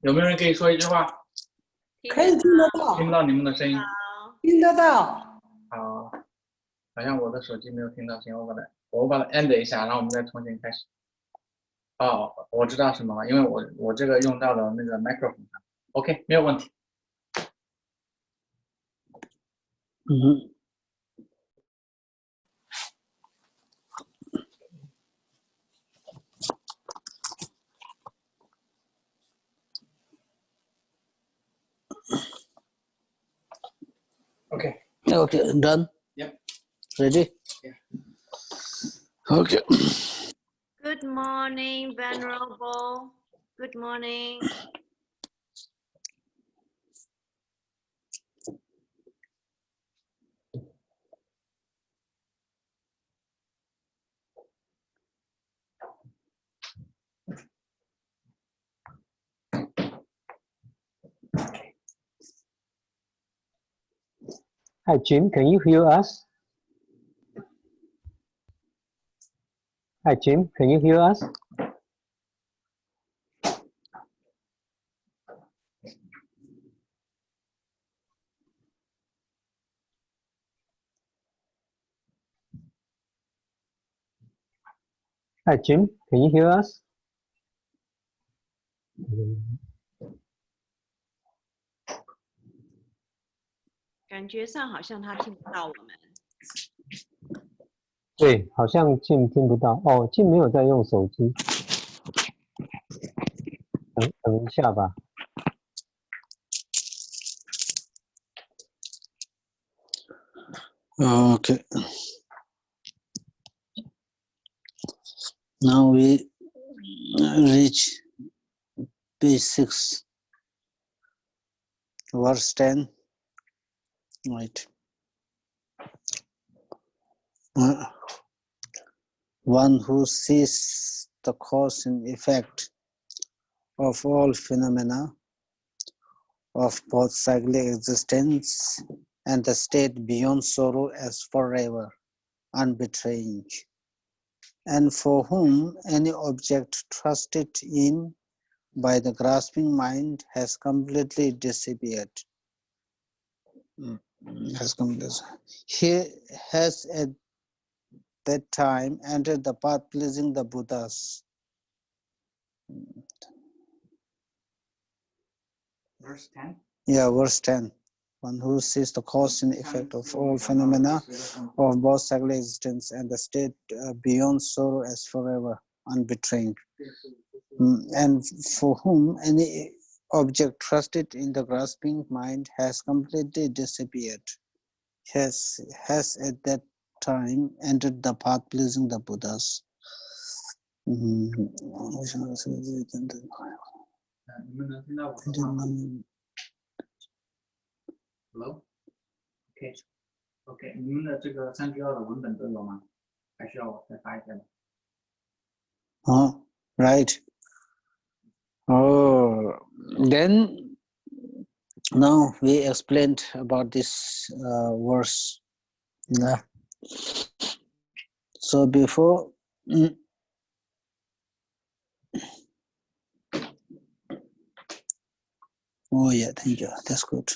有没有人可以说一句话？可以听得到，听到你们的声音。听得到。好，好像我的手机没有听到声音，我把它 end 一下，然后我们再重新开始。哦，我知道什么了，因为我这个用到了那个 microphone 上。OK， 没有问题。Okay. Okay, done? Yep. Ready? Yeah. Okay. Good morning, Venerable. Good morning. Hi, Jim, can you hear us? Hi, Jim, can you hear us? Hi, Jim, can you hear us? 感觉上好像他听不到我们。对，好像 Jim 听不到。哦 ，Jim 没有在用手机。等一下吧。Okay. Now we reach page 6, verse 10. Right. One who sees the cause and effect of all phenomena of both cyclic existence and the state beyond sorrow as forever unbetraying, and for whom any object trusted in by the grasping mind has completely disappeared. He has at that time entered the path pleasing the Buddhas. Verse 10. Yeah, verse 10. One who sees the cause and effect of all phenomena of both cyclic existence and the state beyond sorrow as forever unbetraying, and for whom any object trusted in the grasping mind has completely disappeared, has at that time entered the path pleasing the Buddhas. Hello? Okay. Okay. 你们的这个3G2的文本都有吗？还需要我再发一遍吗？ Right. Oh, then now we explained about this verse. Yeah. So before. Oh yeah, thank you. That's good.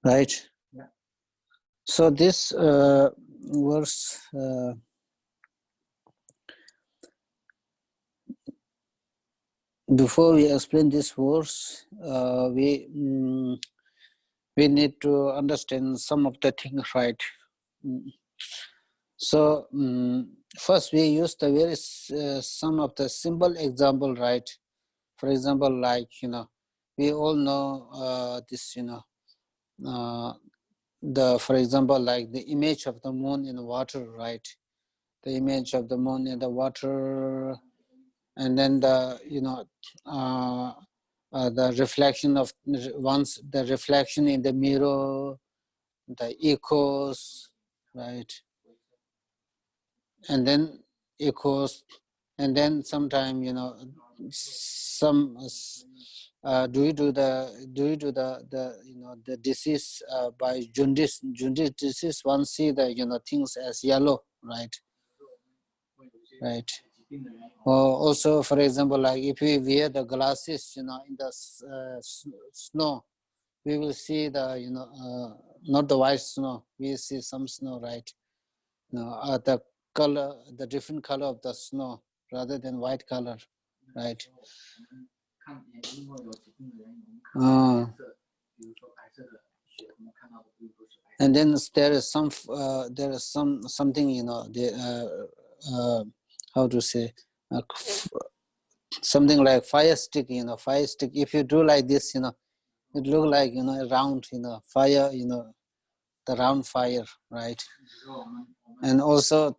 Right. Yeah. So this verse before we explain this verse, we need to understand some of the things, right? So first we use the very some of the simple example, right? For example, like we all know this, for example, like the image of the moon in the water, right? The image of the moon in the water, and then the the reflection of the reflection in the mirror, the echoes, right? And then echoes, and then sometime, you know, some due to the you know, the disease by jaundice disease, one see the, you know, things as yellow, right? Right. Or also, for example, like if we wear the glasses, you know, in the snow, we will see the, you know, not the white snow, we see some snow, right? You know, the color, the different color of the snow rather than white color, right? And then there is something, you know, how to say, something like fire stick, you know, fire stick. If you do like this, you know, it look like, you know, a round, you know, fire, you know, the round fire, right? And also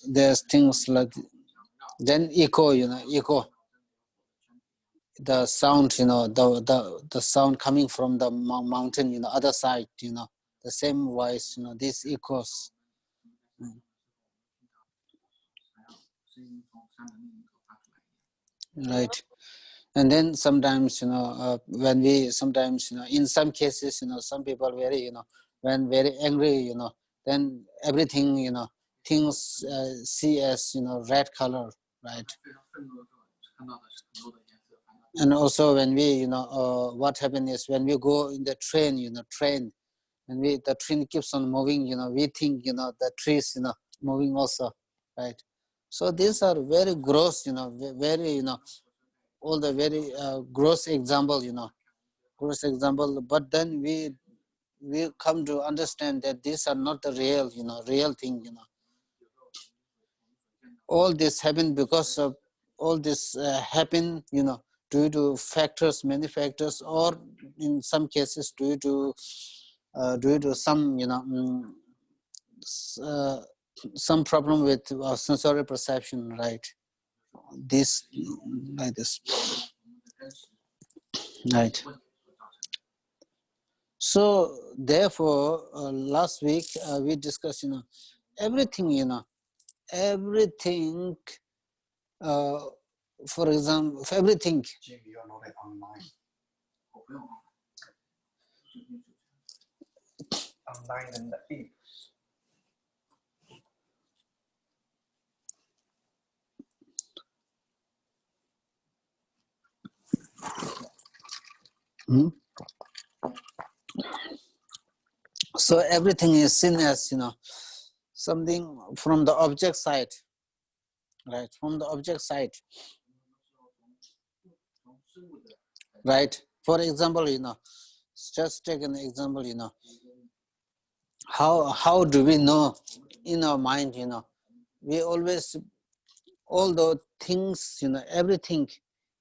there's things like, then echo, you know, echo, the sound, you know, the sound coming from the mountain, you know, other side, you know, the same voice, you know, these echoes. Right. And then sometimes, you know, when we sometimes, you know, in some cases, you know, some people very, you know, when very angry, you know, then everything, you know, things see as, you know, red color, right? And also when we, you know, what happens is when we go in the train, you know, and the train keeps on moving, you know, we think, you know, the trees, you know, moving also, right? So these are very gross, you know, very, you know, all the very gross example, you know, gross example. But then we come to understand that these are not the real, you know, real thing, you know. All this happened because of, all this happen, you know, due to factors, many factors, or in some cases due to some, you know, some problem with sensory perception, right? This, like this, right? So therefore, last week we discussed, you know, everything, you know, everything. For example, everything. Hmm? So everything is seen as, you know, something from the object side, right? From the object side, right? For example, you know, just take an example, you know, how do we know in our mind, you know, we always, all the things, you know, everything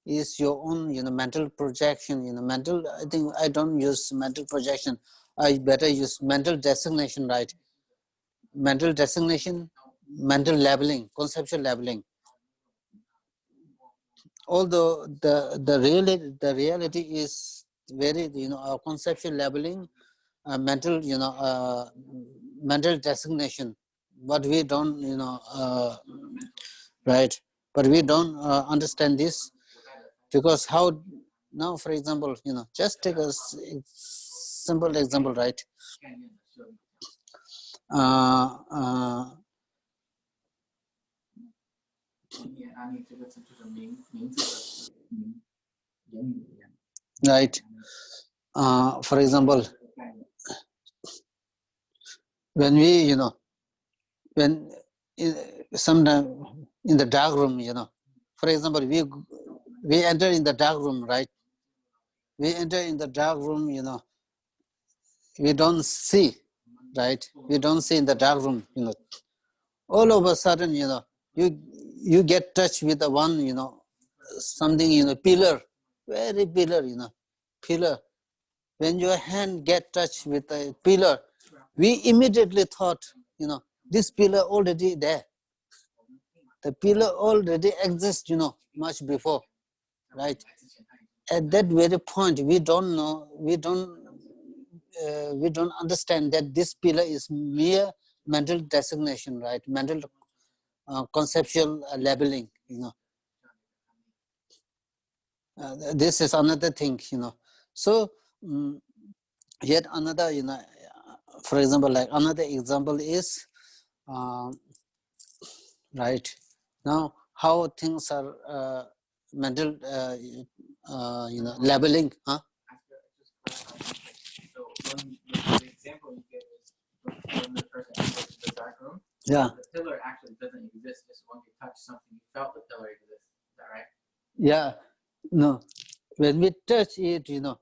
is your own, you know, mental projection, you know, mental, I think I don't use mental projection, I better use mental designation, right? Mental designation, mental labeling, conceptual labeling. Although the reality is very, you know, conceptual labeling, mental, you know, mental designation, but we don't, you know, right? But we don't understand this, because how now, for example, you know, just take a simple example, right? Right. For example, when we, you know, when sometime in the dark room, you know, for example, we enter in the dark room, right? We enter in the dark room, you know, we don't see, right? We don't see in the dark room, you know. All of a sudden, you know, you get touched with the one, you know, something, you know, pillar, very pillar, you know, pillar. When your hand get touched with a pillar, we immediately thought, you know, this pillar already there. The pillar already exists, you know, much before, right? At that very point, we don't know, we don't, we don't understand that this pillar is mere mental designation, right? Mental conceptual labeling, you know. This is another thing, you know. So yet another, you know, for example, like another example is right now how things are mental, you know, labeling, huh? So when the example you gave is when the person enters the dark room, Yeah. the pillar actually doesn't exist. Just when you touch something, you felt the pillar exists. Is that right? Yeah, no. When we touch it, you know,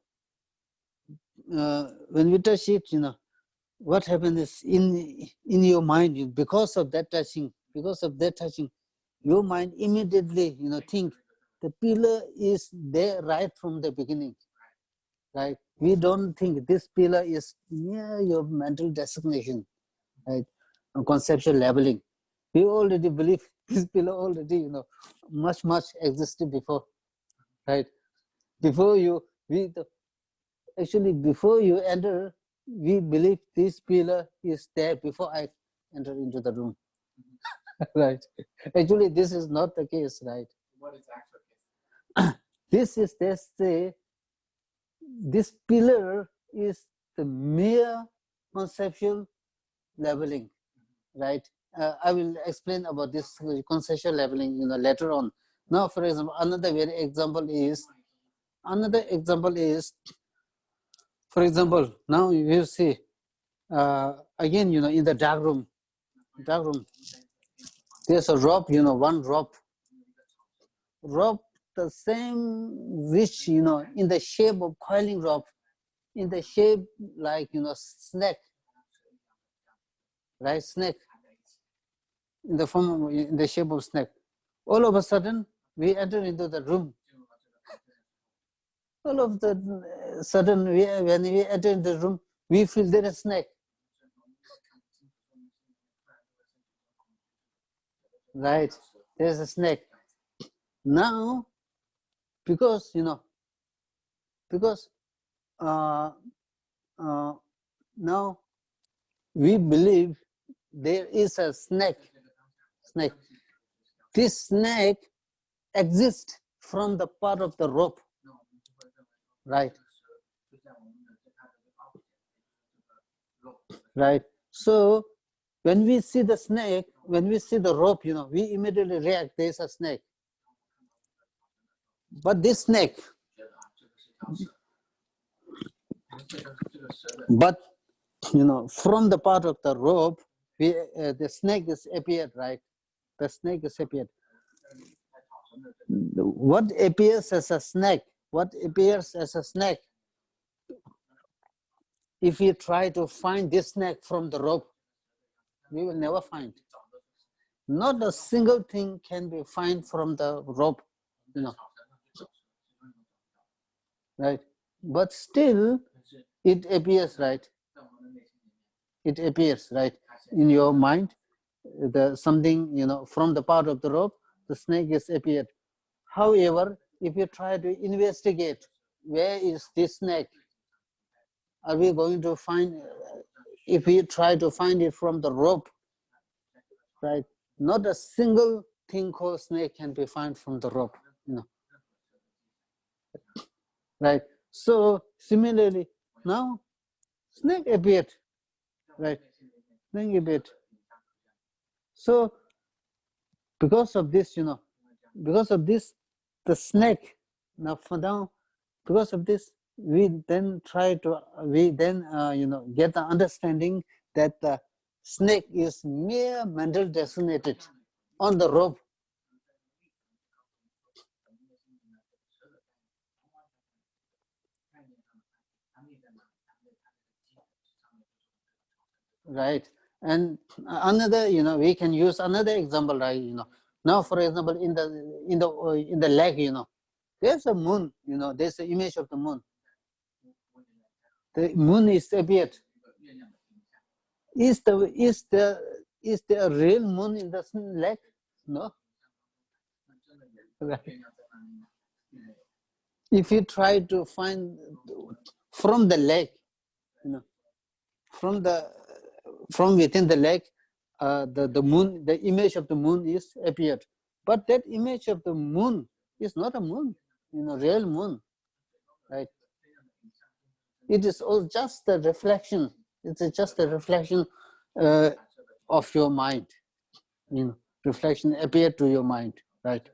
when we touch it, you know, what happens is in your mind, because of that touching, your mind immediately, you know, think the pillar is there right from the beginning, right? We don't think this pillar is near your mental designation, right? Conceptual labeling. We already believe this pillar already, you know, much existed before, right? Before you, actually before you enter, we believe this pillar is there before I enter into the room. Right? Actually, this is not the case, right? What is actual case? This is, let's say, this pillar is the mere conceptual labeling, right? I will explain about this conceptual labeling, you know, later on. Now, for example, another example is, for example, now you see, again, you know, in the dark room, there's a rope, you know, one rope, the same which, you know, in the shape of coiling rope, in the shape like, you know, snake, right? Snake, in the form of, in the shape of snake. All of a sudden, we enter into the room. All of the sudden, when we enter into the room, we feel there is a snake. Right, there's a snake. Now, because, you know, because now we believe there is a snake. This snake exists from the part of the rope, right? Right. So when we see the snake, when we see the rope, you know, we immediately react, there's a snake. But this snake, but, you know, from the part of the rope, the snake is appeared, right? The snake is appeared. What appears as a snake? What appears as a snake? If we try to find this snake from the rope, we will never find. Not a single thing can be found from the rope, you know. Right? But still, it appears, right? It appears, right? In your mind, something, you know, from the part of the rope, the snake is appeared. However, if you try to investigate, where is this snake? Are we going to find, if we try to find it from the rope, right? Not a single thing called snake can be found from the rope, you know. Right? So similarly, now snake appeared, right? Snake appeared. So because of this, you know, because of this, the snake, now for now, because of this, we then you know, get the understanding that the snake is mere mental designated on the rope. Right. And another, you know, we can use another example, right? You know, now for example, in the leg, you know, there's a moon, you know, there's the image of the moon. The moon is appeared. Is the real moon in the leg? No. Right. If you try to find from the leg, from within the leg, the moon, the image of the moon is appeared. But that image of the moon is not a moon, real moon, right? It is all just a reflection. It's just a reflection of your mind. Reflection appeared to your mind, right?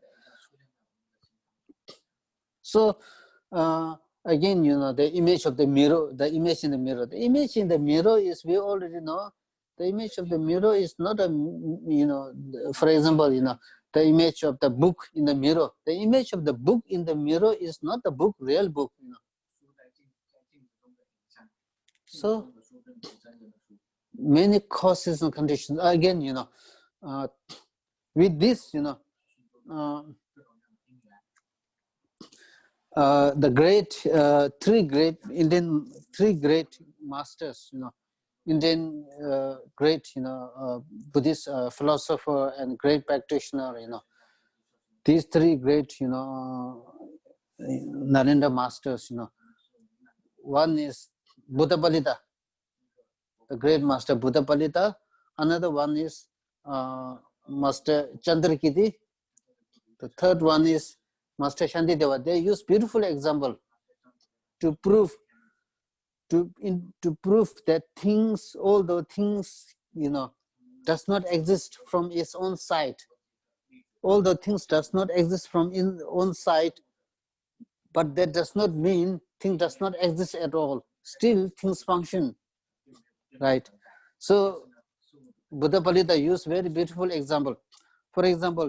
So again, the image of the mirror, the image in the mirror. The image in the mirror is, we already know, the image of the mirror is not a, for example, the image of the book in the mirror. The image of the book in the mirror is not the book, real book, So many causes and conditions. Again, with this, the great three great masters, Indian great Buddhist philosopher and great practitioner, these three great Narendra masters, one is Buddha Palita, the great master Buddha Palita. Another one is Master Chandrakiti. The third one is Master Shantideva. They use beautiful example to prove that things, although things, does not exist from its own side. Although things does not exist from its own side, but that does not mean thing does not exist at all. Still, things function, right? So Buddha Palita used very beautiful example. For example,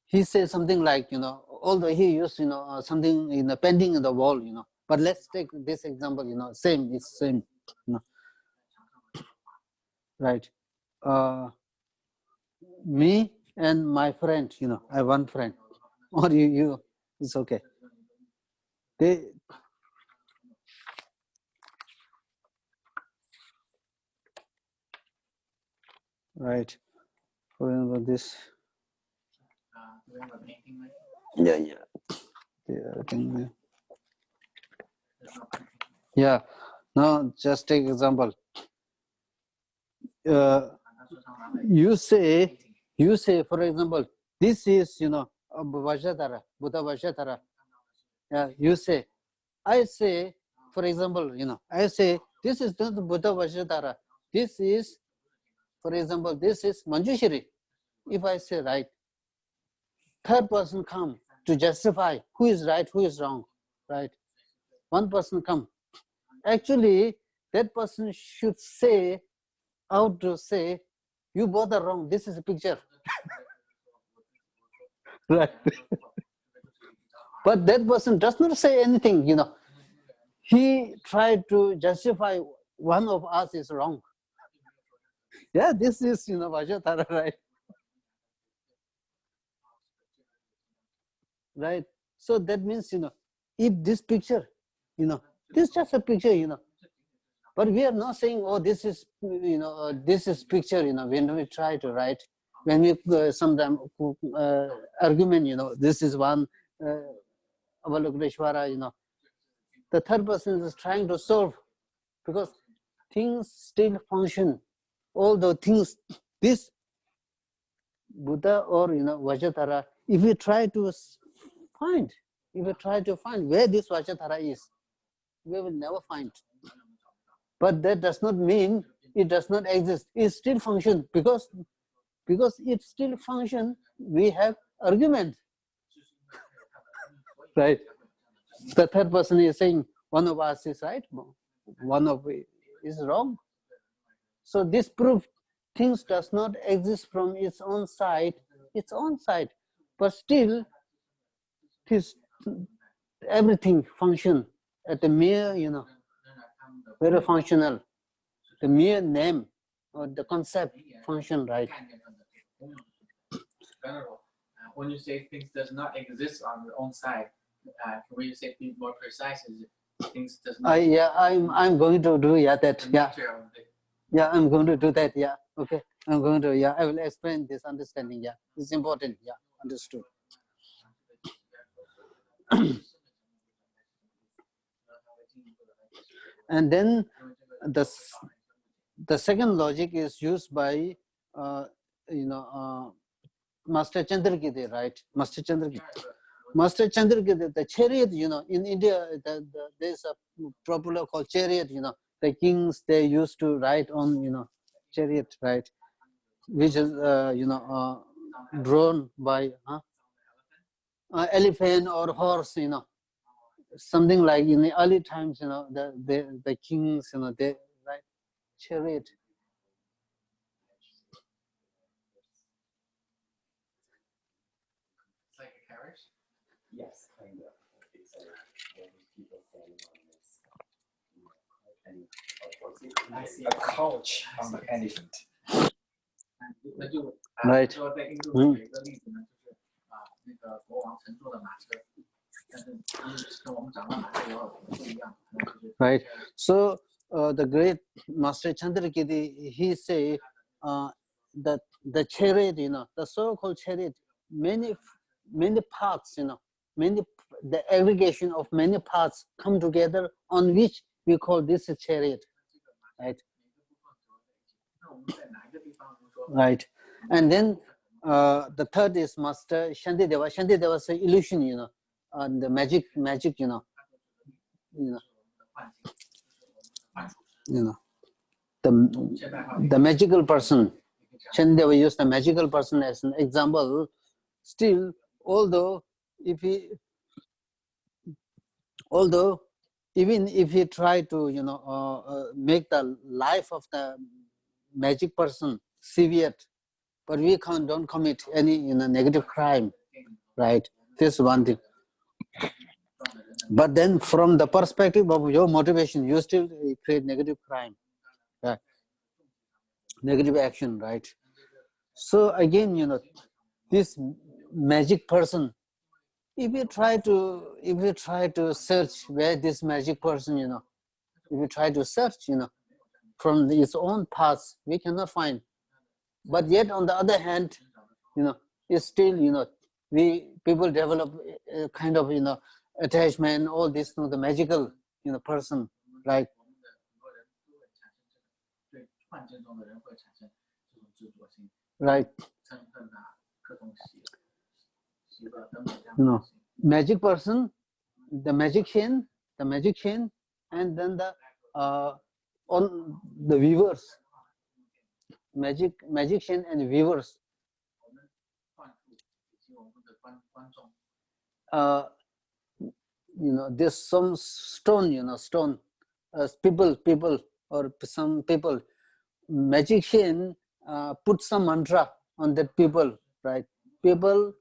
he says something like, although he used, something painting in the wall, but let's take this example, same, it's same, right? Me and my friend, I have one friend, or you, it's okay. They, right, for example, this. Yeah. Yeah. Now, just take example. You say, for example, this is, Vajratara, Buddha Vajratara. Yeah, you say, I say, for example, I say, this is not Buddha Vajratara. This is, for example, this is Manjushri. If I say right, third person come to justify who is right, who is wrong, right? One person come. Actually, that person should say, out to say, you both are wrong, this is a picture. Right. But that person does not say anything, He tried to justify one of us is wrong. Yeah, this is, Vajratara, right? Right. So that means, if this picture, this is just a picture, but we are not saying, oh, this is, this is picture, when we try to write, when we sometimes argument, this is one Avalokiteshvara, the third person is trying to solve, because things still function. Although things, this Buddha or Vajratara, if we try to find, where this Vajratara is, we will never find. But that does not mean it does not exist. It still functions, because it still functions, we have argument. Right? The third person is saying one of us is right, one of it is wrong. So this proves things does not exist from its own side, but still everything function at the mere, very functional, the mere name or the concept function, right? When you say things does not exist on their own side, when you say be more precise, is it things does not? I'm going to do that. Yeah, I'm going to do that. Yeah, okay. I'm going to. Yeah, I will explain this understanding. Yeah, it's important. Yeah, understood. And then the second logic is used by Master Chandrakirti, right? Master Chandrakirti, the chariot, in India, there's a popular called chariot, the kings, they used to ride on, chariot, right? Which is, drawn by elephant or horse, something like in the early times, the kings, they ride chariot. Like a carriage? Yes, kind of. It's people standing on this. And I see a couch on the elephant. Right. Right. So the great Master Chandrakirti, he say that the chariot, the so-called chariot, many parts, the aggregation of many parts come together on which we call this a chariot, right? Right. And then the third is Master Shantideva. Shantideva is an illusion, and the magic, the magical person. Shantideva used the magical person as an example. Still, although even if he try to make the life of the magic person severe, but we don't commit any negative crime, right? This is one thing. But then from the perspective of your motivation, you still create negative crime, right? Negative action, right? So again, this magic person, if you try to search where this magic person, if you try to search, from its own paths, we cannot find. But yet on the other hand, it's still, people develop a kind of, attachment, all this to the magical, person, right? Right. Magic person, the magician, and then the on the weavers, magician and weavers. There's some stone, people or some people, magician put some mantra on that people, right? People.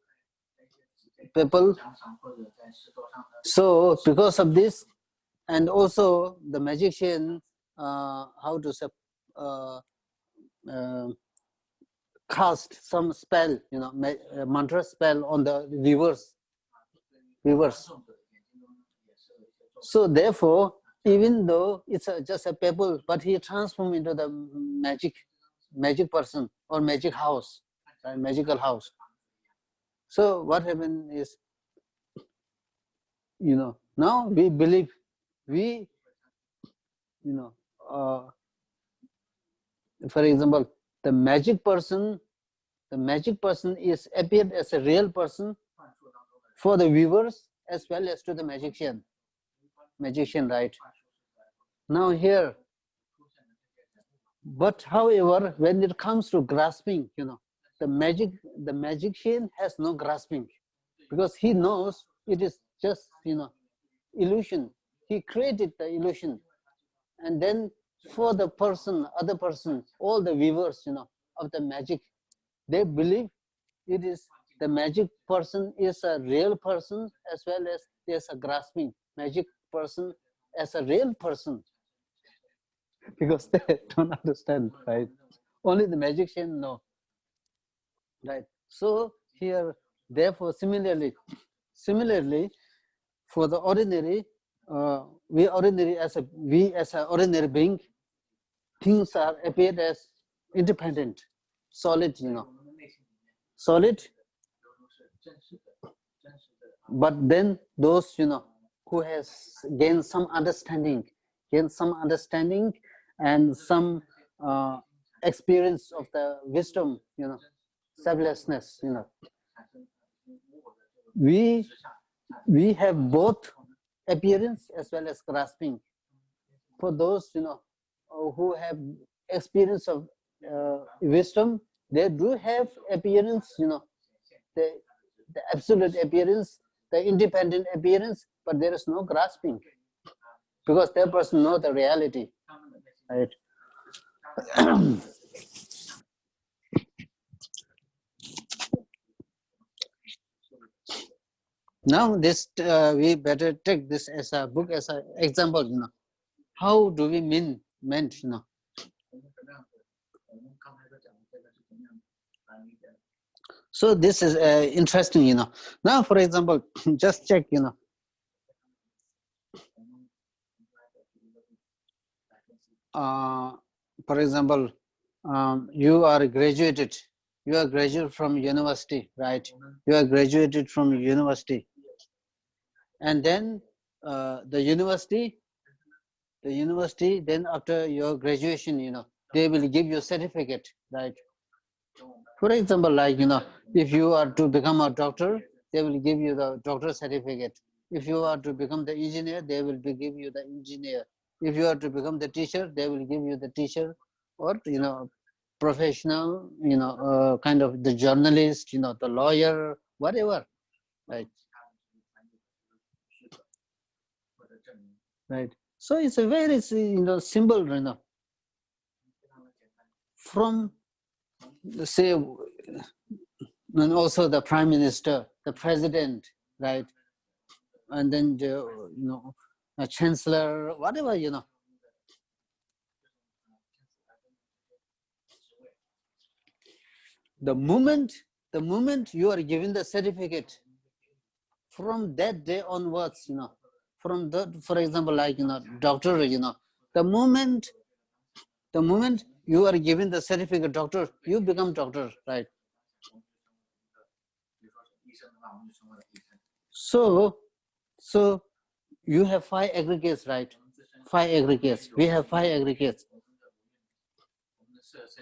So because of this, and also the magician, how to say, cast some spell, mantra spell on the weavers. So therefore, even though it's just a pebble, but he transformed into the magic person or magic house, right? Magical house. So what happened is, now we believe, for example, the magic person is appeared as a real person for the viewers as well as to the magician, right? Now here, but however, when it comes to grasping, the magician has no grasping, because he knows it is just, illusion. He created the illusion, and then for the other person, all the viewers, of the magic, they believe it is the magic person is a real person as well as there's a grasping magic person as a real person, because they don't understand, right? Only the magician know, right? So here, therefore, similarly, for the ordinary, we as an ordinary being, things are appeared as independent, solid, solid, but then those, who has gained some understanding and some experience of the wisdom, selflessness, we have both appearance as well as grasping. For those, who have experience of wisdom, they do have appearance, the absolute appearance, the independent appearance, but there is no grasping because that person knows the reality, right? Now this we better take this as a book as an example. How do we meant? So this is interesting. Now, for example, just check. For example, you are graduated from university, right? You are graduated from university, and then the university then after your graduation, they will give you a certificate, right? For example, like, if you are to become a doctor, they will give you the doctor certificate. If you are to become the engineer, they will give you the engineer. If you are to become the teacher, they will give you the teacher, or professional, kind of the journalist, the lawyer, whatever, right? Right. So it's a very simple, from, say, and also the prime minister, the president, right? And then the, a chancellor, whatever, The moment you are given the certificate, from that day onwards, from that, for example, like, doctor, the moment you are given the certificate doctor, you become doctor, right? So you have 5 aggregates, right? 5 aggregates. We have 5 aggregates.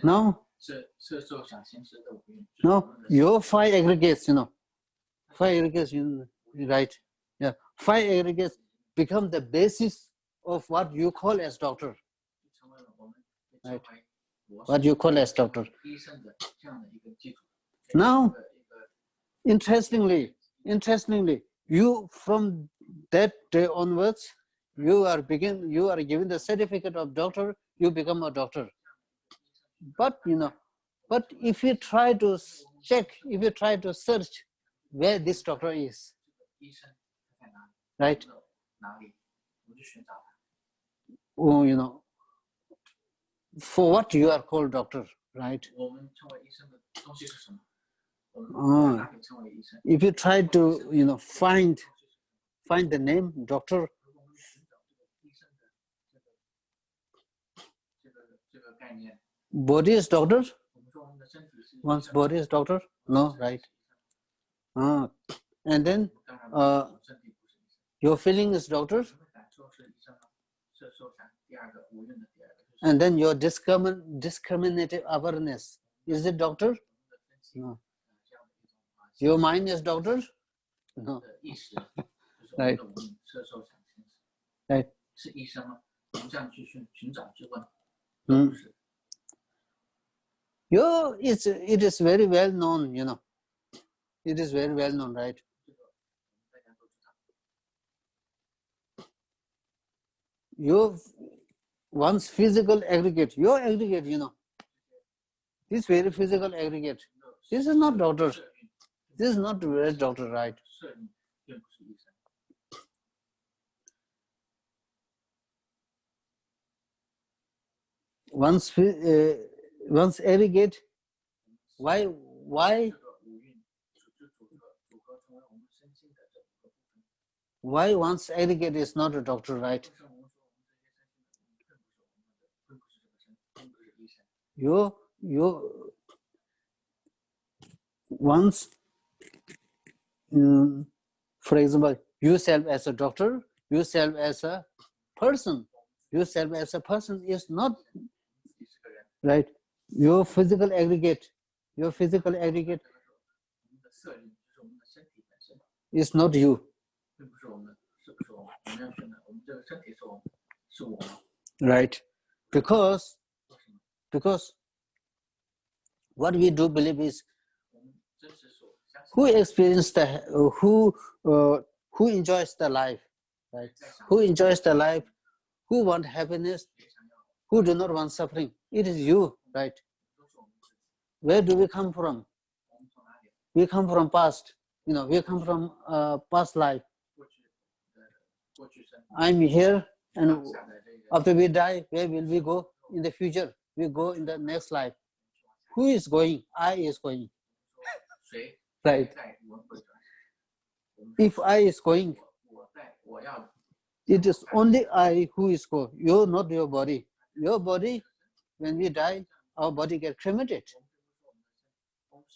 Now, your 5 aggregates, 5 aggregates, right? Yeah, 5 aggregates become the basis of what you call as doctor, right? What you call as doctor. Now, interestingly, you, from that day onwards, you are given the certificate of doctor, you become a doctor. But but if you try to check, if you try to search where this doctor is, right? Oh, for what you are called doctor, right? If you try to find the name doctor, body is doctor. One's body is doctor, no, right? And then your feeling is doctor, and then your discriminative awareness, is it doctor? No. Your mind is doctor? No. Right. Right. It is very well known, It is very well known, right? One's physical aggregate, your aggregate, this very physical aggregate, this is not doctor. This is not real doctor, right? One's aggregate, why one's aggregate is not a doctor, right? Once For example, yourself as a doctor, yourself as a person, yourself as a person is not right. Your physical aggregate is not you. Right? Because what we do believe is who experience who enjoys the life, right? Who enjoys the life, who want happiness, who do not want suffering. It is you, right? Where do we come from? We come from past. We come from past life. I'm here, and after we die, where will we go in the future? We go in the next life. Who is going? I is going. Right. If I is going, it is only I who is going. You're not your body. Your body, when we die, our body gets cremated.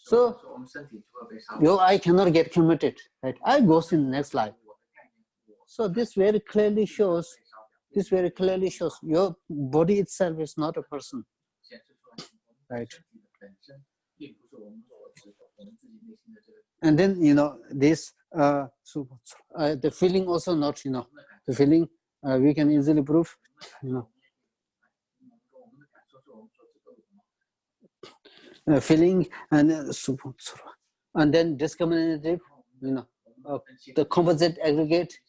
So your I cannot get cremated. Right? I goes in the next life. So this very clearly shows your body itself is not a person. Right. And then this the feeling also not the feeling we can easily prove feeling and then discriminative the composite aggregate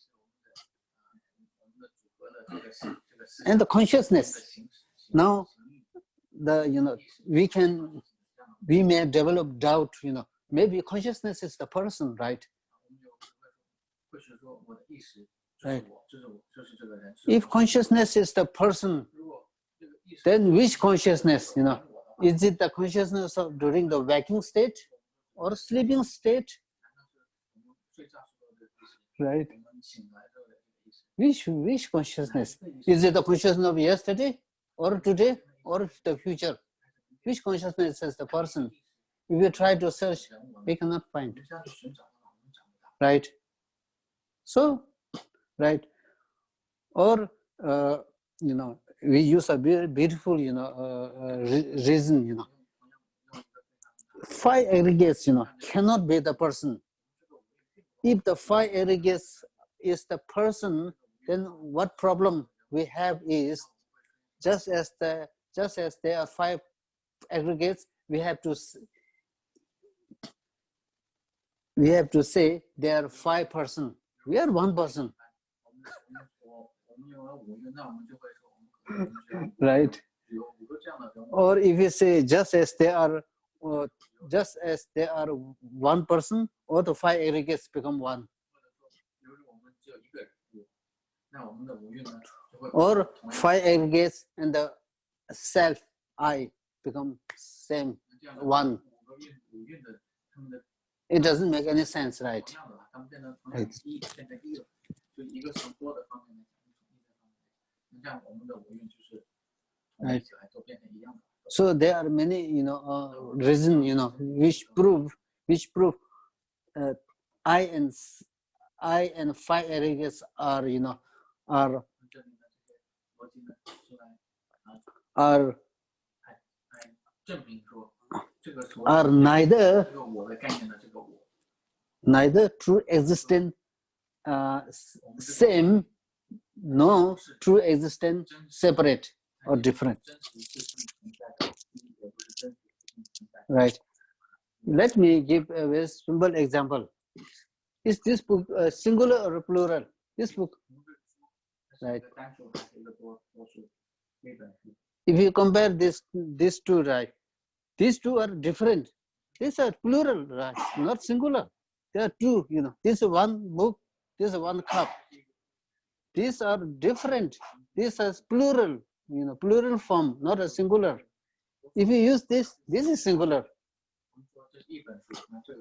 and the consciousness. Now we may develop doubt, maybe consciousness is the person, right? Right. If consciousness is the person, then which consciousness, is it the consciousness of during the waking state or sleeping state? Right. Which consciousness? Is it the consciousness of yesterday or today or the future? Which consciousness is the person? If you try to search, we cannot find. Right? So, right. Or, we use a beautiful, reason, 5 aggregates, cannot be the person. If the 5 aggregates is the person, then what problem we have is just as there are 5 aggregates, we have to say there are 5 persons. We are 1 person. Right. Or if you say just as there are 1 person, all the 5 aggregates become 1. Or 5 aggregates and the self, I, become same, 1. It doesn't make any sense, right? Right. So there are many, reasons, which prove I and 5 aggregates are, are neither true existent same, no true existent separate or different. Right. Let me give a very simple example. Is this book singular or plural? This book, right? If you compare these two, right? These two are different. These are plural, right? Not singular. There are 2, This is 1 book, this is 1 cup. These are different. This is plural, plural form, not a singular. If you use this is singular.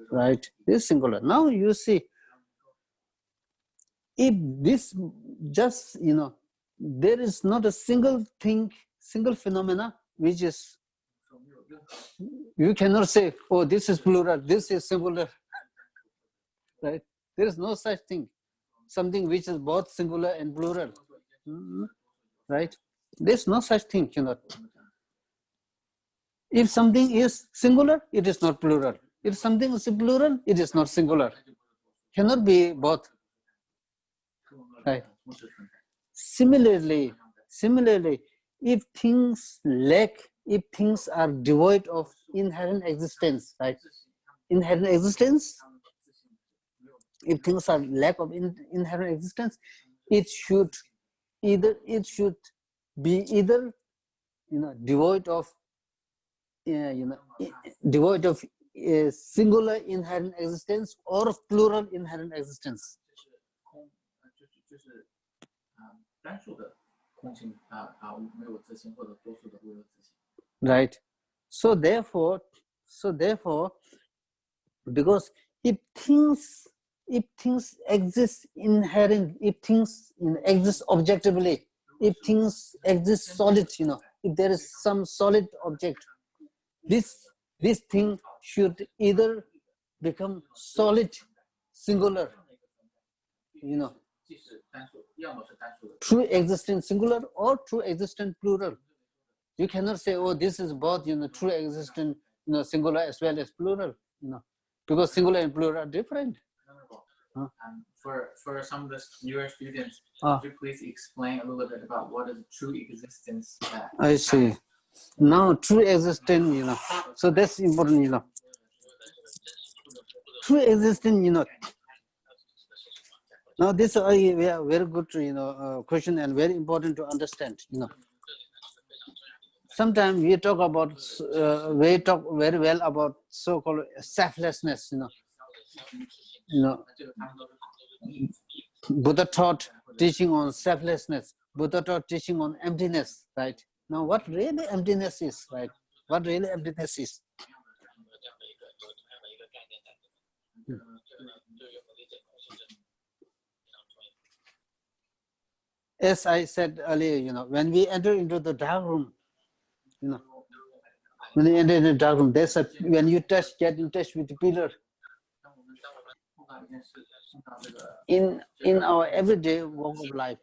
Right? This is singular. Now you see, if this just, there is not a single thing, single phenomena, which is, you cannot say, oh, this is plural, this is singular. Right? There is no such thing. Something which is both singular and plural. Right? There's no such thing, If something is singular, it is not plural. If something is plural, it is not singular. Cannot be both. Right? Similarly, if things lack, if things are devoid of inherent existence, right? Inherent existence, if things are lack of inherent existence, it should be either devoid of devoid of singular inherent existence or plural inherent existence. Right. So therefore, because if things exist inherent, if things exist objectively, if things exist solid, if there is some solid object, this thing should either become solid, singular, true existent singular or true existent plural. You cannot say, oh, this is both, true existent, singular as well as plural, because singular and plural are different. For some of the newer students, could you please explain a little bit about what is true existence? I see. Now, true existence, so that's important, True existence, now this is a very good, question and very important to understand, Sometimes we talk very well about so-called selflessness, Buddha taught teaching on selflessness. Buddha taught teaching on emptiness, right? Now, what really emptiness is, right? What really emptiness is? As I said earlier, when we enter into the dark room, when you enter into the dark room, when you get in touch with the pillar. In our everyday walk of life,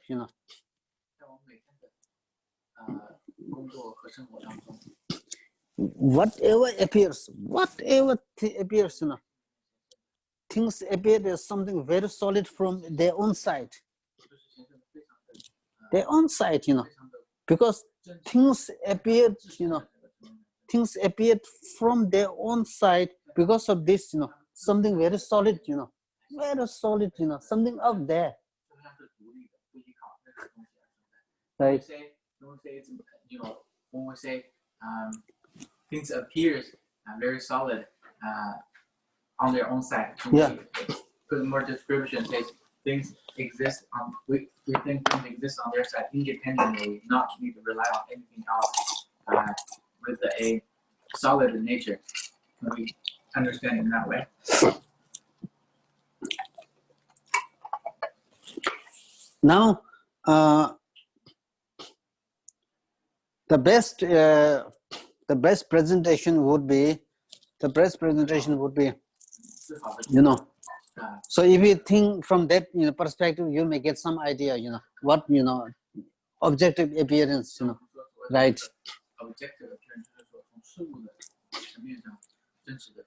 whatever appears, things appear as something very solid from their own side. Because things appeared, from their own side because of this, something very solid, something out there. Right. When we say things appears very solid on their own side. Yeah. Put more description, say things exist on we think things exist on their side independently, not need to rely on anything else with a solid nature. Can we understand it in that way? Now, the best presentation would be, so if you think from that perspective, you may get some idea, what objective appearance, right?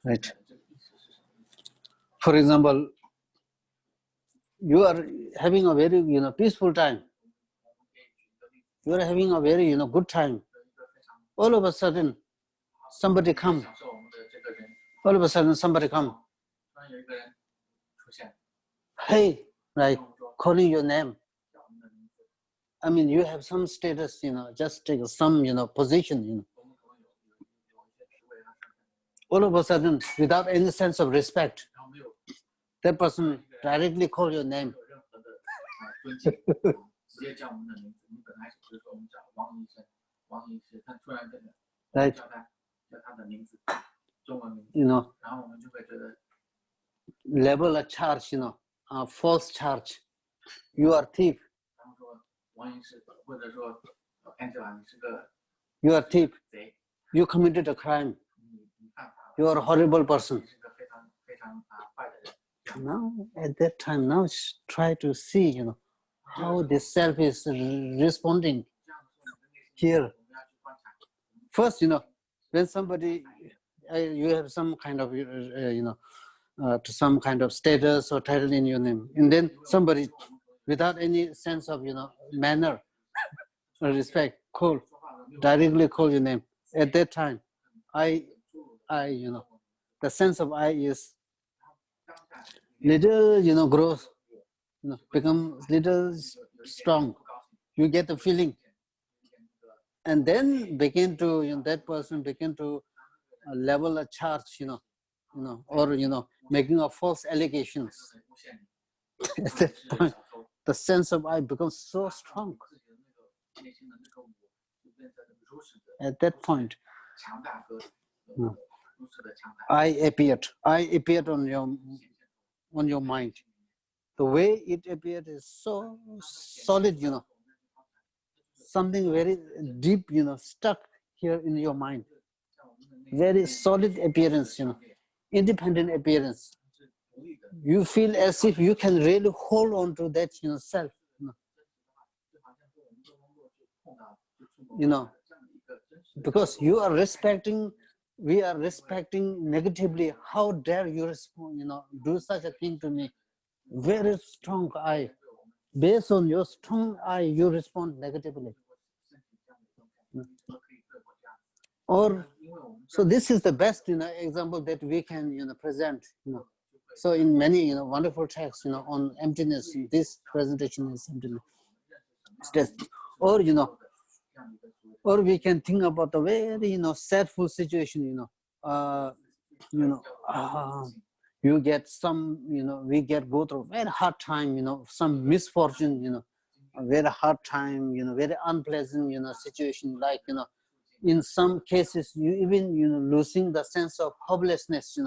Right. For example, you are having a very peaceful time. You are having a very good time. All of a sudden, somebody come. Hey, right, calling your name. I mean, you have some status, just take some, position, All of a sudden, without any sense of respect, that person directly call your name. Right. Level a charge, a false charge. You are thief. You are thief. You committed a crime. You are a horrible person. Now, at that time, now try to see, how the self is responding here. First, when somebody, you have some kind of, to some kind of status or title in your name, and then somebody, without any sense of, manner or respect, directly call your name. At that time, I, the sense of I is little, grows, become little strong. You get the feeling, and then begin to, that person begin to level a charge, or making a false allegations. At that point, the sense of I becomes so strong. At that point, I appeared on your mind. The way it appeared is so solid, something very deep, stuck here in your mind. Very solid appearance, independent appearance. You feel as if you can really hold on to that, self. Because we are respecting negatively. How dare you respond, do such a thing to me? Very strong I. Based on your strong I, you respond negatively. Or, so this is the best, example that we can, present, So in many, wonderful texts, on emptiness, this presentation is emptiness. Or, or we can think about a very, sadful situation, you get some, go through a very hard time, some misfortune, a very hard time, very unpleasant, situation, like, in some cases, you even, losing the sense of hopelessness,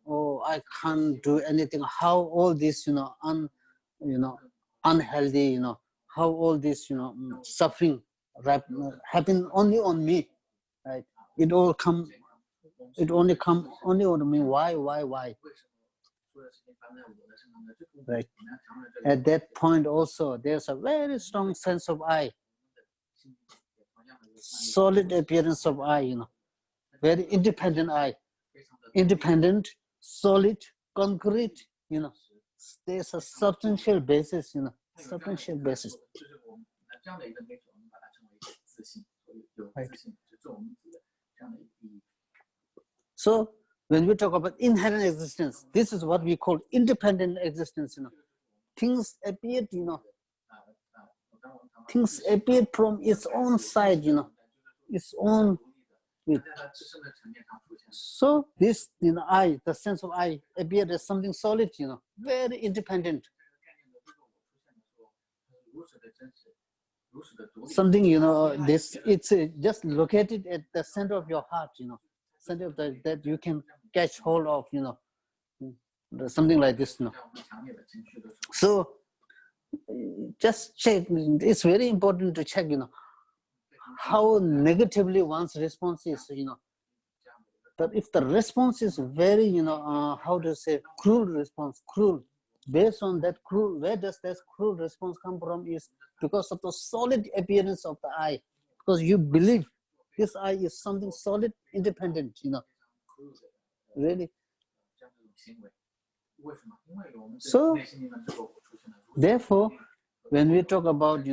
oh, I can't do anything. How all this, unhealthy, how all this, suffering happen only on me, right? It only come only on me. Why? Right. At that point also, there's a very strong sense of I. Solid appearance of I, very independent I. Independent, solid, concrete, there's a substantial basis, substantial basis. Right. So when we talk about inherent existence, this is what we call independent existence, Things appear, things appear from its own side, its own. So this, I, the sense of I, appeared as something solid, very independent. Something, this, it's just located at the center of your heart, center of that you can catch hold of, something like this, So just check, it's very important to check, how negatively one's response is, But if the response is very, how to say, cruel response, based on that cruel, where does that cruel response come from is because of the solid appearance of the I, because you believe this I is something solid, independent, really. So, therefore, when we talk about,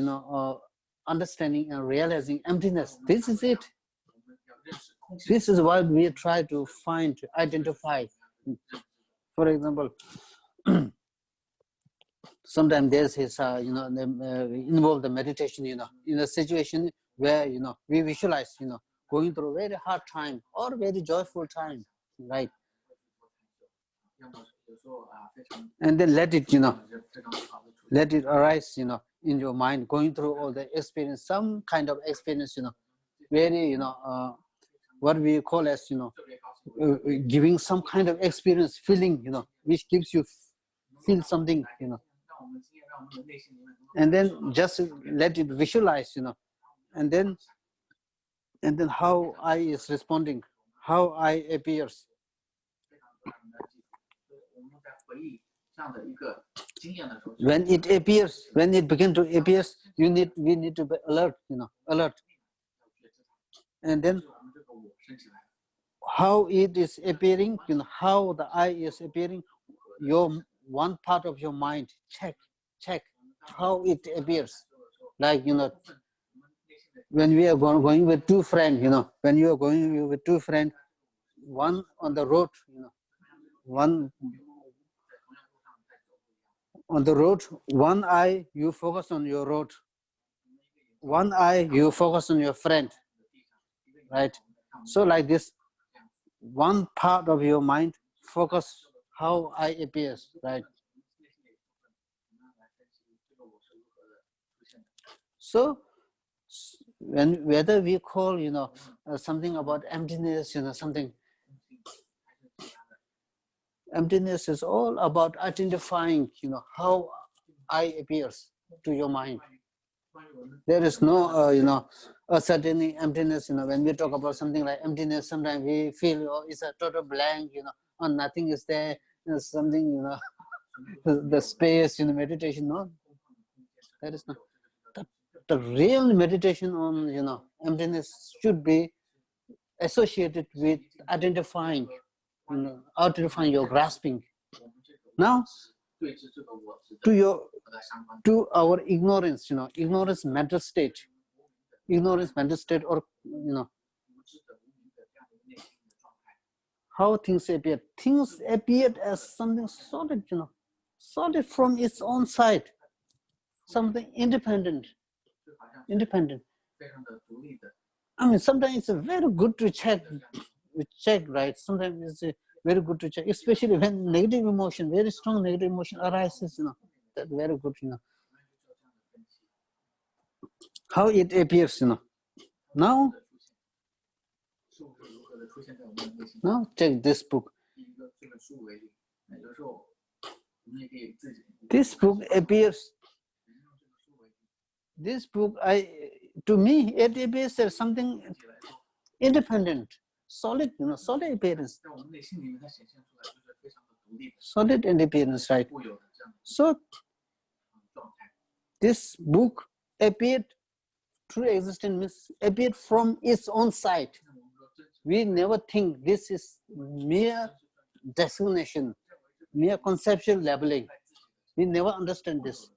understanding and realizing emptiness, this is it. This is what we try to find, to identify. For example, sometimes there's his, involve the meditation, in a situation where, we visualize, going through a very hard time or very joyful time, right? And then let it, let it arise, in your mind, going through all the experience, some kind of experience, very, what we call as, giving some kind of experience, feeling, which gives you feel something, and then just let it visualize, and then how I is responding, how I appears. when it appears, when it begins to appear, we need to be alert, alert. And then how it is appearing, how the I is appearing, your one part of your mind check how it appears. Like, when we are going with two friends, when you are going with two friends, one on the road, one on the road, one eye you focus on your road, one eye you focus on your friend, right? So like this, one part of your mind focus how I appears, right? So whether we call something about emptiness, something, emptiness is all about identifying how I appears to your mind. There is no a certain emptiness. When we talk about something like emptiness, sometimes we feel it's a total blank, or nothing is there, something, the space in meditation. No, that is not. The real meditation on emptiness should be associated with identifying, identifying your grasping. Now, to our ignorance, ignorance mental state, or how things appear. Things appeared as something solid, solid from its own side, something independent. I mean, sometimes it's very good to check, right? Sometimes it's very good to check, especially when negative emotion, very strong negative emotion arises, that's very good, how it appears, Now check this book. This book appears. This book, to me, it appears as something independent, solid, solid appearance. Solid appearance, right? So this book appeared, true existence means appeared from its own side. We never think this is mere designation, mere conceptual labeling. We never understand this.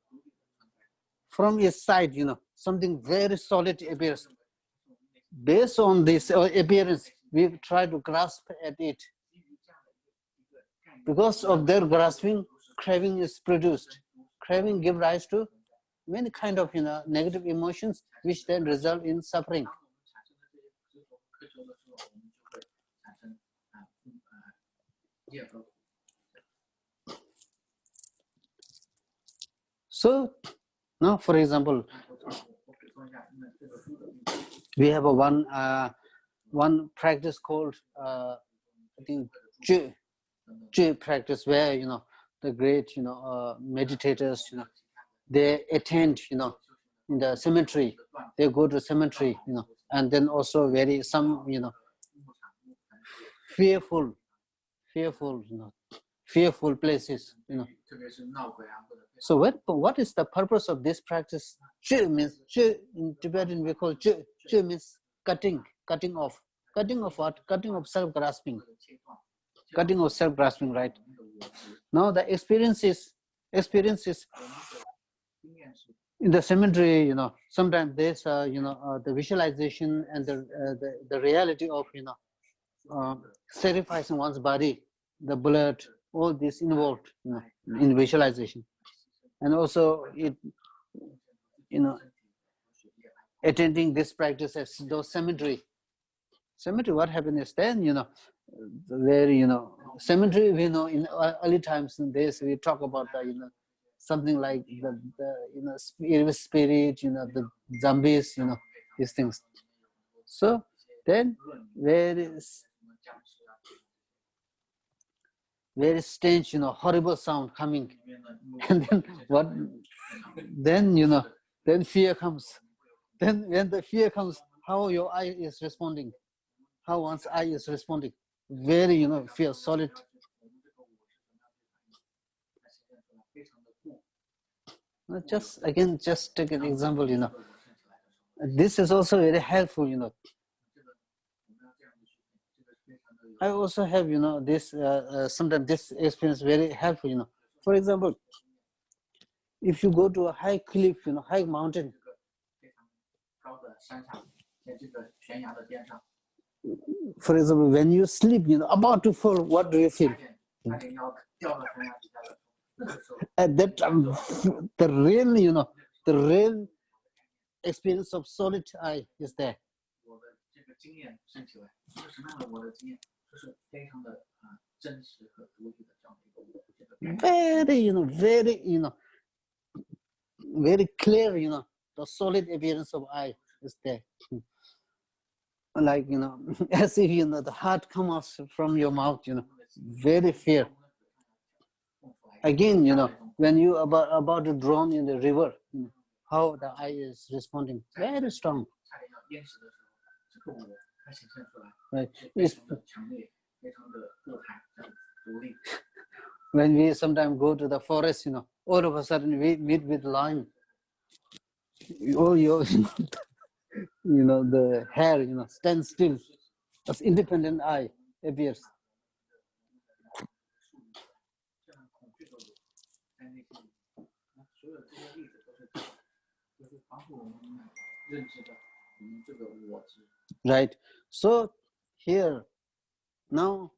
From its side, something very solid appears. Based on this appearance, we try to grasp at it. Because of their grasping, craving is produced. Craving gives rise to many kind of negative emotions, which then result in suffering. So now, for example, we have a one practice called I think Zhi practice, where the great meditators, they attend in the cemetery. They go to the cemetery, and then also some fearful places, So what is the purpose of this practice? Zhi means, in Tibetan we call zhi means cutting off. Cutting of what? Cutting of self-grasping. Cutting of self-grasping, right? Now the experiences in the cemetery, sometimes there's the visualization and the reality of sacrificing one's body, the blood, all this involved in visualization. And also it attending this practice at those cemetery, what happens is then where cemetery, we know in early times in this we talk about the something like the spirit, the zombies, these things. So then very strange, horrible sound coming, and then what? Then fear comes. Then when the fear comes, how your eye is responding, how one's eye is responding, very fear solid. Just take an example, This is also very helpful, I also have, this, sometimes this experience very helpful, For example, if you go to a high cliff, high mountain, for example, when you sleep, about to fall, what do you feel? At that time, the real experience of solid eye is there. Very, very clear, the solid appearance of eye is there. Like, as if, the heart comes from your mouth, very fair. Again, when you about to drown in the river, how the eye is responding, very strong. Right. When we sometimes go to the forest, all of a sudden we meet with lion. Oh, the hair, stands still, as independent eye appears. Right. So here, now,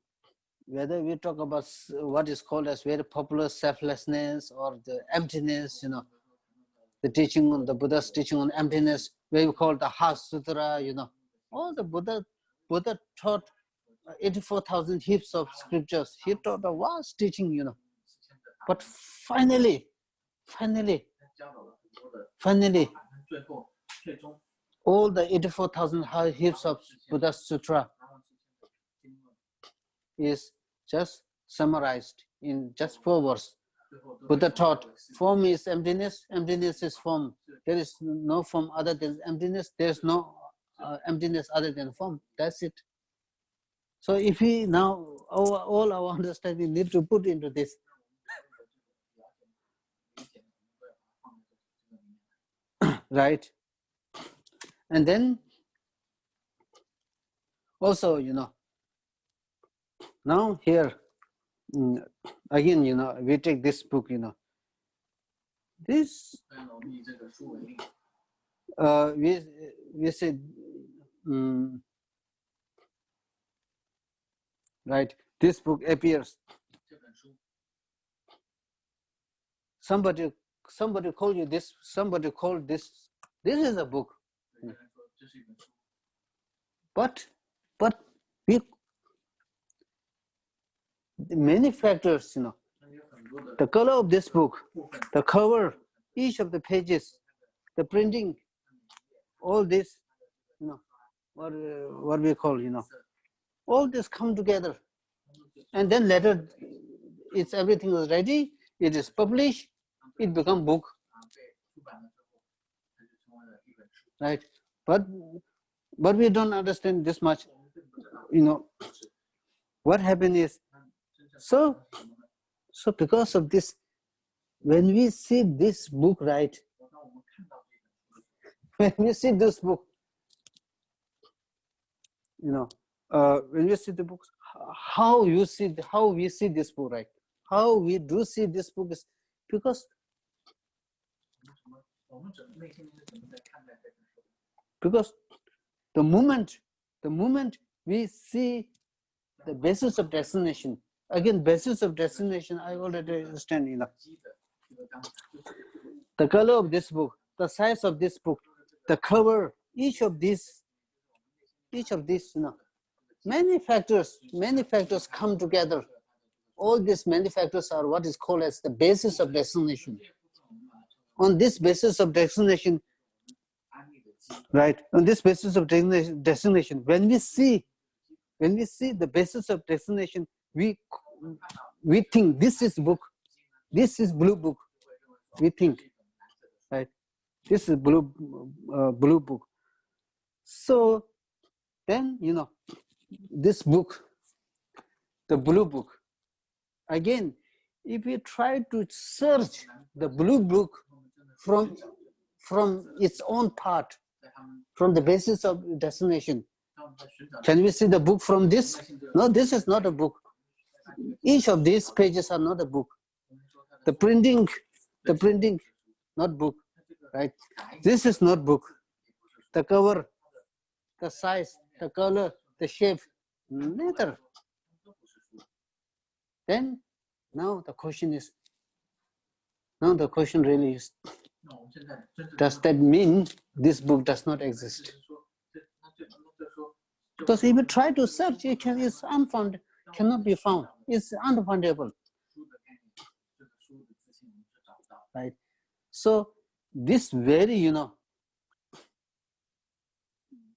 whether we talk about what is called as very popular selflessness or the emptiness, the teaching on the Buddha's teaching on emptiness, where we call the Heart Sutra, all the Buddha taught 84,000 heaps of scriptures. He taught a vast teaching, But finally, all the 84,000 heaps of Buddha's Sutra is just summarized in just 4 words. Buddha taught, form is emptiness, emptiness is form. There is no form other than emptiness, there is no emptiness other than form. That's it. So if we now, all our understanding need to put into this. Right? And then, also, now here, again, we take this book, this, we said, right, this book appears. Somebody called you this, somebody called this is a book. But many factors, the color of this book, the cover, each of the pages, the printing, all this, what we call, all this come together. And then later, everything is ready, it is published, it becomes book. Right? But we don't understand this much. What happened is, so because of this, when we see this book, right? When we see this book, when we see the books, how we see this book, right? How we do see this book is because the moment we see the basis of destination, again, basis of destination, I already understand, the color of this book, the size of this book, the cover, each of these, many factors come together. All these many factors are what is called as the basis of destination. On this basis of destination, right? On this basis of destination, when we see the basis of destination, we think this is book, this is blue book. We think, right? This is blue book. So then, this book, the blue book. Again, if you try to search the blue book from its own part, from the basis of destination. Can we see the book from this? No, this is not a book. Each of these pages are not a book. The printing, not book, right? This is not book. The cover, the size, the color, the shape, neither. Then now the question really is, does that mean this book does not exist? Because if you try to search, it's unfound, cannot be found. It's unfoundable. Right? So this very,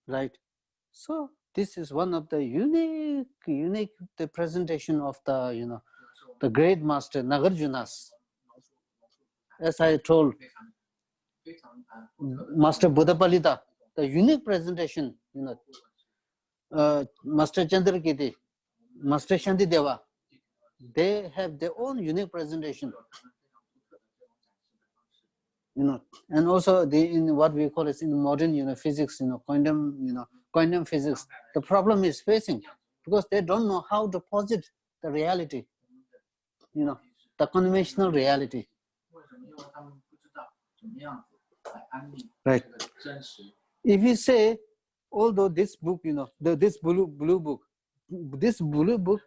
right? So this is one of the unique the presentation of the, the great master Nagarjuna's. As I told Master Buddhapalita, the unique presentation, Master Chandrakirti, Master Shantideva, they have their own unique presentation. And also in what we call it in modern, physics, quantum physics, the problem is facing because they don't know how to posit the reality, the conventional reality. Right. If you say, although this book, this blue book,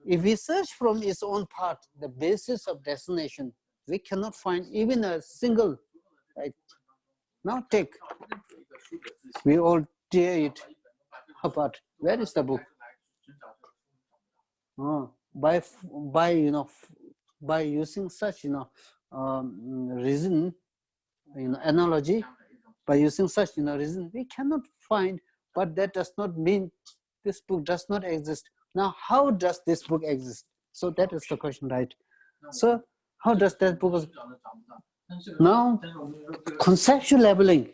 if we search from its own part, the basis of destination, we cannot find even a single, right? Now take, we all tear it apart. Where is the book? By using such, reason, analogy, by using such, reason, we cannot find, but that does not mean this book does not exist. Now, how does this book exist? So that is the question, right? So how does that book? Now, conceptual labeling,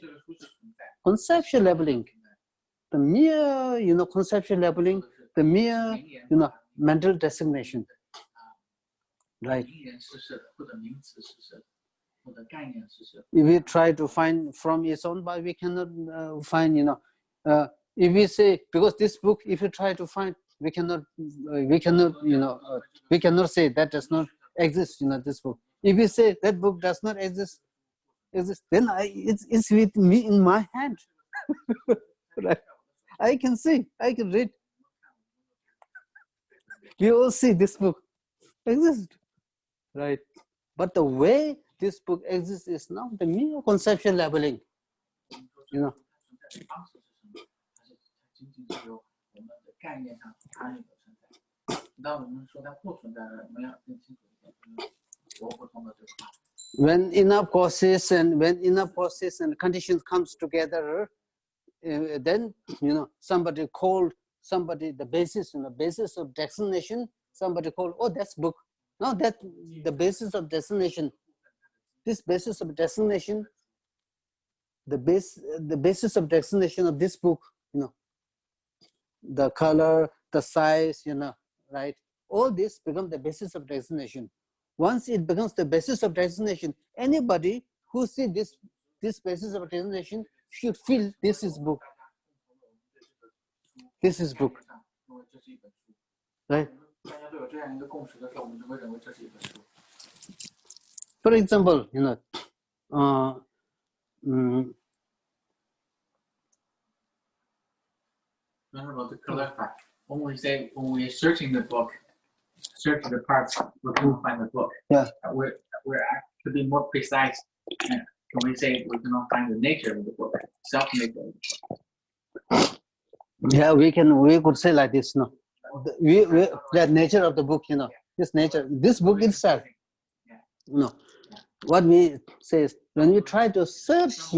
the mere, conceptual labeling, the mere, mental designation, right? If we try to find from its own, but we cannot find, if we say, because this book, if you try to find, we cannot say that does not exist, this book. If we say that book does not exist, then it's with me in my hand. Right? I can see, I can read. You all see this book exists, right? But the way this book exists is now the mere conceptual labeling, When enough causes and conditions comes together, then somebody called the basis, basis of destination. Somebody called, oh, that's book. Now that the basis of destination, this basis of destination, the basis of destination of this book, the color, the size, right? All this becomes the basis of destination. Once it becomes the basis of destination, anybody who sees this basis of destination should feel this is book. This is book, right? For example, to clarify, when we're searching the book, search the parts, we cannot find the book. Yeah. We're to be more precise. Can we say we cannot find the nature of the book, self-nature of the book? Yeah, we could say like this, the nature of the book, this nature, this book itself, what we say is, when you try to search,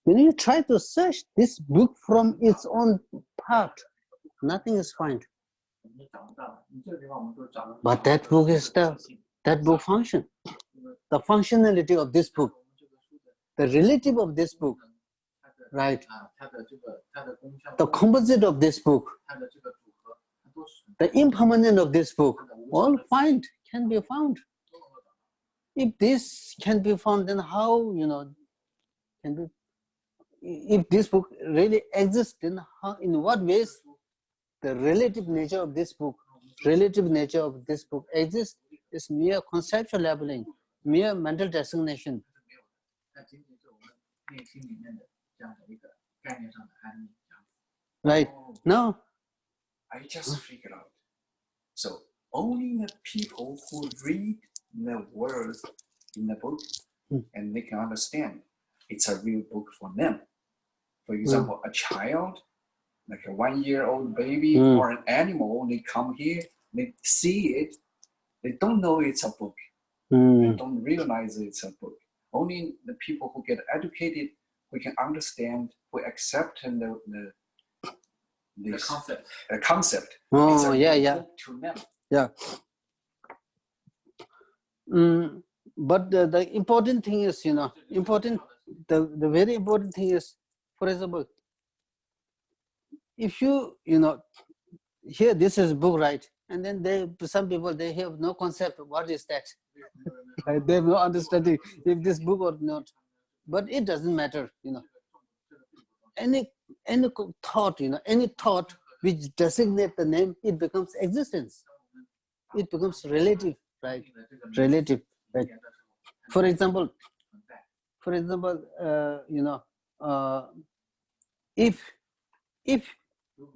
when you try to search this book from its own part, nothing is found. But that book is that book function, the functionality of this book, the relative of this book, right? The composite of this book, the impermanent of this book, all can be found. if this can be found, then how, can be, if this book really exists, then how, in what ways the relative nature of this book exists is mere conceptual labeling, mere mental designation. 那仅仅是我们内心里面的这样的一个概念上的安逸。 Right. Now, I just figured out. So only the people who read the words in the book and they can understand it's a real book for them. For example, a child, like a 1-year-old baby or an animal, they come here, they see it, they don't know it's a book. They don't realize it's a book. Only the people who get educated, who can understand, who accept the concept. Oh, it's a yeah, real yeah. book to them. yeah. But the important thing is, the very important thing is, for example, if you, here this is book, right? And then some people, they have no concept of what is that. They have no understanding if this book or not. But it doesn't matter, Any thought, any thought which designates the name, it becomes existence. It becomes relative, right? Relative, right? For example, if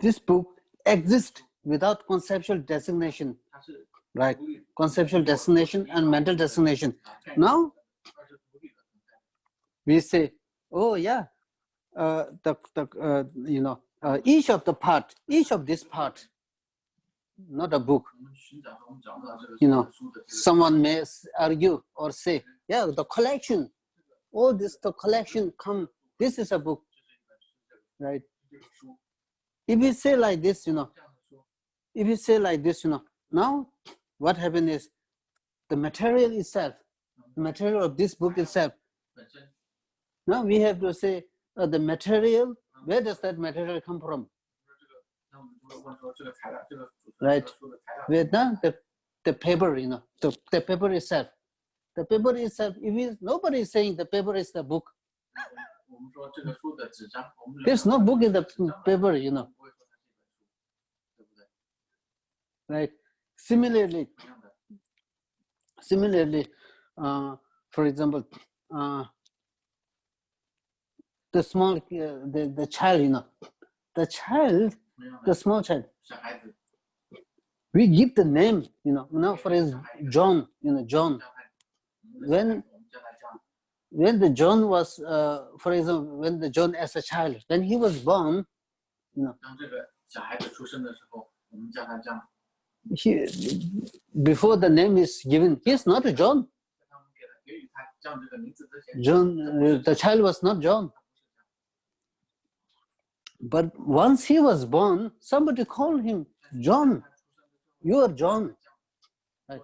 this book exists without conceptual designation, right? Conceptual designation and mental designation. Now we say, oh yeah, each of this part, not a book. Someone may argue or say, yeah, the collection, all this, the collection come, this is a book, right? If you say like this, now what happened is the material itself, the material of this book itself. Now we have to say the material, where does that material come from? Right? Where the paper, the paper itself. The paper itself, nobody is saying the paper is the book. There's no book in the paper, Right? Similarly, for example, the small, the child, the small child, we give the name, now for instance, John, John. When the John was, for example, when the John as a child, when he was born, before the name is given, he is not a John. John, the child was not John. But once he was born, somebody called him John. You are John. Right.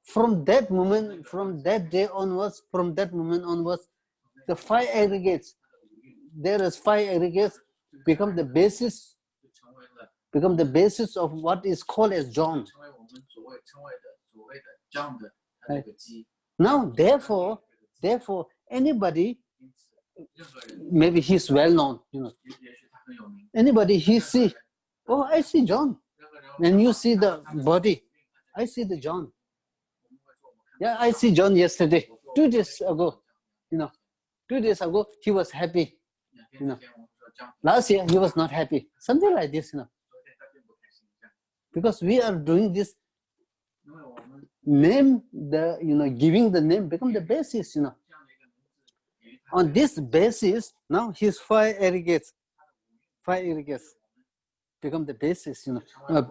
From that moment, from that day onwards, from that moment onwards, the 5 aggregates, there is 5 aggregates, become the basis of what is called as John. Right. Now, therefore, anybody, maybe he's well known, anybody he see, oh, I see John. When you see the body, I see the John. Yeah, I see John yesterday, 2 days ago, 2 days ago, he was happy, Last year, he was not happy. Something like this, Because we are doing this, name, giving the name become the basis, On this basis, now his 5 aggregates become the basis,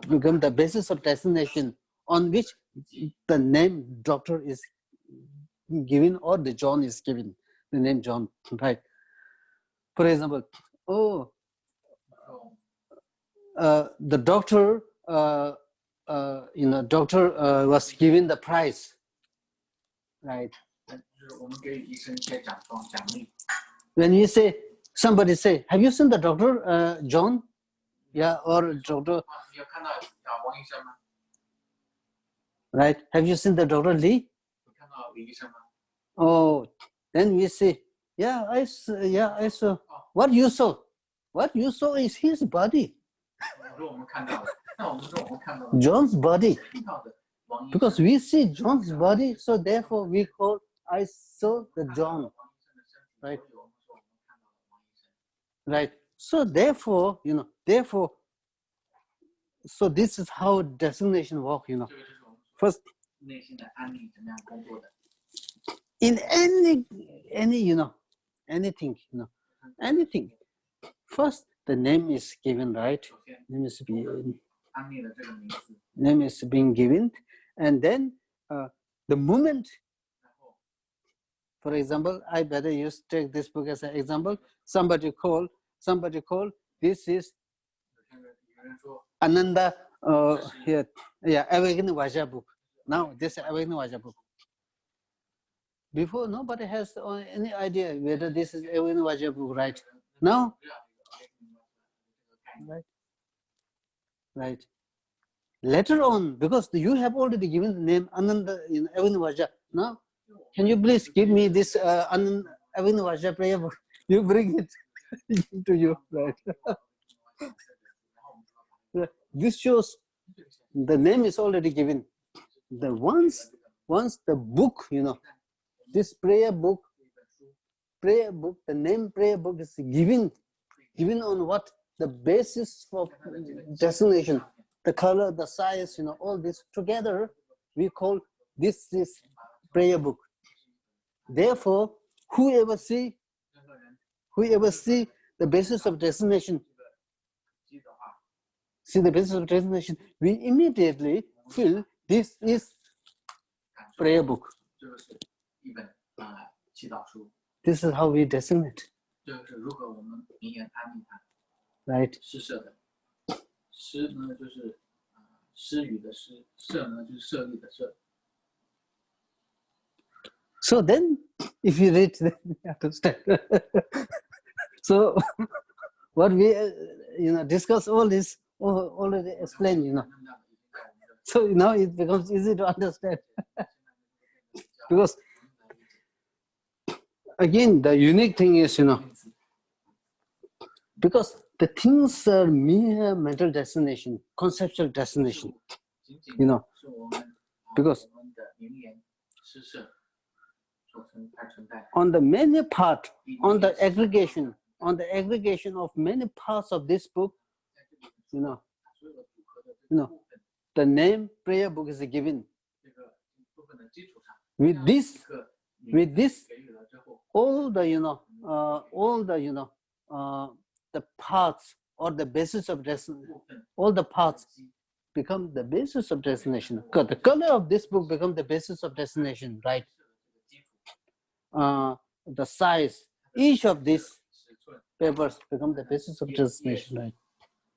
become the basis of designation on which the name doctor is given or the John is given, the name John, right? For example, the doctor, was given the prize, right? When you say, somebody say, have you seen the doctor, John? Yeah, or doctor, right? Have you seen the Dr. Lee? Oh, then we say, yeah, I saw. What you saw? What you saw is his body. John's body. Because we see John's body, so therefore we call I saw the John. Right? Right. So therefore, so this is how designation work, First, in any anything, anything. First, the name is given, right? Name is being given, and then the moment, for example, I better take this book as an example. Somebody call, this is Ananda, Awakening Vajra book. Now, this is Awakening Vajra book. Before, nobody has any idea whether this is Awakening Vajra book, right? Now, right. Later on, because you have already given the name Ananda in Awakening Vajra. Now, can you please give me this Awakening Vajra prayer book? You bring it to you, right? This shows the name is already given. The once the book, this prayer book, the name prayer book is given on what? The basis for designation, the color, the size, all this together, we call this prayer book. Therefore, whoever see the basis of designation, we immediately feel this is prayer book. This is how we designate. Right. So then, if you read, then you understand. So, what we discuss all this already explained, So now it becomes easy to understand. Because again, the unique thing is, because the things are mere mental destination, conceptual destination, because on the many part, on the aggregation of many parts of this book, the name prayer book is given. With this, all the the parts or the basis of destination, all the parts become the basis of destination. The color of this book becomes the basis of destination, right? The size, each of these papers become the basis of destination,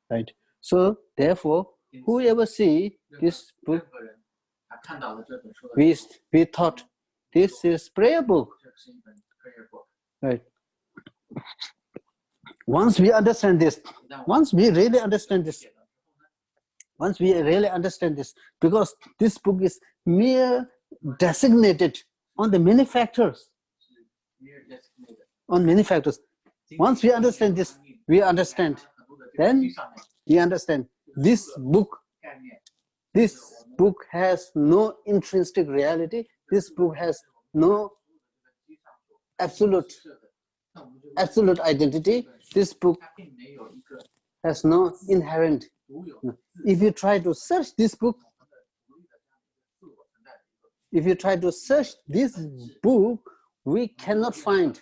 right? So therefore, whoever see this book, we thought this is prayer book, right? Once we understand this, once we really understand this, because this book is mere designated on the many factors, Once we understand this, then we understand this book has no intrinsic reality. This book has no absolute identity. This book has no inherent. If you try to search this book, we cannot find.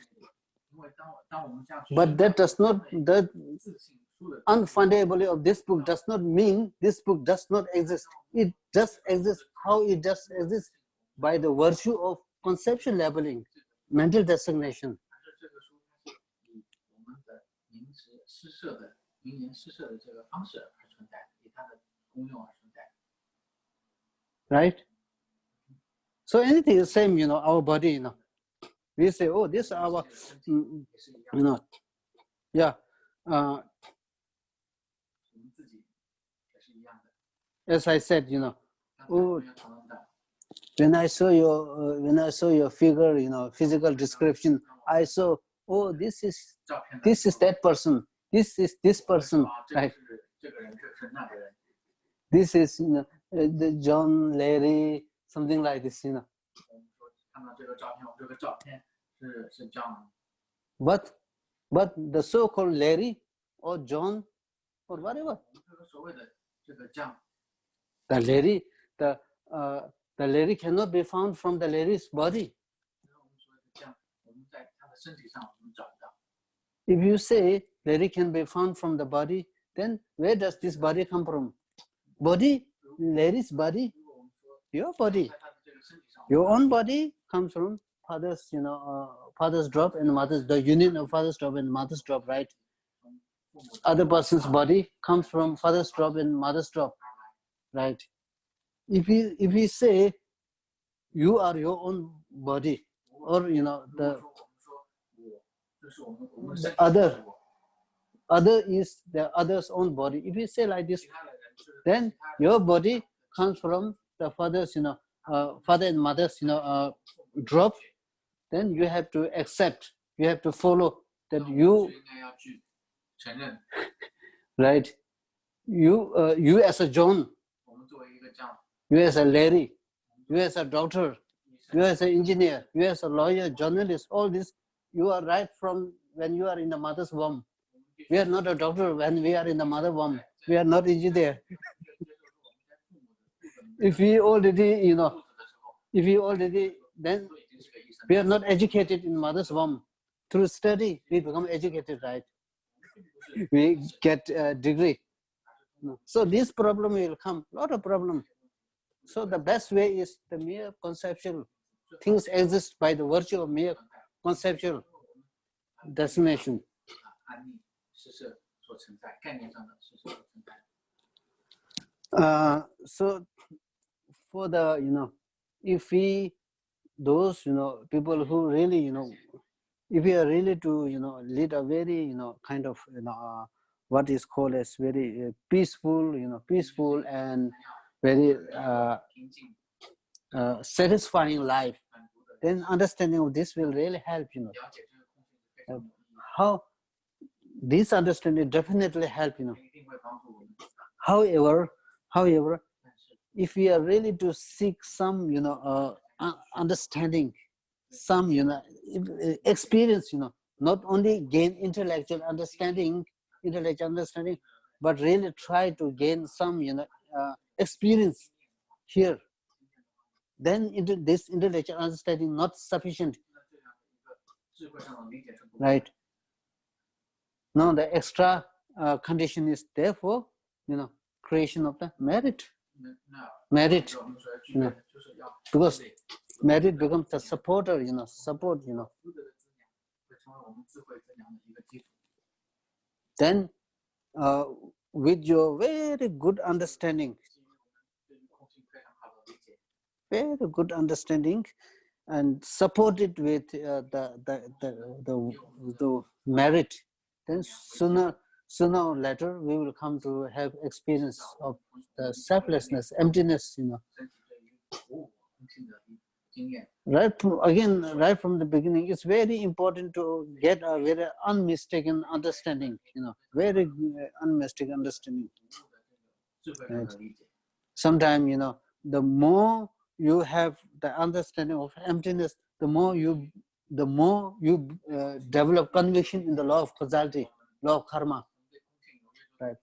But that unfindability of this book does not mean this book does not exist. It just exists how it just exists, by the virtue of conceptual labeling, mental designation. Right? So anything is the same, our body, we say, oh, this is our, as I said, oh, when I saw your figure, you know, physical description, I saw, oh, this is that person, this is this person, right? This is, you know, the John, Larry, something like this, you know. But the so-called Larry or John or whatever, the Larry cannot be found from the Larry's body. If you say Larry can be found from the body, then where does this body come from? Body, Larry's body, your body. Your own body comes from father's, you know, father's drop and mother's, the union of father's drop and mother's drop, right? Other person's body comes from father's drop and mother's drop, right? If we say you are your own body, or, you know, the other is the other's own body. If you say like this, then your body comes from the father's, you know, father and mother's, you know, drop. Then you have to accept, you have to follow that you, right? You as a John, you as a Larry, you as a doctor, you as an engineer, you as a lawyer, journalist, all this, you are right from when you are in the mother's womb. We are not a doctor when we are in the mother womb. We are not engineer. If we already, you know, then we are not educated in mother's womb. Through study, we become educated, right? We get a degree. So this problem will come, lot of problem. So the best way is the mere conceptual. Things exist by the virtue of mere conceptual destination. So for the, you know, if we, those, you know, people who really, you know, if we are really to, you know, lead a very, you know, kind of, you know, what is called as very peaceful, you know, peaceful and very satisfying life, then understanding of this will really help, you know. How this understanding definitely help, you know. However, if we are really to seek some, you know, understanding, some, you know, experience, you know, not only gain intellectual understanding, but really try to gain some, you know, experience here, then into this intellectual understanding not sufficient, right? Now the extra condition is therefore, you know, creation of the merit, you know, because merit becomes the supporter, you know, support, you know. Then with your very good understanding, and support it with the merit, then sooner or later we will come to have experience of the selflessness, emptiness, you know. Right from the beginning, it's very important to get a very unmistaken understanding, you know, very unmistaken understanding. Right? Sometimes, you know, the more you have the understanding of emptiness, the more you develop conviction in the law of causality, law of karma. Right?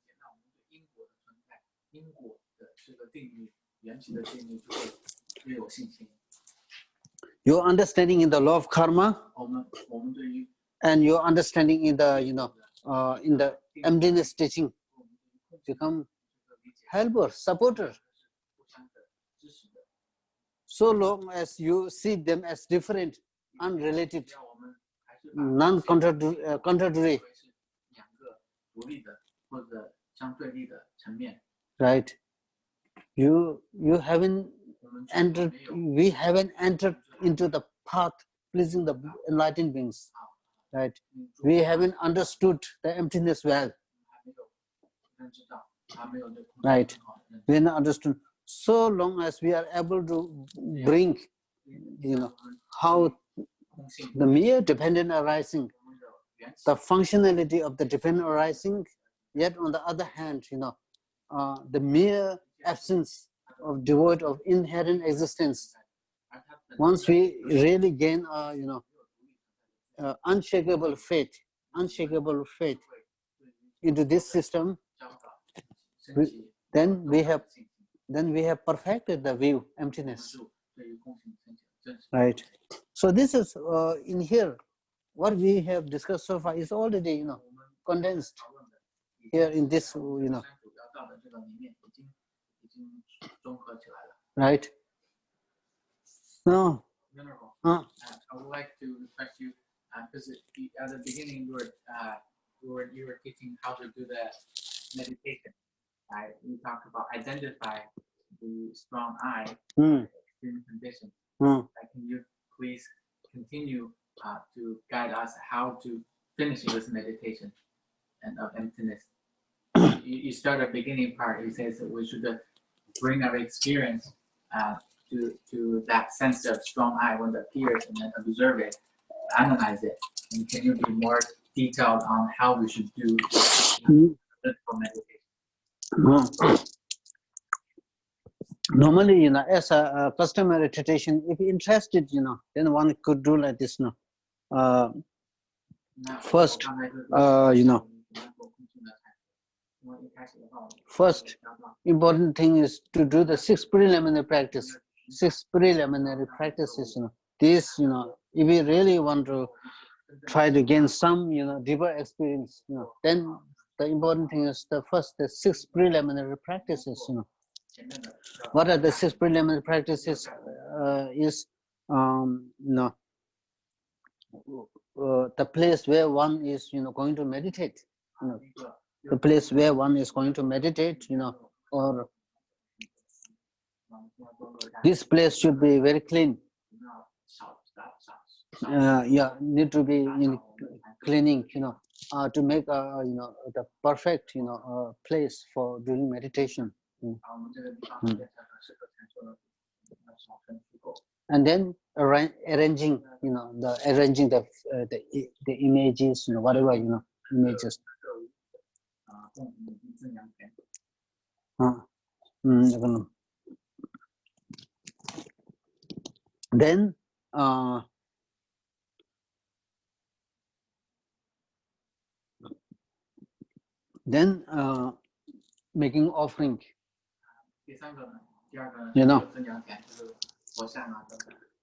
Your understanding in the law of karma and your understanding in the, you know, in the emptiness teaching become helper, supporter. So long as you see them as different, unrelated, non-contradictory, right? You haven't entered, we haven't entered into the path pleasing the enlightened beings, right? We haven't understood the emptiness well, right? We haven't understood. so long as we are able to bring, how the mere dependent arising, the functionality of the dependent arising, yet on the other hand, the mere absence of devoid of inherent existence. Once we really gain unshakable faith into this system, then we have perfected the view emptiness, right? So this is in here what we have discussed so far is already condensed here in this right now. I would like to request you, because at the beginning you were teaching how to do the meditation. Right? You talk about identify the strong I, extreme condition. Can you please continue to guide us how to finish this meditation and of emptiness? You start the beginning part. He says that we should bring our experience to that sense of strong I when it appears, and then observe it, analyze it. And can you be more detailed on how we should do physical meditation? Normally, as a customary tradition, if interested, then one could do like this. First, first important thing is to do the 6 preliminary practice. 6 preliminary practices. These, if we really want to try to gain some, deeper experience, then the important thing is the 6 preliminary practices. What are the 6 preliminary practices? The place where one is, going to meditate. The place where one is going to meditate, or this place should be very clean. Need to be cleaning, to make the perfect, place for doing meditation. And then arranging, arranging the images, whatever, images. Then making offering,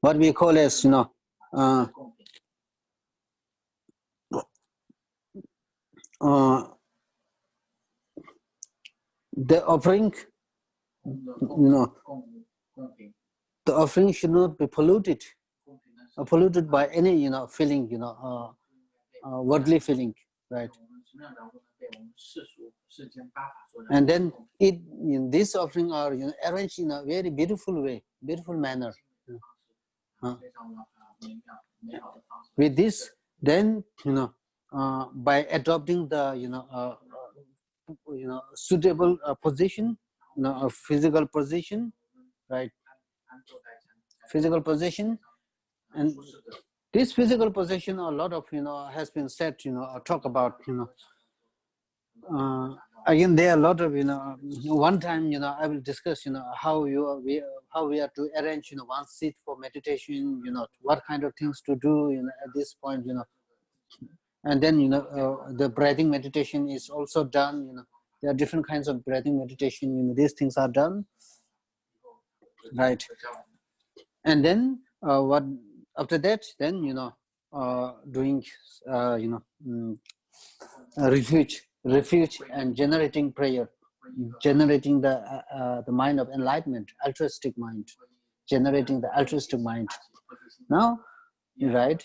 what we call as the offering, the offering should not be polluted by any feeling, worldly feeling, right? And then in this offering are arranged in a very beautiful way, beautiful manner. With this, then by adopting the suitable position, a physical position, right? Physical position, and this physical position, a lot of has been said, talk about, again there are a lot of one time I will discuss how we are to arrange one seat for meditation, what kind of things to do at this point, and then the breathing meditation is also done. There are different kinds of breathing meditation. These things are done, right? And then what after that? Then doing refuge and generating prayer, generating the mind of enlightenment, altruistic mind, generating the altruistic mind. Now, right?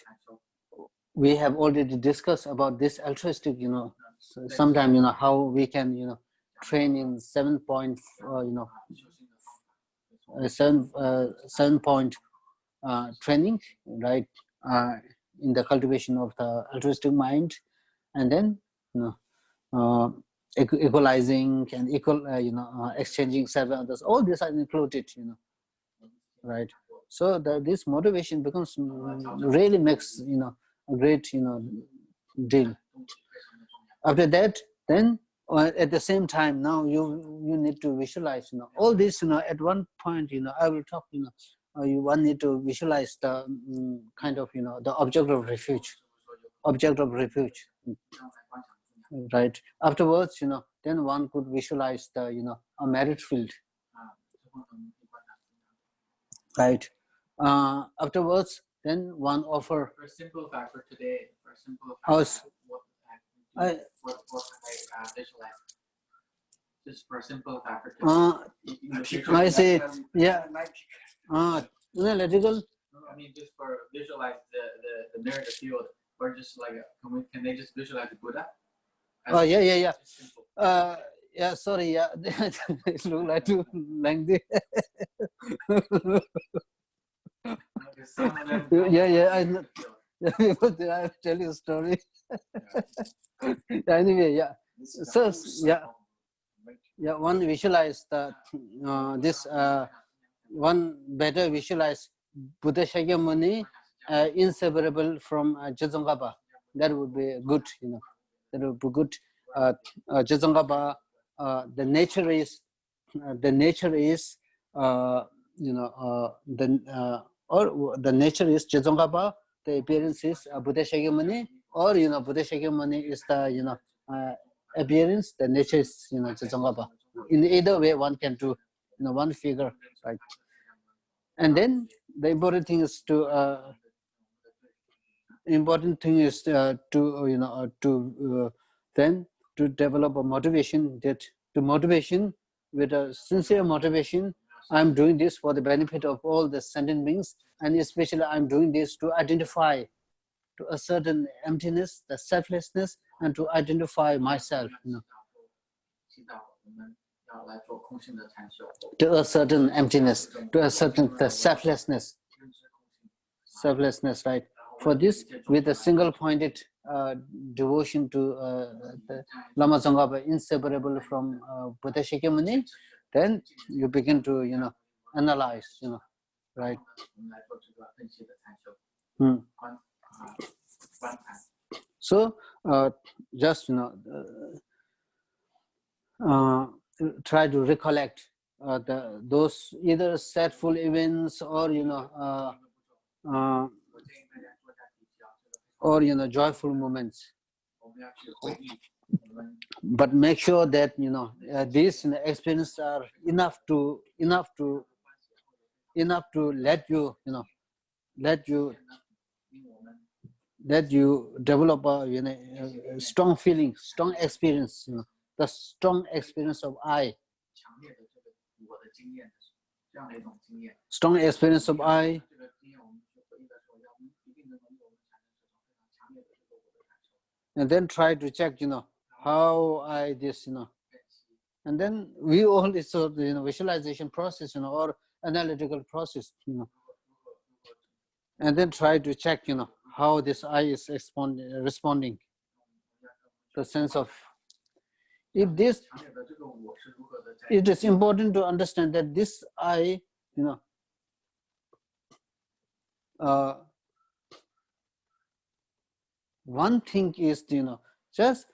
We have already discussed about this altruistic, sometime, how we can, train in 7 point, 7 point training, right? In the cultivation of the altruistic mind, and then, equalizing and exchanging several others. All these are included, right? So this motivation becomes really makes a great deal. After that, then at the same time, now you need to visualize all this at one point I will talk you one need to visualize the kind of the object of refuge, right? Afterwards then one could visualize the a merit field, right? Afterwards then one offer For a simple fact for today, I visualize? Just for a simple fact for today. I say, yeah, analytical. I mean, just for visualize the merit field, or just like, can they just visualize the Buddha? Oh, yeah. Yeah, sorry, yeah, it look like too lengthy. Yeah, I know. I'll tell you a story. Anyway, yeah. So, yeah, one visualize the this one better visualize Buddha Shakyamuni inseparable from Jazongapa. That would be good, that would be good. Jazongapa, the nature is the nature is Jazongapa, the appearance is Buddha Shakyamuni, or Buddha Shakyamuni is the appearance, the nature is Jazongapa. In either way one can do one figure, right? And then the important thing is to then to develop a motivation, with a sincere motivation. I'm doing this for the benefit of all the sentient beings, and especially I'm doing this to identify to a certain emptiness, the selflessness, and to identify myself, to a certain emptiness, to a certain the selflessness, right? For this, with a single-pointed devotion to the Lama Tsongkhapa, inseparable from Buddha Shakyamuni, then you begin to analyze, right? So just try to recollect those either sadful events or joyful moments, but make sure that these experiences are enough to let you develop a strong feeling, strong experience, the strong experience of I. Strong experience of I. And then try to check, how I this, and then we all this visualization process, or analytical process, and then try to check, how this I is responding. The sense of, if this, it is important to understand that this I, one thing is, just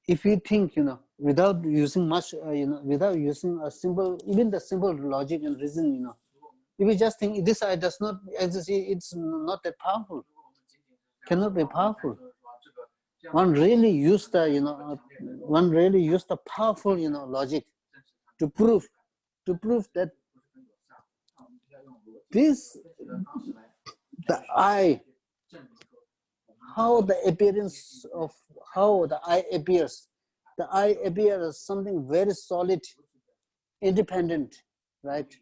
if you think, without using much, without using a simple, even the simple logic and reason, if you just think this I does not exist, it's not that powerful, cannot be powerful. One really used the, powerful, logic to prove that this, the I, how the appearance of how the I appears as something very solid, independent, right?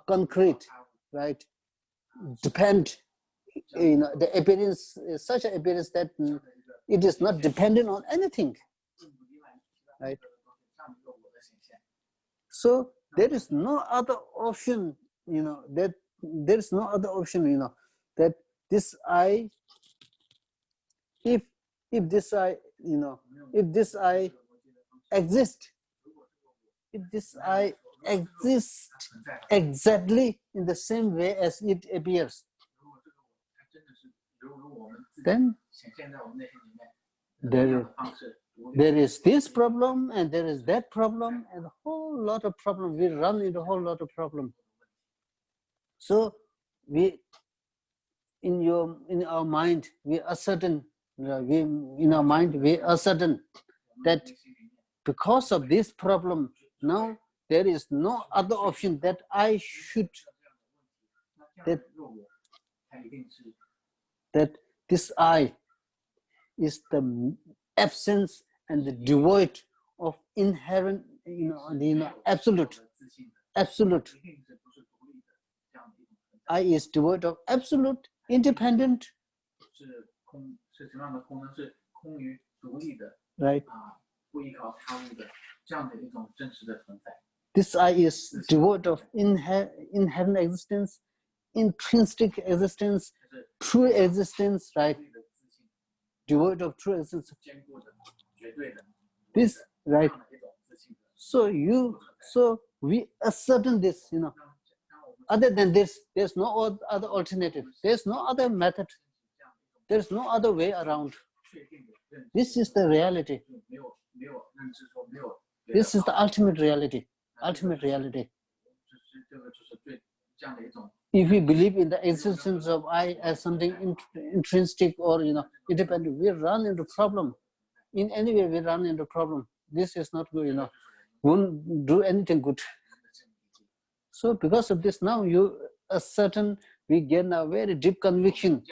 Concrete, right? Depend, the appearance is such an appearance that it is not dependent on anything, right? So there is no other option, that there is no other option, that this I, if this I, if this I exist, if this I exists exactly in the same way as it appears, then there is this problem and there is that problem and a whole lot of problem. We run into a whole lot of problem. So we, in our mind, we are certain. In our mind, we are certain that because of this problem, now there is no other option that I should, that this I is the absence and the devoid of inherent, absolute. I is devoid of absolute, independent. Right. This I is devoid of inherent existence, intrinsic existence, true existence, right? Devoid of true existence. This, right? So we ascertain this, Other than this, there's no other alternative. There's no other method. There's no other way around. This is the reality. This is the ultimate reality. Ultimate reality. If we believe in the existence of I as something intrinsic or independent, we run into problem. In any way, we run into problem. This is not good, won't do anything good. So because of this, now you ascertain, we gain a very deep conviction,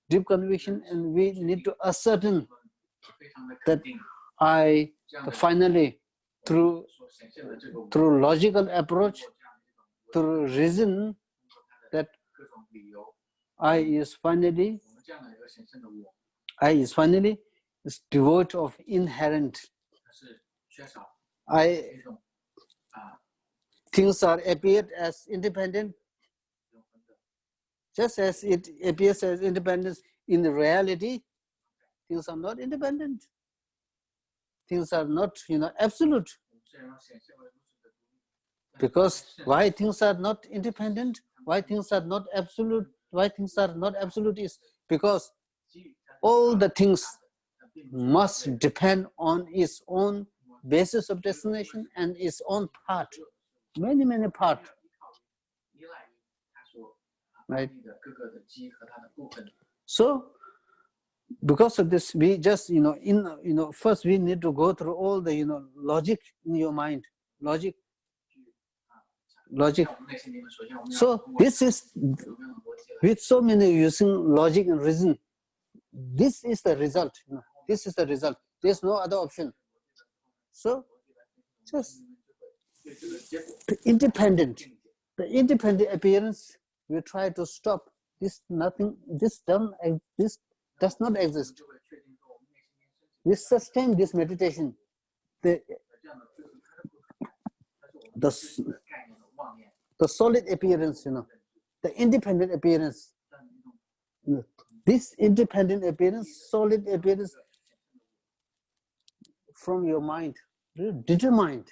deep conviction, and we need to ascertain that I finally, through logical approach, through reason, that I is finally is devoid of inherent. Things are appeared as independent, just as it appears as independence in the reality. Things are not independent. Things are not, absolute. Because why things are not independent? Why things are not absolute? Why things are not absolute is because all the things must depend on its own basis of destination and its own part. Many parts. Right? So, because of this, we just, first we need to go through all the, logic in your mind. Logic. So this is, with so many using logic and reason, this is the result. This is the result. There's no other option. So, just the independent appearance, we try to stop. This does not exist. We sustain this meditation. The solid appearance, the independent appearance. This independent appearance, solid appearance from your mind, determined.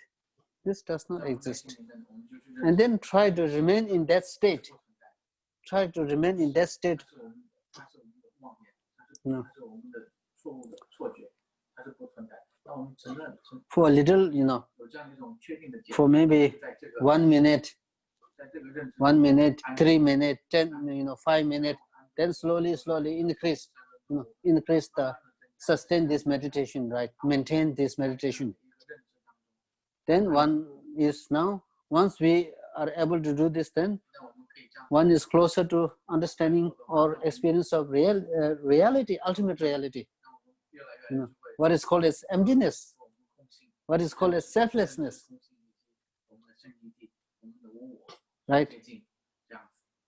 This does not exist. And then try to remain in that state. Try to remain in that state. For a little, for maybe 1 minute, 3 minutes, 10, 5 minutes, then slowly increase, increase sustain this meditation, right? Maintain this meditation. Then one is now, once we are able to do this, then one is closer to understanding or experience of reality, ultimate reality. What is called as emptiness, what is called as selflessness. Right?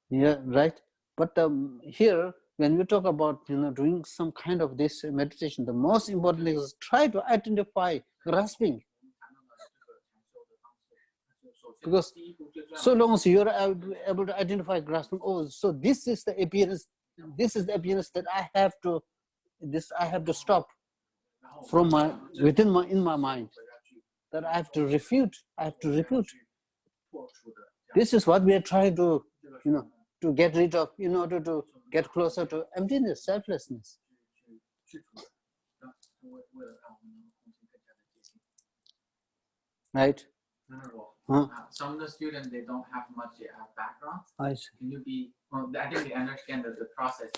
Yeah, right. But here, when we talk about doing some kind of this meditation, the most important thing is try to identify grasping. Because so long as you are able to identify grasping, oh, so this is the appearance that I have to stop. from my in my mind that I have to refute. This is what we are trying to, to get rid of in order to get closer to emptiness, selflessness. Right? Some of the students, they don't have much background. I see. Can you be, well, I think they understand the process.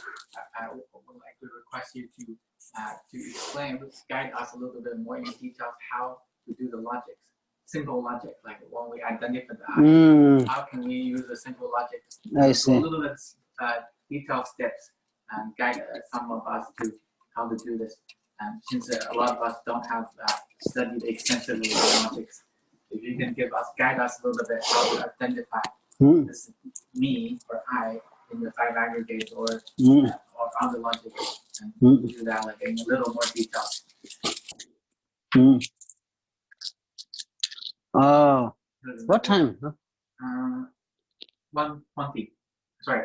I would like to request you to explain, guide us a little bit more in details how to do the logics. Simple logic, like when we identify the how can we use the simple logic? I see. A little bit detailed steps and guide some of us to how to do this. And since a lot of us don't have studied extensively the logics, if you can guide us a little bit how to identify this me or I in the 5 aggregates or other logic, and do that like in a little more detail. What time? 1:20. Sorry,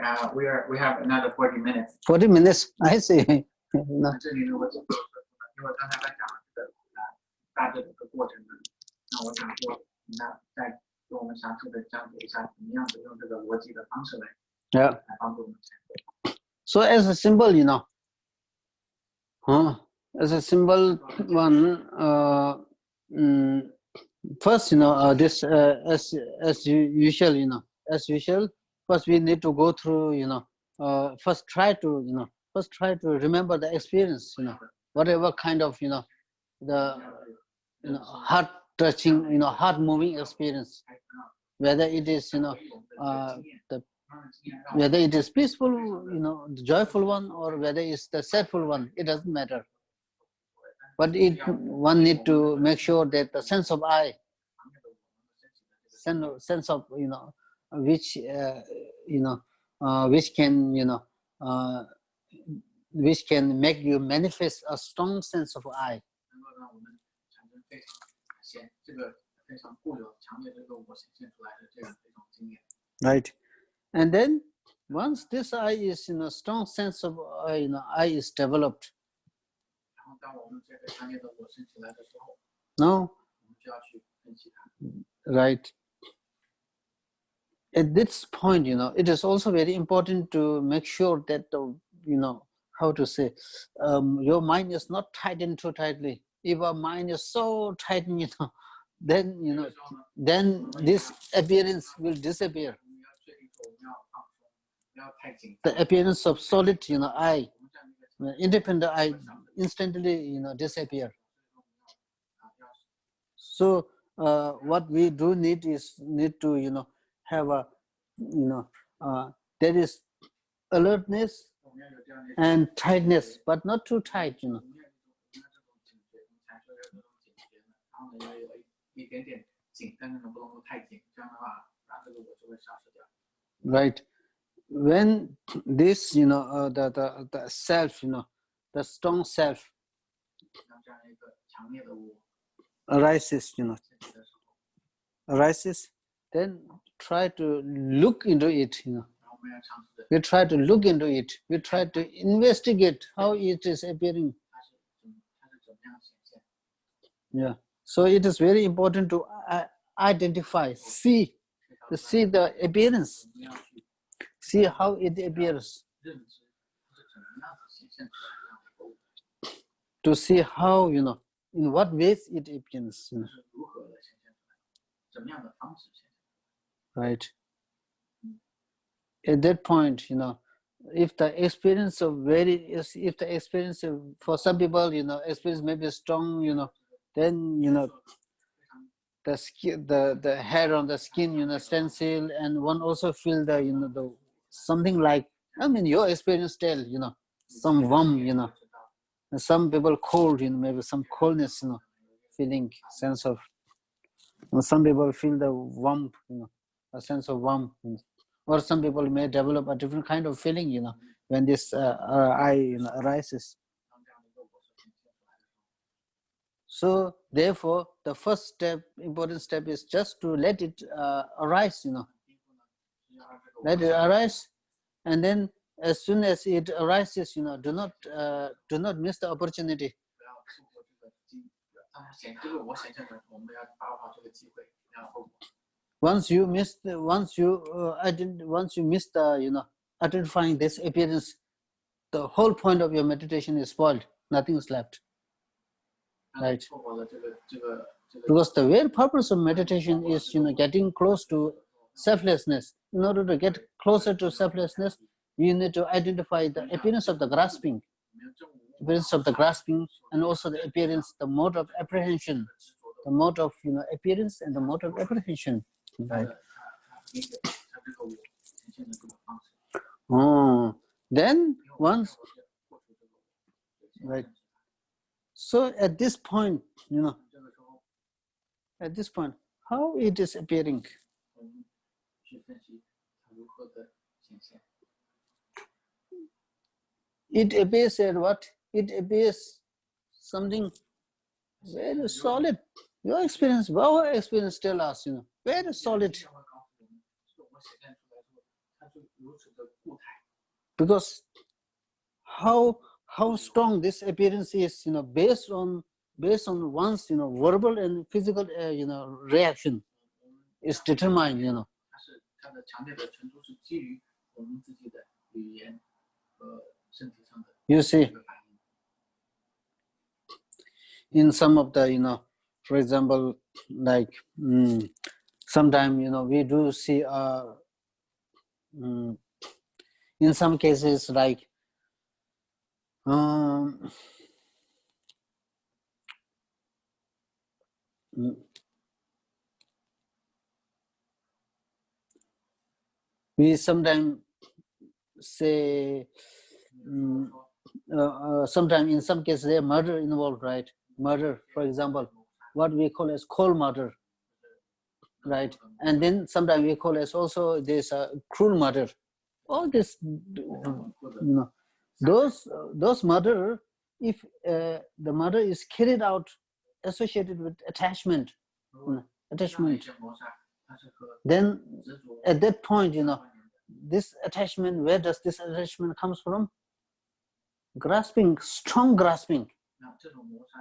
we have another 40 minutes. 40 minutes. I see. 这里呢，我因为刚才在讲这个大致的过程呢，那我想说，那再给我们详细的讲解一下，怎么样的用这个逻辑的方式来帮助我们参与。So as a symbol, as a symbol one, first, this as usual, as usual. First, we need to go through, first try to remember the experience, whatever kind of, the heart touching, heart moving experience, whether it is, whether it is peaceful, the joyful one, or whether it's the sadful one, it doesn't matter. But one need to make sure that the sense of I, sense of, which which can make you manifest a strong sense of I. Right. And then once this I is in a strong sense of I is developed, no, right. At this point, it is also very important to make sure that how to say, your mind is not tightened too tightly. If our mind is so tightened, then then this appearance will disappear. The appearance of solid, I, independent I, instantly, disappear. So what we do need to, have a, there is alertness and tightness, but not too tight, Right. When this, the self, the strong self arises, then try to look into it, We try to look into it. We try to investigate how it is appearing. Yeah. So it is very important to identify, see the appearance, see how it appears, to see how, in what ways it appears. Right. At that point, if the experience of for some people, experience may be strong, then the hair on the skin, stencil, and one also feel the something like, your experience tell, some warm, some people cold, maybe some coldness, feeling, sense of, some people feel the warmth, a sense of warmth, or some people may develop a different kind of feeling, when this I arises. So therefore, the first step, important step, is just to let it arise, let it arise, and then as soon as it arises, do not miss the opportunity. Once you miss the, once you miss the identifying this appearance, the whole point of your meditation is spoiled. Nothing is left. Right? Because the very purpose of meditation is getting close to selflessness. In order to get closer to selflessness, you need to identify the appearance of the grasping, and also the appearance, the mode of apprehension, the mode of appearance and the mode of apprehension. Right. Oh, then once, right. So at this point, at this point, how it is appearing? It appears at what? It appears something very solid. Your experience, our experience tell us, very solid. Because how strong this appearance is, based on one's verbal and physical reaction is determined, You see, in some of the for example, like sometimes we do see in some cases like we sometimes say sometimes in some cases there murder involved, right? Murder, for example, what we call as cold murder, right? And then sometimes we call as also this cruel murder. All this, those murder, if the murder is carried out associated with attachment, then at that point, this attachment, where does this attachment comes from? Grasping, strong grasping,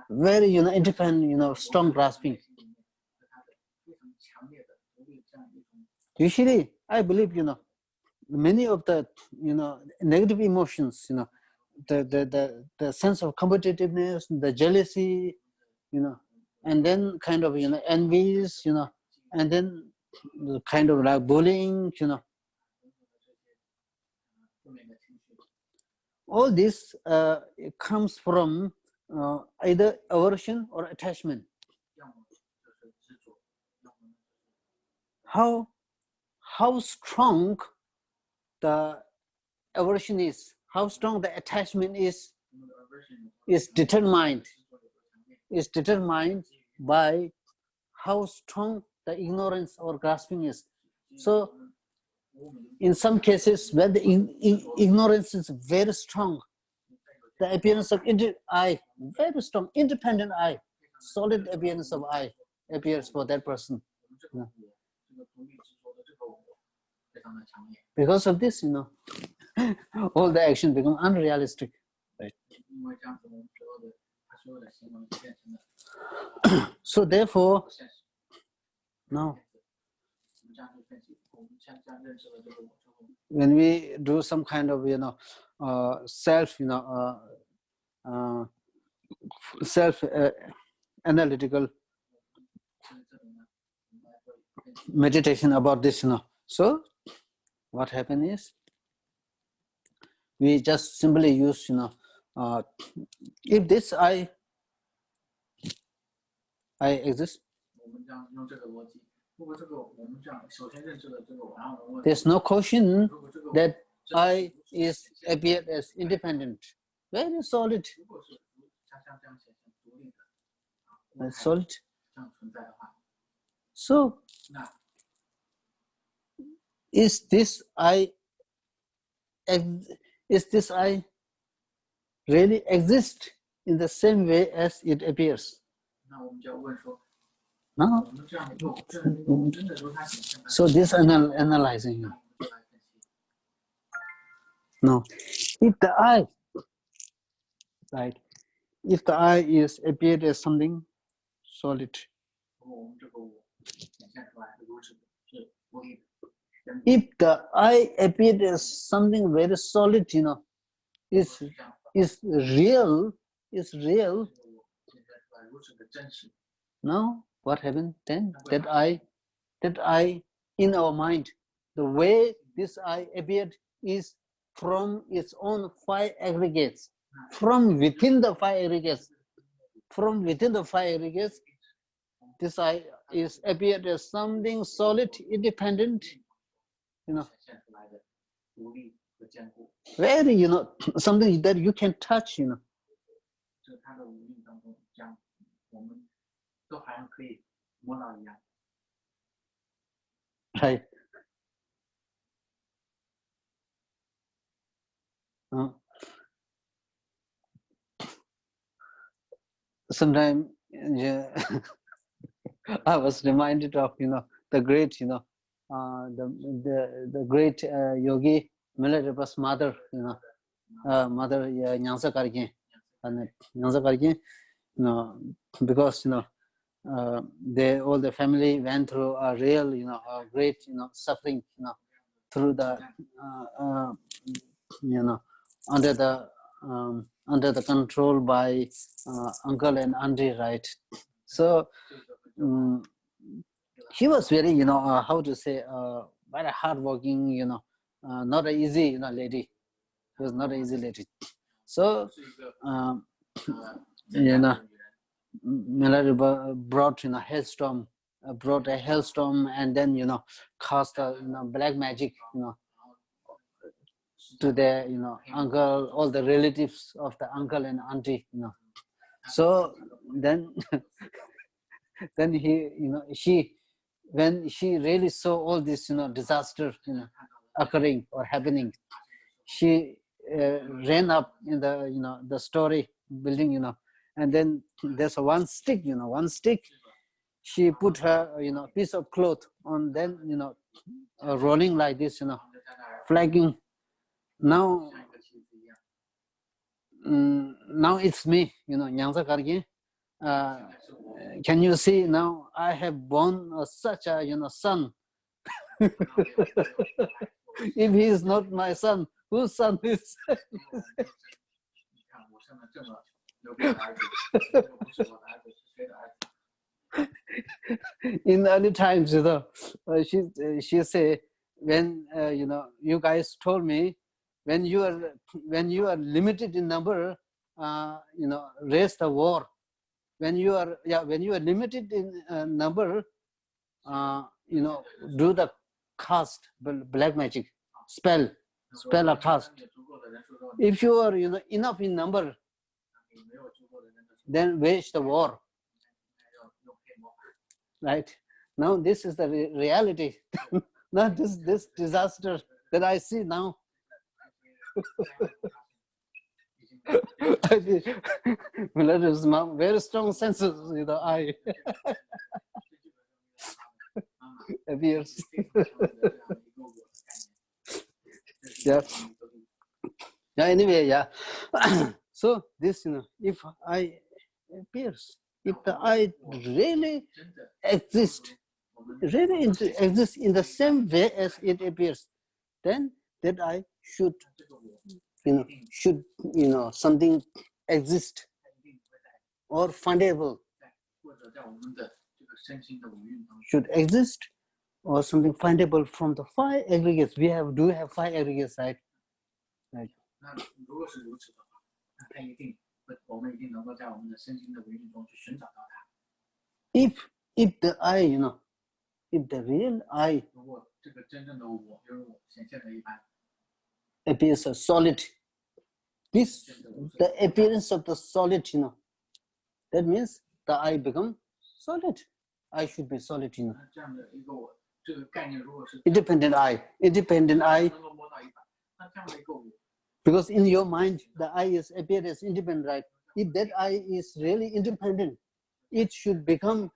very independent, strong grasping. Usually, I believe many of the negative emotions, the sense of competitiveness, the jealousy, and then kind of envies, and then kind of like bullying, all this it comes from either aversion or attachment. How strong the aversion is, how strong the attachment is determined by how strong the ignorance or grasping is. So in some cases, when the ignorance is very strong, the appearance of I, very strong, independent I, solid appearance of I appears for that person. Because of this, all the action become unrealistic. Right? So therefore, now, when we do some kind of self analytical meditation about this, so what happens is we just simply use if this I exist, there's no question that I is appeared as independent, very solid. Solid. So is this I really exist in the same way as it appears? No. So this analyzing. No. If the I, right, if the I is appeared as something solid. 我们这个我显现出来如此是无力的。 If the I appeared as something very solid, is real, 显现出来如此的真实。 now what happened then? That I in our mind, the way this I appeared is from its own 5 aggregates, from within the 5 aggregates, this I is appeared as something solid, independent, 显现出来的独立和坚固。 very, something that you can touch, 这是它的无印当中将我们都好像可以摸到一样。 right? Sometimes I was reminded of the great the great yogi Milarepa's mother, mother Nyangsa Kargyen, and Nyangsa Kargyen, because they all the family went through a real a great suffering through the under the control by uncle and auntie, right? So he was very how to say very hardworking, not an easy lady. She was not an easy lady. So Milarepa brought hailstorm, brought a hailstorm, and then cast a black magic to their uncle, all the relatives of the uncle and auntie. So then then she when she really saw all this disaster occurring or happening, she ran up in the the story building, and then there's one stick, she put her piece of cloth on, then rolling like this, flagging. Now it's me, Nyangsa Kargyen. Can you see now I have born such a son. If he is not my son, whose son is? In early times, she say, when you guys told me, when you are limited in number, raise the war. When you are limited in number, do the cast black magic spell or cast. If you are enough in number, then wage the war. Right now, this is the reality. Not this disaster that I see now. Miller's mom, very strong senses, I appears. Yeah. Anyway, yeah. So this, if I appears, if the I really exists in the same way as it appears, then that I should something exist or fundable, should exist or something findable from the 5 aggregates. Do have 5 aggregates, right? Right. If the I, if the real I appears as solid, the appearance of the solid, that means the I become solid. I should be solid, Independent I. Because in your mind, the I is appeared as independent, right? If that I is really independent, it should become,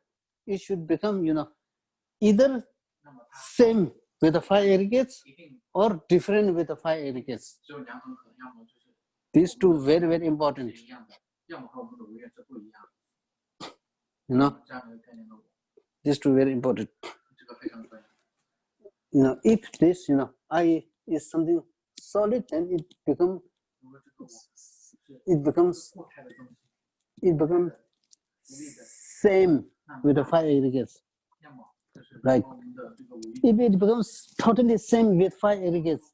either same with the 5 aggregates or different with the 5 aggregates. These two very, very important. You know, 这样一个概念的我， these two very important. 这个非常重要。 You know, if this, you know, I is something solid, then it becomes 如果这个我是 it becomes 固态的东西， it becomes 独立的， same with the 5 aggregates. 要么就是 Right. 和我们的这个无意 If it becomes totally same with 5 aggregates,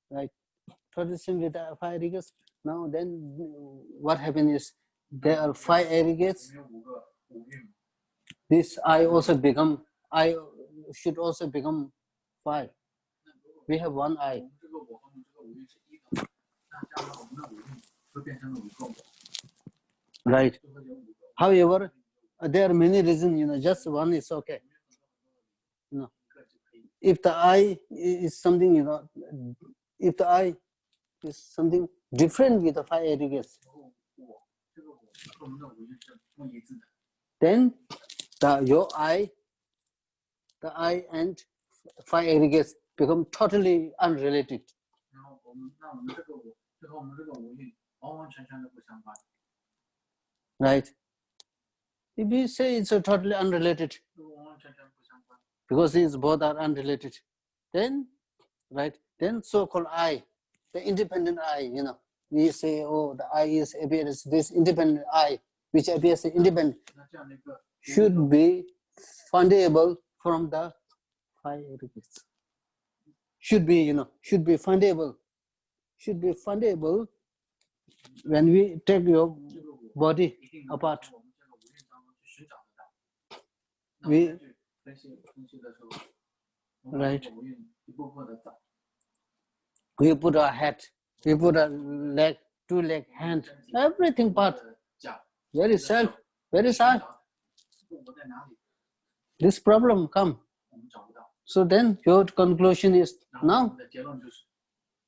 right? Totally same with the 5 aggregates. Now then, what happens is there are 5 aggregates. 没有5个无韵， This I also become I should also become 5. 那如果 We have one 我 I, 们这个我和我们这个无韵是1的话，那这样的话我们的无韵会变成了5个我， right? 就会有5个。 However, there are many reasons. You know, just one is okay. You know, if the I is something, you know, if the I is something different with the 5 aggregates, 然后我这个我和我们的无韵是不一致的， then your the I and 5 aggregates become totally unrelated, 然后我们这个我就和我们这个无韵完完全全的不相关， right? If you say it's totally unrelated 如果完完全全不相关， because these both are unrelated, then, right? Then so-called I, the independent I, you know, we say, oh, the I is appears this independent I, which appears independent, 那这样的一个 should be fundable from the 5 aggregates. Should be, you know, should be fundable when we take your 这个我 body 一定能 apart. 从我们这个无韵当中去寻找得到。那我们去分析的时候，我们把这个无韵一步步的找。 We put a head, we put a leg, 2 leg, hand, everything part. 脚 Where is self? Where is I? 这个我在哪里？ This problem come. 我们找不到。 So then your conclusion is 然后我 now 们的结论就是，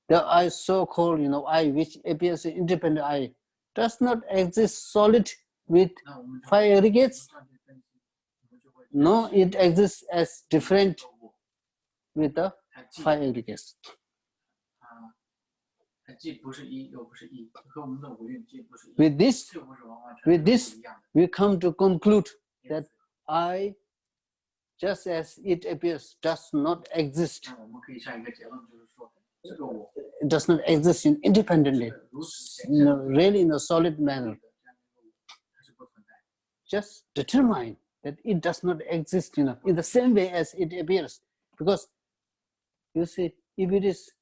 the I so-called, you know, I which appears independent I does not exist solid with 那我们就 5 aggregates. 上去分析，我们就会 No, it exists as different 这个我 with the 它既 5 aggregates. 它既不是一又不是一，和我们的无韵既不是一， With this, 又不是完完全 with 全 this 不一样的。 we come to conclude 因 that 此 I, just as it appears, does not exist. 那我们可以下一个结论，就是说，这个我 It does not exist independently, 如此显 you 现 know, really in a solid manner. 的这样一个我，它是不存在的。 Just determine that it does not exist, you know, in the same way as it appears. Because you see, if it is,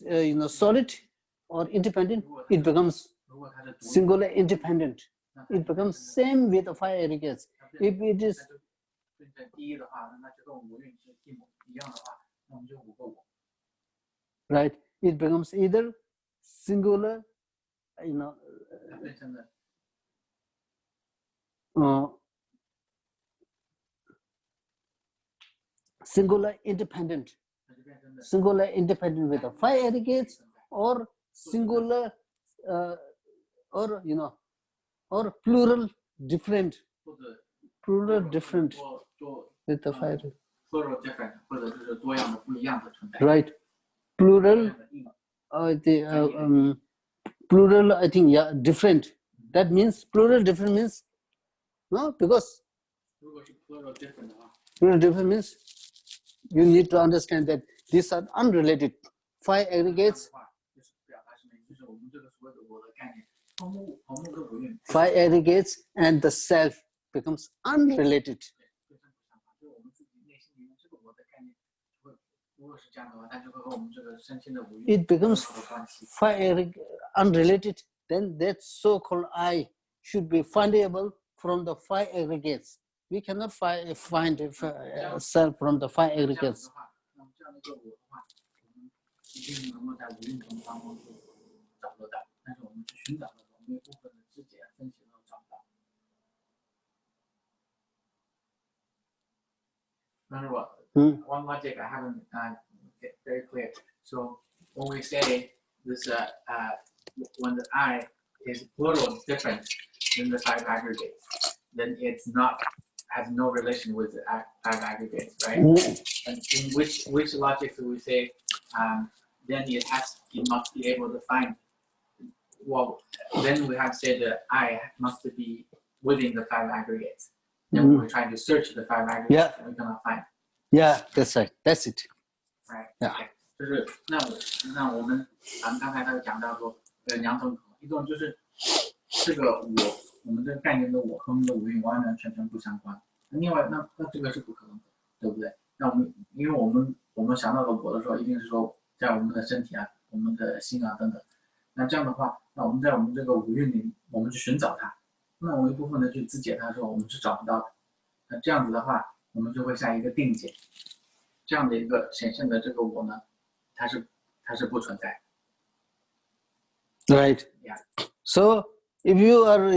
you know, solid or independent, it becomes 如果它是独立的， singular independent. 那它 It becomes same with the 5 aggregates. 它变 If it is 那就变成第一的话，那就跟我们无韵是一模一样的话，那我们就5个我。 right, it becomes either singular, you know, 它变成了 singular independent, 它就变成了 singular independent with the 5 aggregates, or singular, or you know, or plural different, 或者 plural different 做 with the 5 aggregates, plural different，或者就是多样的不一样的存在。 right? 多 Plural, 样的异 plural, I think, yeah, different. That means plural different means no, because 如果是 plural different 的话， plural different means you need to understand that these are unrelated. 5 aggregates, 的话就是表达什么？就是我们这个所谓的我的概念，和睦跟无韵 5 aggregates and the self becomes unrelated. 非常不相关。就是我们自己内心里面这个我的概念，就会如果是这样的话，它就会和我们这个身心的无韵 It becomes 有关系。 5 unrelated, then that so-called I should be findable from the 5 aggregates. We cannot find self from the 5这样 aggregates. 的话，那么这样的一个我的话，我们一定能够在无韵中当中去找得到，但是我们去寻找的时候，我们有部分的肢解分析都找不到。Remember what? One logic I haven't get very clear. So when we say this, when the I is plural different than the 5 aggregates, then it's not has no relation with the 5 aggregates, right? And in which logic do we say then it must be able to find well, then we have said that I must be within the 5 aggregates. Then we're trying to search the 5 aggregates. Yeah. And we cannot find. Yeah, that's right. That's it. Right. Yeah. Okay. 就是那我们咱们刚才他讲到说，两种可能，一种就是这个我们这个概念的我和我们的五蕴完完全全不相关。另外，那这个是不可能的，对不对？那因为我们想到的我的时候，一定是说在我们的身体啊、我们的心啊等等。那这样的话，那我们在我们这个五蕴里，我们去寻找它，那我们一部分的去自解它的时候，我们是找不到的。那这样子的话，我们就会下一个定解，这样的一个显现的这个我呢，它是不存在。Right. Yeah. So if you are,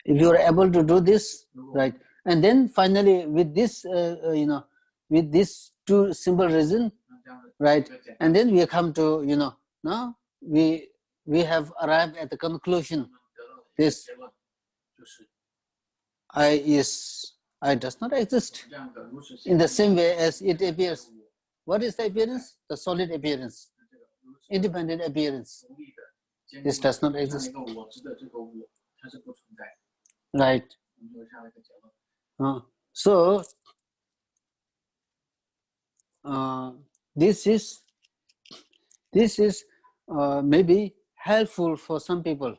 if you are able to do this, right, and then finally with this, with this two simple reason, right, and then we come to, now we have arrived at the conclusion. This I does not exist in the same way as it appears. What is the appearance? The solid appearance, independent appearance. This does not exist. Right. So this is maybe helpful for some people.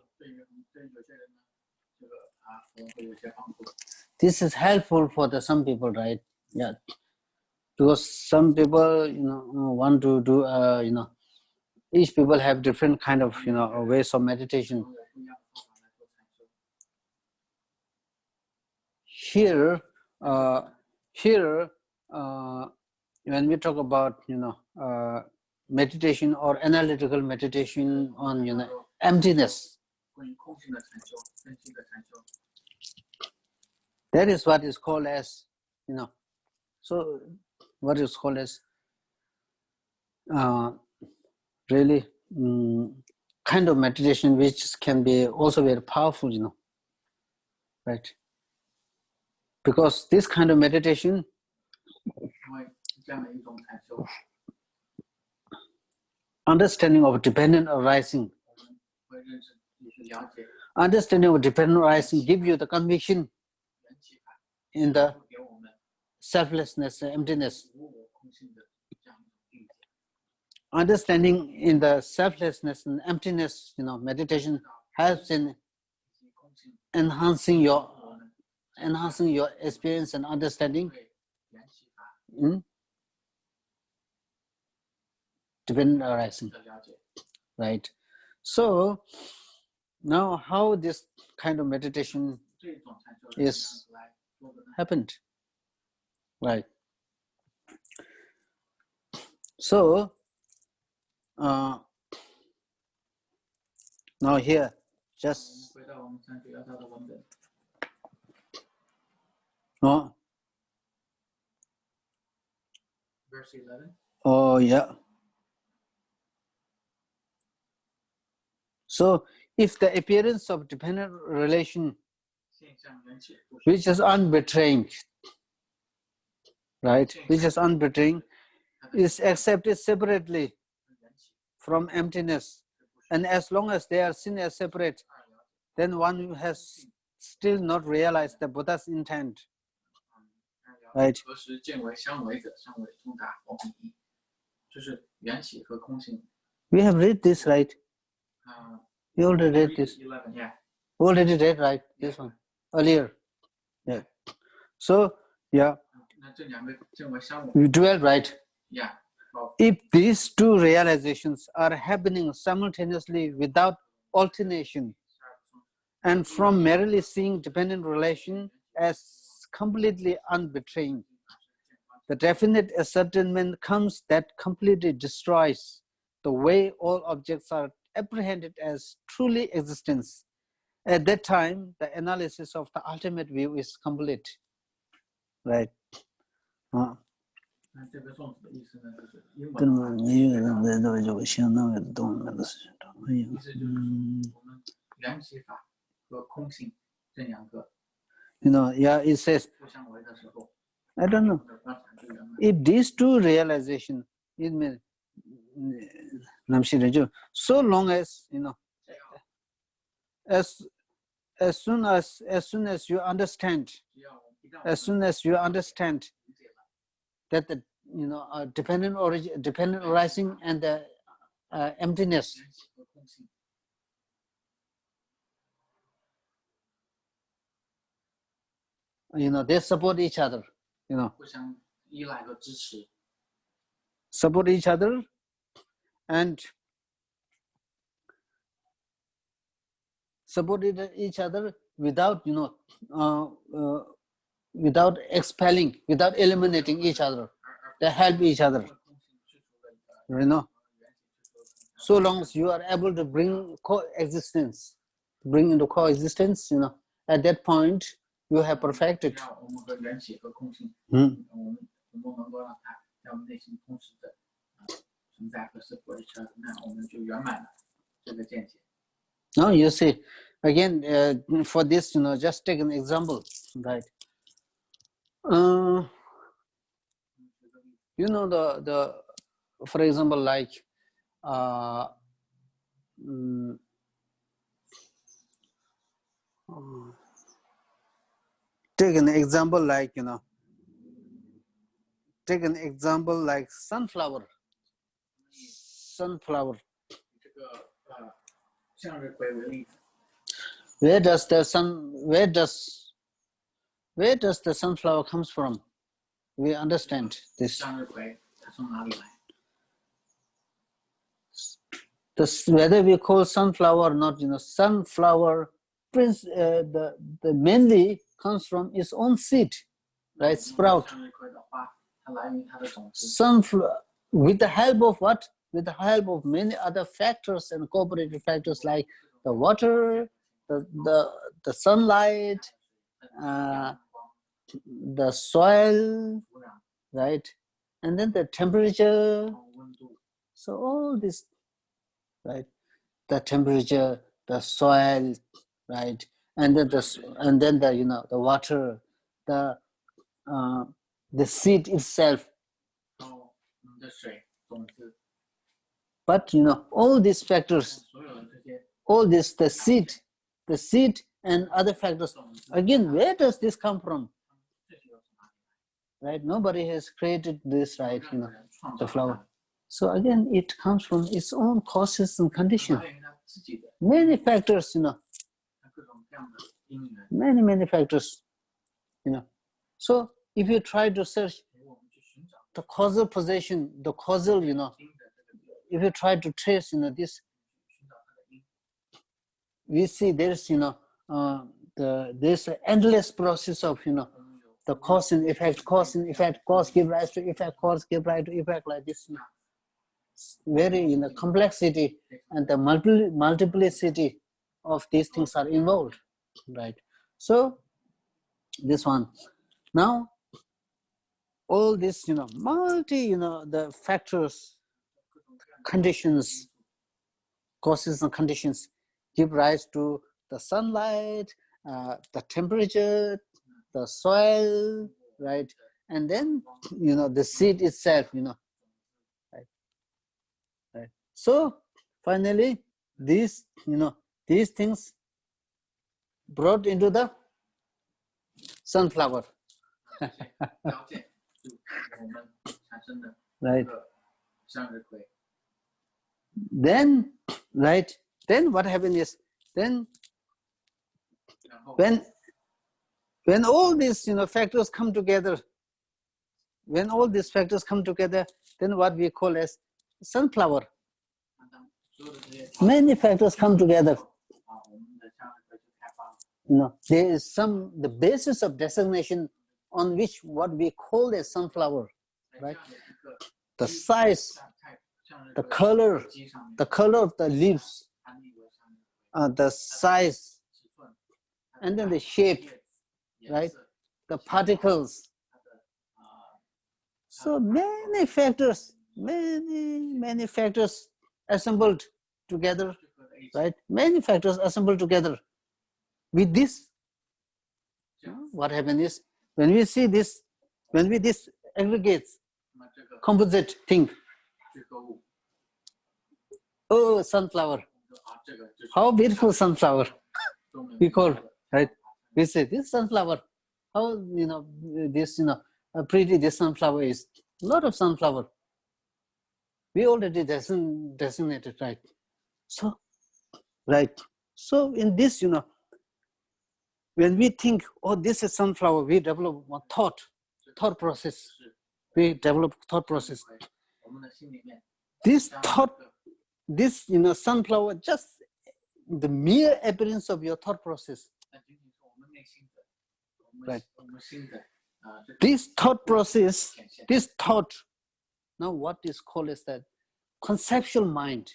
This is helpful for some people, right? Yeah, because some people, want to do, each people have different kind of, ways of meditation. Here, when we talk about, meditation or analytical meditation on, emptiness, that is what is called as, so what is called as really kind of meditation which can be also very powerful, right? Because this kind of meditation understanding of dependent arising give you the conviction in the selflessness and emptiness. Understanding in the selflessness and emptiness, meditation helps in enhancing your experience and understanding in dependent arising, right? So now how this kind of meditation is happened, right? So now here just Verse 11. Oh yeah. So if the appearance of dependent relation, which is unbetraying, right, which is unbetraying, is accepted separately from emptiness, and as long as they are seen as separate, then one has still not realized the Buddha's intent, right? We have read this, right? You already read this. 11, yeah. Already read, right? This one earlier. Yeah. So yeah, you dwell, right? Yeah. If these two realizations are happening simultaneously without alternation, and from merely seeing dependent relation as completely unbetraying, the definite ascertainment comes that completely destroys the way all objects are apprehended as truly existence. At that time, the analysis of the ultimate view is complete, right? 那这个宋子的意思呢，就是英文意思就是我们缘起法和空性这两个 yeah, it says, 不相违的时候， I don't know. If these two realizations it means so long as as soon as you understand that the dependent arising and the emptiness, they support each other, support each other, and support each other without without expelling, without eliminating each other. They help each other, so long as you are able to bring coexistence, bring into coexistence, at that point you have perfected. Now you see, again, for this, just take an example, right? The for example, like take an example like take an example like sunflower. Where does the sunflower comes from? We understand this. Whether we call sunflower or not, sunflower the mainly comes from its own seed, right? Sprout. Sunflower, with the help of what? With the help of many other factors and cooperative factors like the water, the sunlight, the soil, right? And then the temperature. So all this, right? The temperature, the soil, right? And then the water, the seed itself. But all these factors, all this, the seed and other factors, again, where does this come from? Right? Nobody has created this, right? The flower. So again, it comes from its own causes and conditions. Many factors, many factors, So if you try to search the causal position, the causal, if you try to trace, this, we see there's, there's an endless process of, the cause and effect, cause give rise to effect, cause give rise to effect, like this. Very complexity and the multiplicity of these things are involved, right? So this one. Now all this, the factors, conditions, causes and conditions give rise to the sunlight, the temperature, the soil, right? And then, the seed itself, right? So finally, these things brought into the sunflower. Right. Then, right, then what happens is, then when all these factors come together, then what we call as sunflower. Many factors come together. There is the basis of designation on which what we call as sunflower, right? The size, the color of the leaves, the size, and then the shape, right? The particles. So many factors assembled together, right? Many factors assembled together. With this, what happens is, when we see this, when we this aggregates, composite thing, Oh, sunflower. How beautiful sunflower. We call, right? We say this sunflower. How, this, pretty this sunflower is. A lot of sunflower. We already designated, right? So, right. So in this, when we think, oh, this is sunflower, we develop one thought process. We develop thought process. This thought, this, sunflower, just the mere appearance of your thought process. Right. This thought process, this thought, now what is called as that conceptual mind,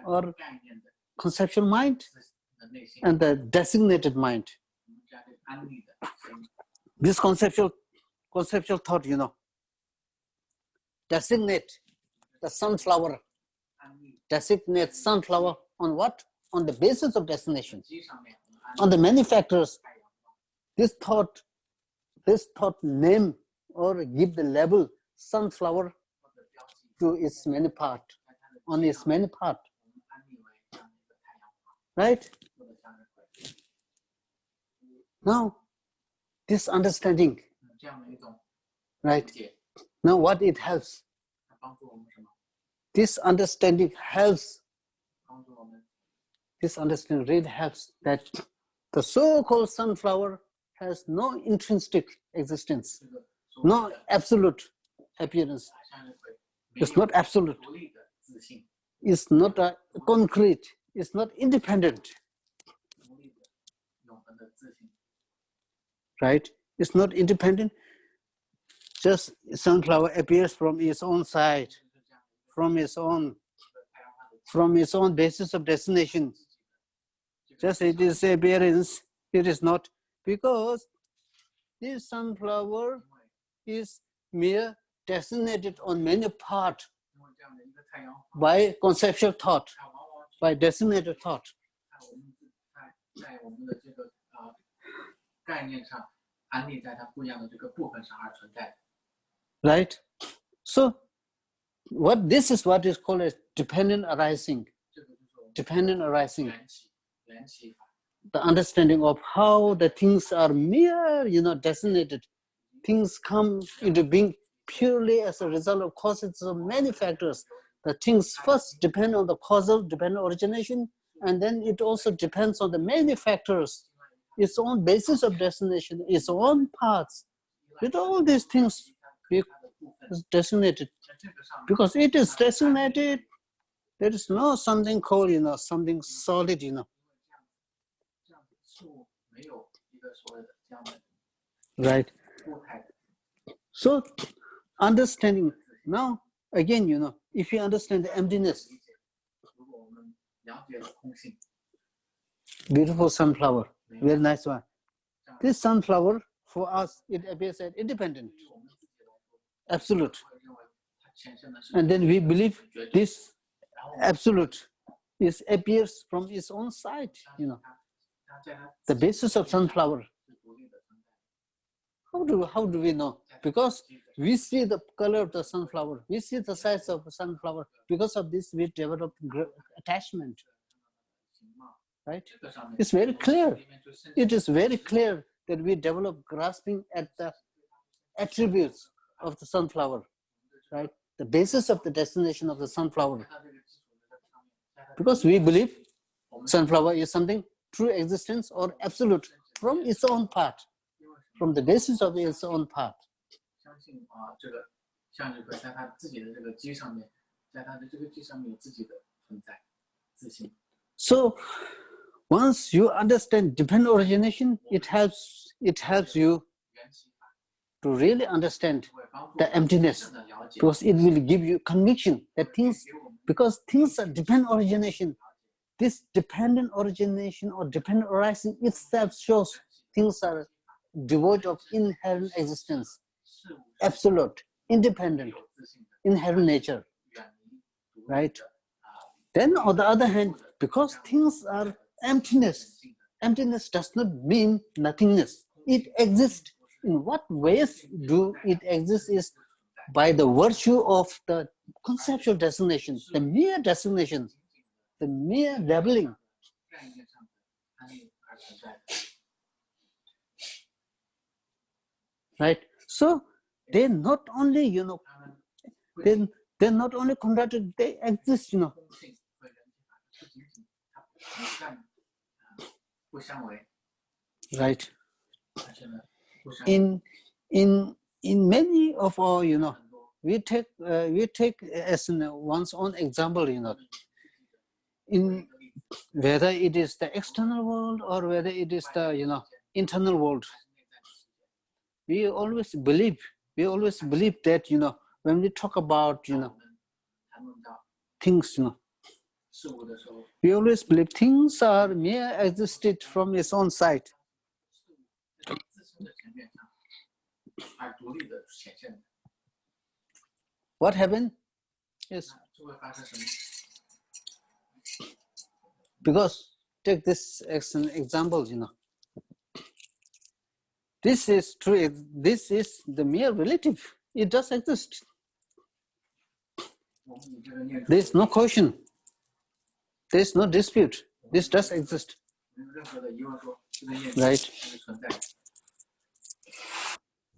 or conceptual mind and the designated mind. This conceptual thought, designate the sunflower, designate sunflower on what? On the basis of destination, on the many factors. This thought name or give the label sunflower to its many part, on its many part, right? Now, this understanding, right? Now, what it helps? This understanding helps. This understanding really helps that the so-called sunflower has no intrinsic existence, no absolute appearance. It's not absolute. It's not a concrete. It's not independent. Right? It's not independent. Just sunflower appears from its own side, from its own basis of destination. Just it is appearance. It is not, because this sunflower is mere designated on many parts by conceptual thought, by designated thought. Right? So, this is what is called as dependent arising. Dependent arising. The understanding of how the things are mere, designated. Things come into being purely as a result of causes of many factors. The things first depend on the causal, dependent origination, and then it also depends on the many factors, its own basis of destination, its own paths. With all these things, it is designated. Because it is designated, there is no something called, something solid, Right. So, understanding, now, again, if you understand the emptiness, beautiful sunflower, very nice one. This sunflower, for us, it appears as independent, absolute. And then we believe this absolute appears from its own side, the basis of sunflower. How do we know? Because we see the color of the sunflower, we see the size of the sunflower. Because of this, we develop attachment. Right? It's very clear. It is very clear that we develop grasping at the attributes of the sunflower, right? The basis of the destination of the sunflower. Because we believe sunflower is something true existence or absolute from its own part, from the basis of its own part. So once you understand dependent origination, it helps you to really understand the emptiness, because it will give you conviction that because things are dependent origination. This dependent origination or dependent arising itself shows things are devoid of inherent existence, absolute, independent, inherent nature, right? Then on the other hand, because things are emptiness, emptiness does not mean nothingness. It exists. In what ways do it exist is by the virtue of the conceptual designation, the mere designation, the mere labeling. Right? So they not only, they're not only contradicted, they exist, Right? In many of our, we take as one's own example, in whether it is the external world or whether it is the internal world. We always believe that when we talk about things, we always believe things are mere existed from its own side. What happened is, because take this as an example, this is true, this is the mere relative, it does exist. There is no question, there is no dispute, this does exist. Right?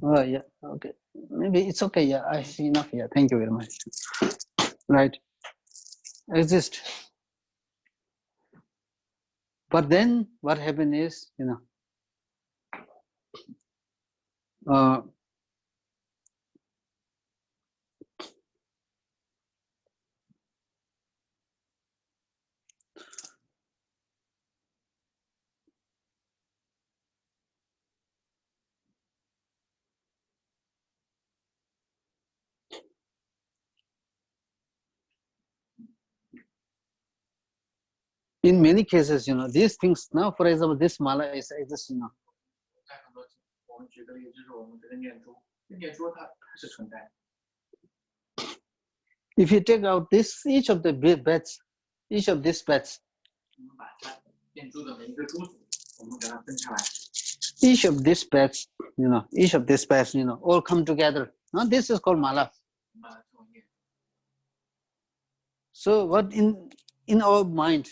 Oh, yeah, okay. Maybe it's okay, yeah, I see enough, yeah, thank you very much. Right, exist. But then what happened is, in many cases, these things now, for example, this mala is existing now. If you take out this, each of these beds, each of these beds, all come together. Now this is called mala. So what in our mind,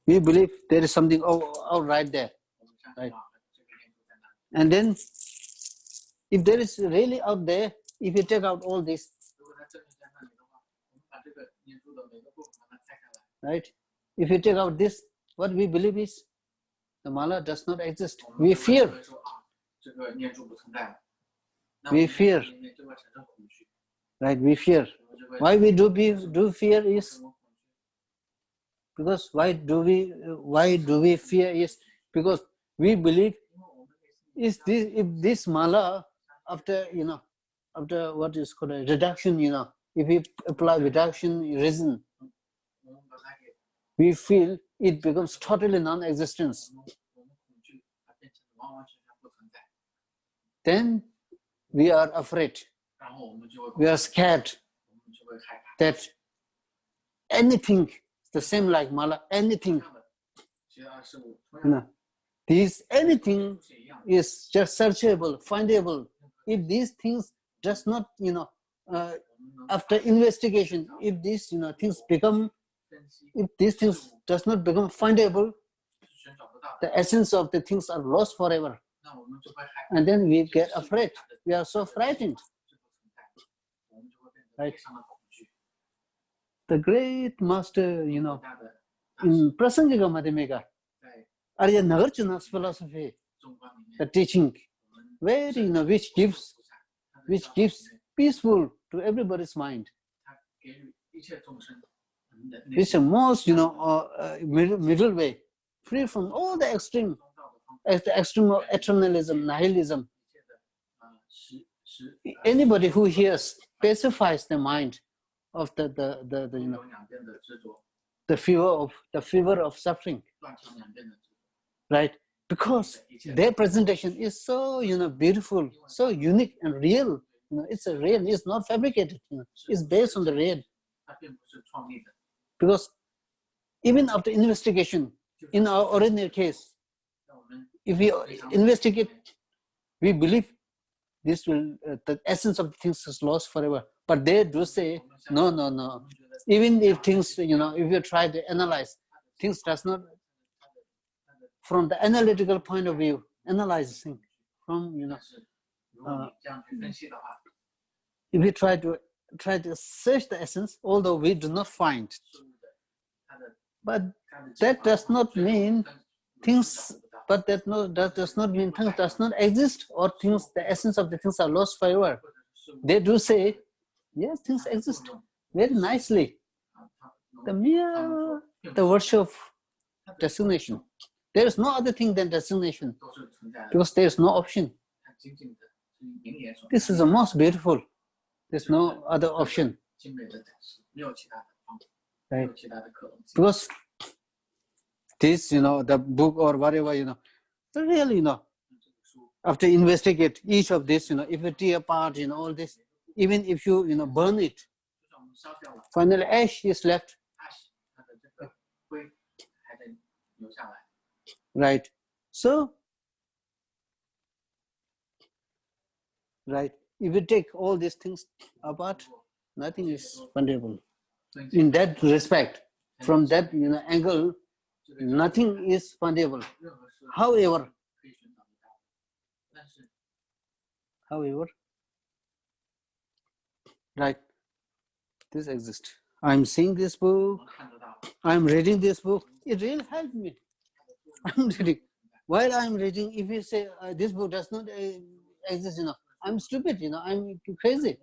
we believe there is something out right there, right? And then, if there is really out there, if you take out all this, right? If you take out this, what we believe is the mala does not exist. We fear. We fear. Right? We fear. Why we do fear is because why do we fear is because we believe is this, if this mala after what is called a reduction, if we apply reduction reason, we feel it becomes totally non-existence. Then we are afraid, we are scared that anything, the same like mala, anything, this anything is just searchable, findable. If these things does not, after investigation, if these things become, if these things does not become findable, the essence of the things are lost forever. And then we get afraid. We are so frightened. Right? The great master, in Prasangika Madhyamika, Arya Nagarjuna's philosophy, the teaching, where which gives peaceful to everybody's mind. It's the most middle way, free from all the extreme of eternalism, nihilism. Anybody who hears pacifies the mind of the fever of suffering, right? Because their presentation is so beautiful, so unique and real. It's a real. It's not fabricated. It's based on the real. Because even after investigation, in our ordinary case, if we investigate, we believe this will, the essence of things is lost forever. But they do say, no, no, no. Even if things, if you try to analyze, things does not, from the analytical point of view, analyzing from, if we try to search the essence, although we do not find, but that does not mean things, but that does not mean things does not exist, or things, the essence of the things are lost forever. They do say, yes, things exist very nicely. The virtue of designation. There is no other thing than designation, because there is no option. This is the most beautiful. There's no other option. Right? Because this, the book or whatever, so really, after investigate each of this, if you tear apart, all this, even if you, burn it, finally ash is left. Right. So, right. If you take all these things apart, nothing is fundable. In that respect, from that angle, nothing is fundable. However, right, this exists. I'm seeing this book, I'm reading this book, it really helped me. I'm reading. While I'm reading, if you say this book does not exist, I'm stupid, I'm crazy.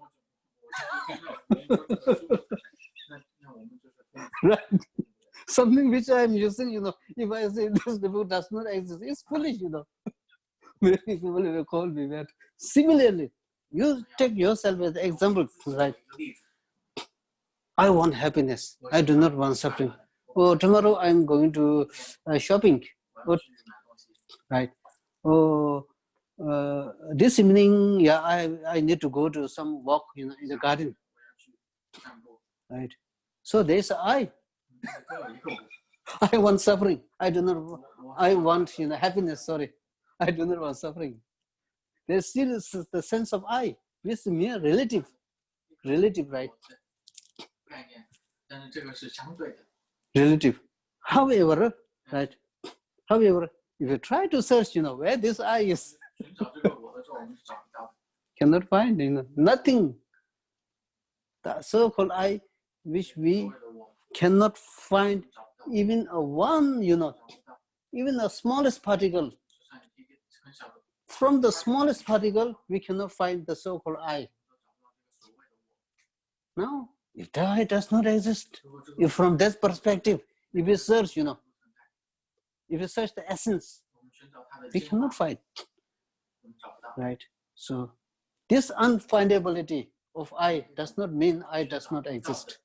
Right. Something which I'm using, if I say this book does not exist, it's foolish, Many people will call me that. Similarly, you take yourself as an example, right? I want happiness. I do not want suffering. Oh, tomorrow I'm going to shopping. Oh, right. Oh, this evening, yeah, I need to go to some walk, in the garden. Right. So there's I. I want suffering. I do not. I want happiness. Sorry, I do not want suffering. There's still the sense of I, which is mere relative, right? Relative. However, right. However, if you try to search, where this I is, cannot find, nothing. The so-called I, which we cannot find even a one, even the smallest particle. From the smallest particle, we cannot find the so-called I. Now, if the I does not exist, if from that perspective, if you search, if you search the essence, we cannot find. Right? So, this unfindability of I does not mean I does not exist.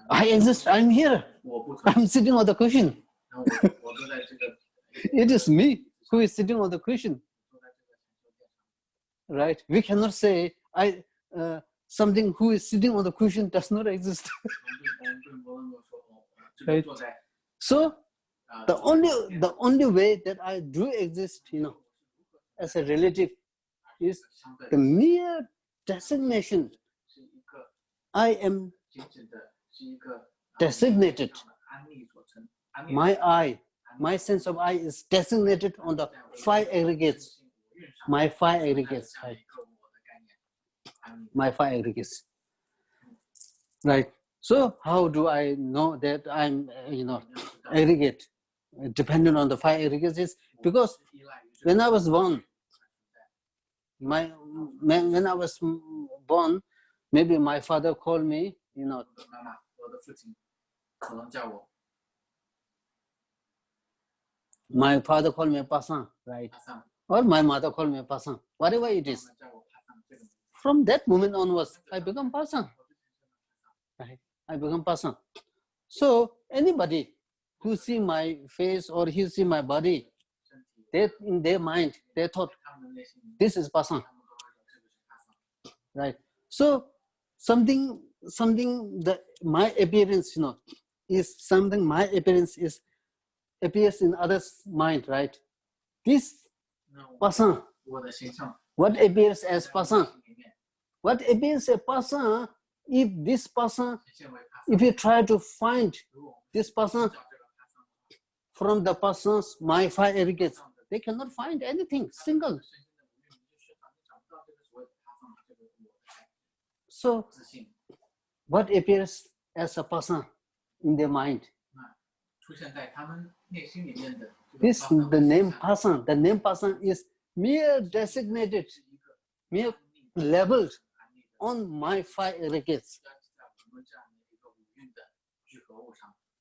I exist, I'm here. I'm sitting on the cushion. It is me who is sitting on the cushion. Right? We cannot say something who is sitting on the cushion does not exist. Right? So the only way that I do exist, as a relative, is the mere designation. I am designated. My I, my sense of I is designated on the 5 aggregates. My 5 aggregates, right? My 5 aggregates. Right. So how do I know that I'm, aggregate? Dependent on the 5 aggregates is because when I was born, when I was born, maybe my father called me, my father called me Passant, right? Or my mother called me Passant, whatever it is. From that moment onwards, I become Passant. Right? I become Passant. So anybody who see my face or he see my body, they, in their mind, they thought, this is Passant. Right? So something that my appearance, is something, my appearance appears in others' mind, right? This Passant what appears as person? What appears a person, if this person, if you try to find this person from the person's my five aggregates, they cannot find anything single. So, what appears as a person in their mind? This the name person. The name person is mere designated, mere labeled on my five aggregates.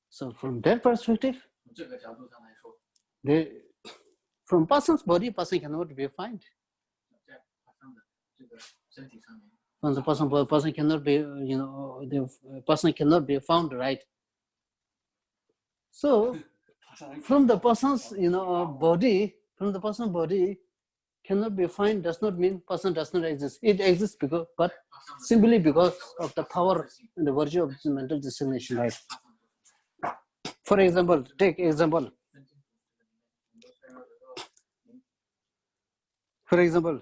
So from that perspective, from person's body, person cannot be found. From the person cannot be, the person cannot be found, right? So from the person's, body, from the person's body cannot be found does not mean person does not exist. It exists because, but simply because of the power and the virtue of the mental designation, right? For example, take example. For example,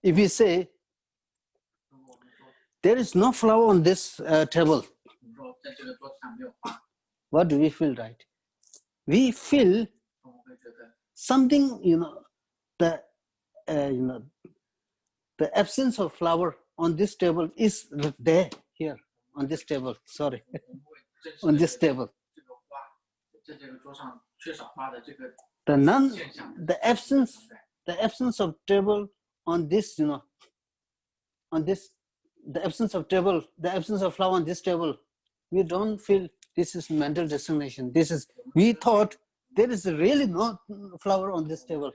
if we say there is no flower on this table, what do we feel, right? We feel something, the absence of flower on this table is there here on this table. Sorry, on this table. The absence of table on this, on this, the absence of flower on this table, we don't feel this is mental designation. This is, we thought there is really no flower on this table.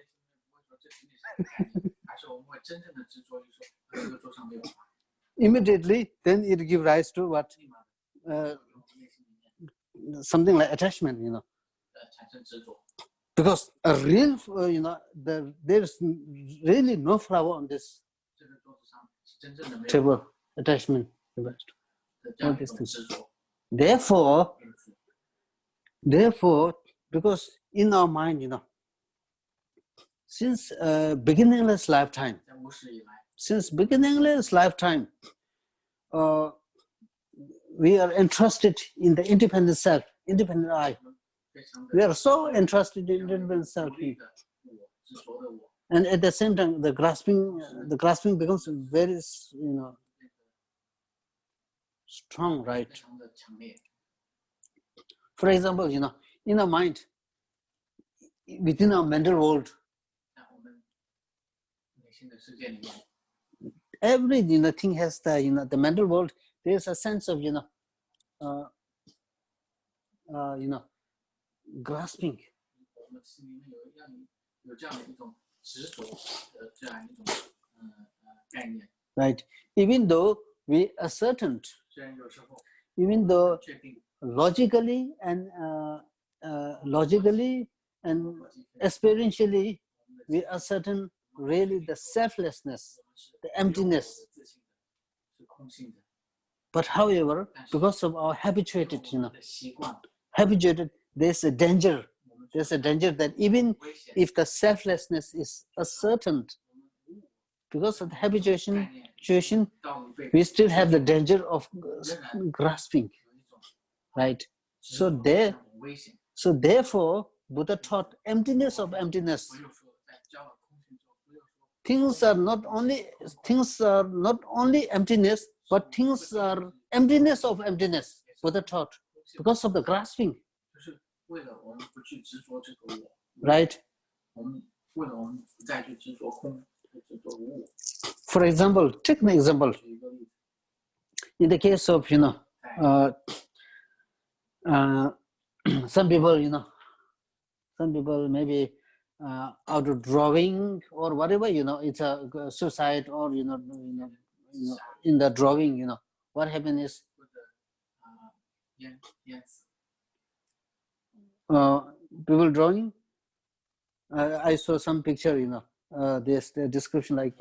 Immediately, then it gives rise to what? Something like attachment, Because a real, there's really no flower on this table. Attachment. All these things. Therefore, because in our mind, since beginningless lifetime, we are entrusted in the independent self, independent I. We are so entrusted in independent self, and at the same time, the grasping becomes very, strong, right? For example, in our mind, within our mental world, every thing has the the mental world. There's a sense of grasping, right? Even though we ascertained, even though logically and experientially we ascertain really the selflessness, the emptiness. But however, because of our habituated, there's a danger. There's a danger that even if the selflessness is ascertained, because of the habituation, we still have the danger of grasping, right? So therefore, Buddha taught emptiness of emptiness. Things are not only emptiness, but things are emptiness of emptiness. Buddha taught because of the grasping, right? For example, take an example. In the case of some people maybe out of drawing or whatever, it's a suicide or in the drawing, what happened is people drawing. I saw some picture, there's the description like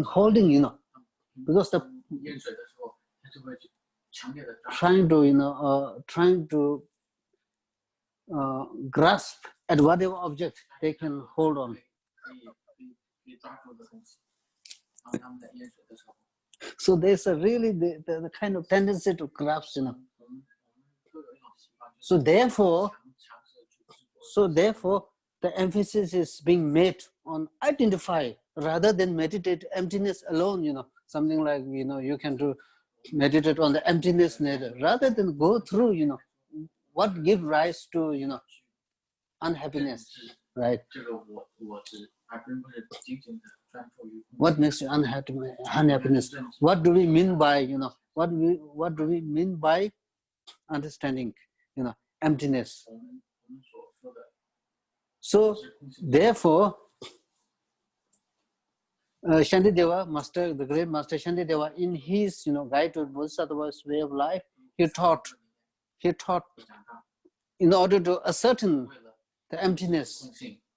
holding, because the 淹水的时候，他就会去强烈的抓。 trying to trying to grasp at whatever object they can hold on. 可以抓住的东西。然后他们在淹水的时候， So there's a really the kind of tendency to grasp, 我们都有一种习惯，就是 So therefore, 尝试去执着。 the emphasis is being made on identify rather than meditate emptiness alone, something like, you can do meditate on the emptiness rather than go through, what gives rise to, unhappiness, right? 这个我执，而并不是仅仅的专注于。 What makes you unhappiness? What do we mean by, what do we mean by understanding, emptiness? 我们所说的 So therefore, Shantideva, the great master Shantideva, in his guide to Bodhisattva's way of life, he taught in order to ascertain the emptiness,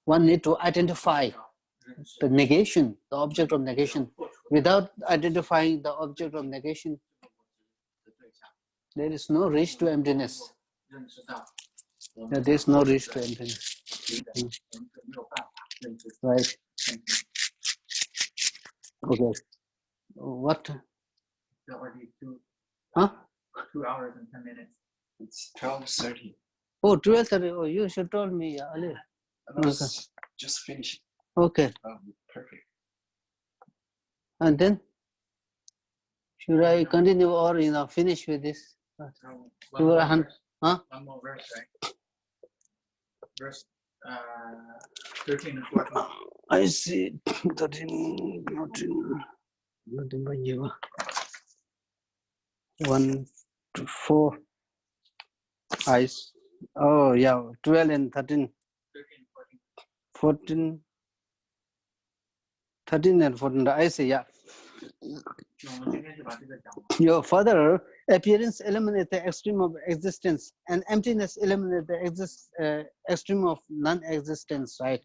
one need to identify the negation, the object of negation. Without identifying the object of negation, there is no reach to emptiness. 认知到 There is no reach to emptiness. 我们是没有办法认知 Right. Okay. What? It's already Huh? 2 hours and 10 minutes. It's 12:30. Oh, 12:30. Oh, you should told me earlier. Just finished. Okay. Perfect. And then? Should I continue or finish with this? One You more were verse. huh? One more verse, right? Verse 13 and 14. I see. 13, nothing but you. 1 to 4. Oh, yeah, 12 and 13. 13 14. 14. 13 and 14. I see, yeah. 那我们今天就把这个讲完。 Your further appearance eliminates the extreme of existence, and emptiness eliminates the extreme of non-existence, right?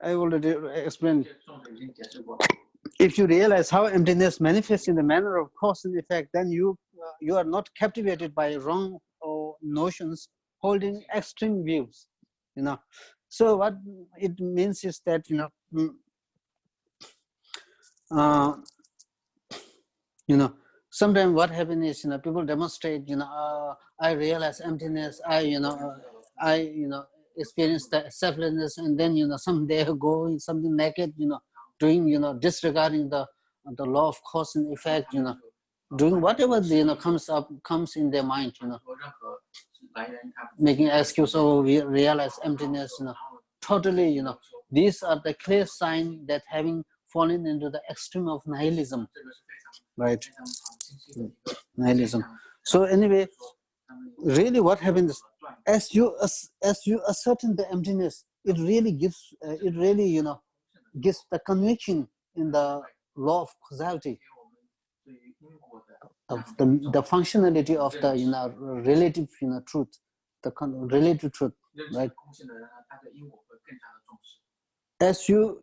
I already explained. 宋子已经解释过。 If you realize how emptiness manifests in the manner of cause and effect, then you are not captivated by wrong notions holding extreme views, So what it means is that, sometimes what happens is, people demonstrate, I realize emptiness, I experience the selflessness, and then, someday go something naked, doing, disregarding the law of cause and effect, doing whatever, comes in their mind, 说任何来源他 making excuse, we realize emptiness, totally, these are the clear sign that having fallen into the extreme of nihilism, 这个是非常 right? 非常清晰的一个 Nihilism. So anyway, 他们 really what happens as you ascertain the emptiness, it really gives gives the conviction in the law of causality, 对于因果的 of the functionality of the relative truth, the relative truth, 认识 right? 空性的人呢，他对因果会更加的重视。 As you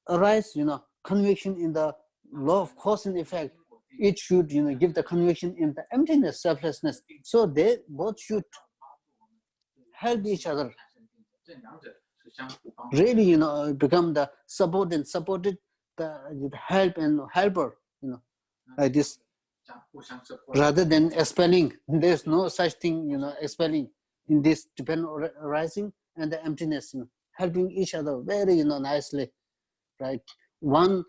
arise, conviction in the law of cause and effect, it should give the conviction in the emptiness, selflessness. So they both should help each other. 这两者是相互帮助。 Really, become the supported the help and helper, like this, 互相 support。 rather than expelling. There's no such thing, expelling. In this depend arising and the emptiness, helping each other very, nicely, right? One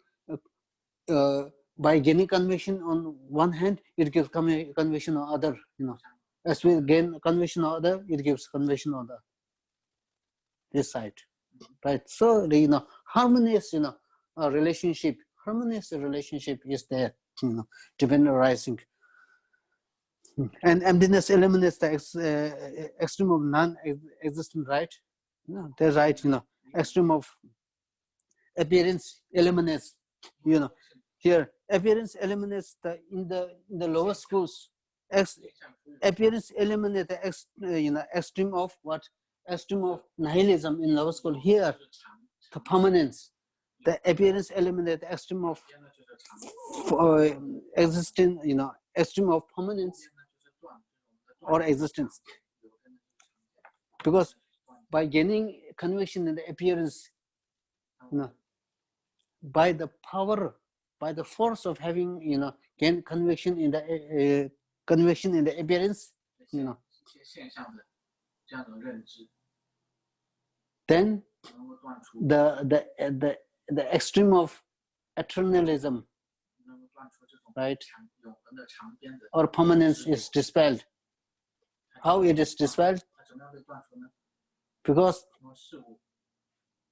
by gaining conviction on one hand, it gives conviction on other, As we gain conviction on other, it gives conviction on the this side, right? So the harmonious, relationship is there, depend arising. And emptiness eliminates the extreme of non-existent, right? They're right, extreme of appearance eliminates, here appearance eliminates in the lower schools. Appearance eliminates the extreme of what? Extreme of nihilism in lower school. Here, the permanence. The appearance eliminates the extreme of existing, extreme of permanence or existence. Because by gaining conviction in the appearance, by the power, by the force of having, gain conviction in the appearance, then the extreme of eternalism, right, or permanence is dispelled. How it is dispelled? Because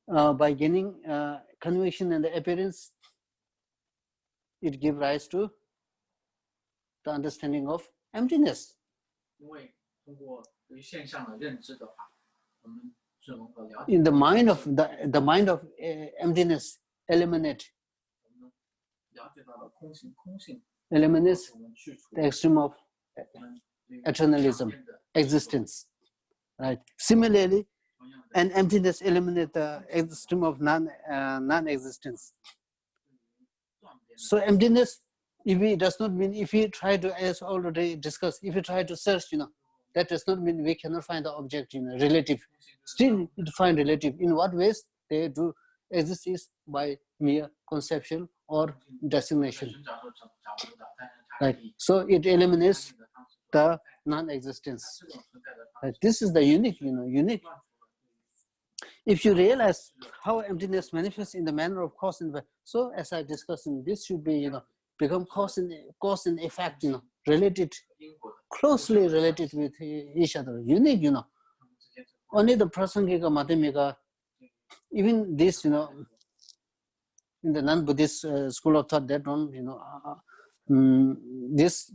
by gaining conviction in the appearance, it gives rise to the understanding of emptiness. In the mind of emptiness, eliminates the extreme of eternalism, existence, right? Similarly, and emptiness eliminates the extreme of non-existence. So emptiness, if it does not mean, if we try to, as already discussed, if we try to search, that does not mean we cannot find the object, relative. Still, it find relative. In what ways they do exist is by mere conception or designation. Right. So it eliminates the non-existence. Right. This is the unique, unique. If you realize how emptiness manifests in the manner of cause and effect, so as I discussed, this should be, become cause and effect, related, closely related with each other, unique, Only the prasangika, madhyamika, even this, in the non-Buddhist school of thought, they don't, this,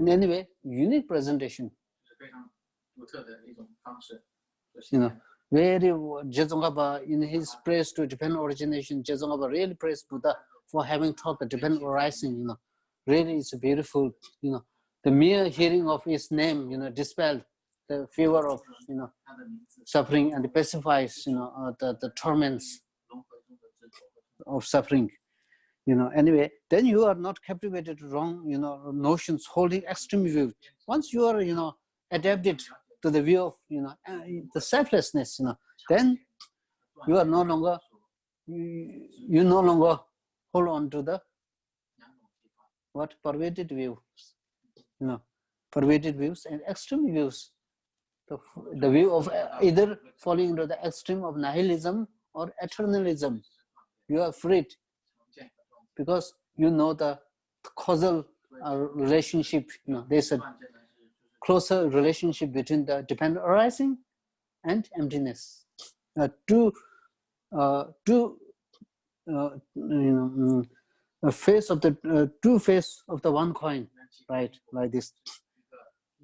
in any way, unique presentation. Very Jezongaba, in his praise to dependent origination, Jezongaba really praised Buddha for having taught the dependent arising, really it's beautiful, the mere hearing of his name, dispelled the fever of, suffering and pacifies, the torments of suffering, anyway, then you are not captivated to wrong, notions holding extreme view. Once you are, adapted to the view of, the selflessness, then you are no longer, you no longer hold on to the perverted views, perverted views and extreme views. The view of either falling into the extreme of nihilism or eternalism. You are freed because you know the causal relationship. There's a closer relationship between the dependent arising and emptiness. Two face of the two face of the one coin, right? Like this.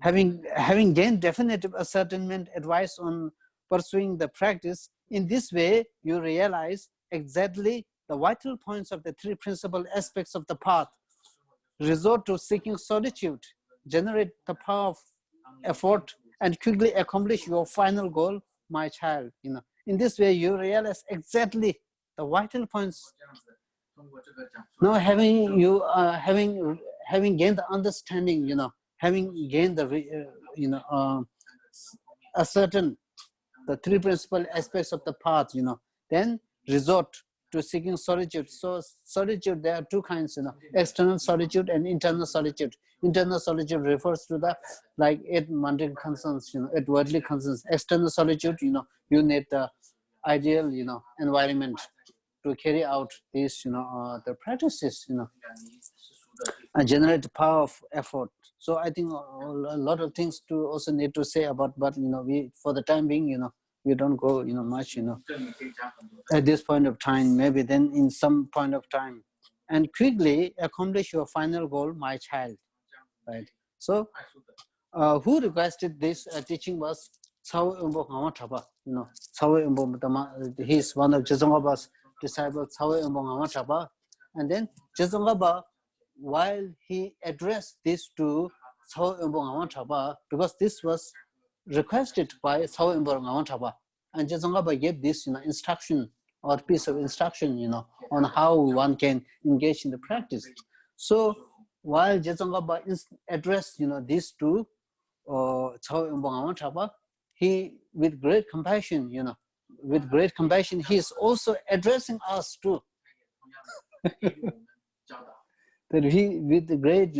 Having gained definitive ascertainment, advice on pursuing the practice, in this way you realize exactly the vital points of the three principal aspects of the path. Resort to seeking solitude, generate the power of effort, and quickly accomplish your final goal, my child. In this way you realize exactly the vital points. Now having gained the understanding, having gained the ascertain the three principal aspects of the path, then resort to seeking solitude. So solitude, there are two kinds, external solitude and internal solitude. Internal solitude refers to the like 8 mundane concerns, 8 worldly concerns. External solitude, you need the ideal, environment to carry out these, the practices, and generate the power of effort. So I think a lot of things to also need to say about, but we, for the time being, we don't go, much, at this point of time, maybe then in some point of time, and quickly accomplish your final goal, my child, right? So, who requested this teaching was Cawe Umbo Ngama Thapa, Cawe Umbo, he's one of Jezonghaba's disciples, Cawe Umbo Ngama Thapa, and then Jezonghaba, while he addressed this to Cawe Umbo Ngama Thapa, because this was requested by Cawe Umbo Ngama Thapa, and Jezonghaba gave this, instruction or piece of instruction, on how one can engage in the practice. So while Jetsongaba is addressed, these two, he with great compassion, he is also addressing us too. That he, with the great,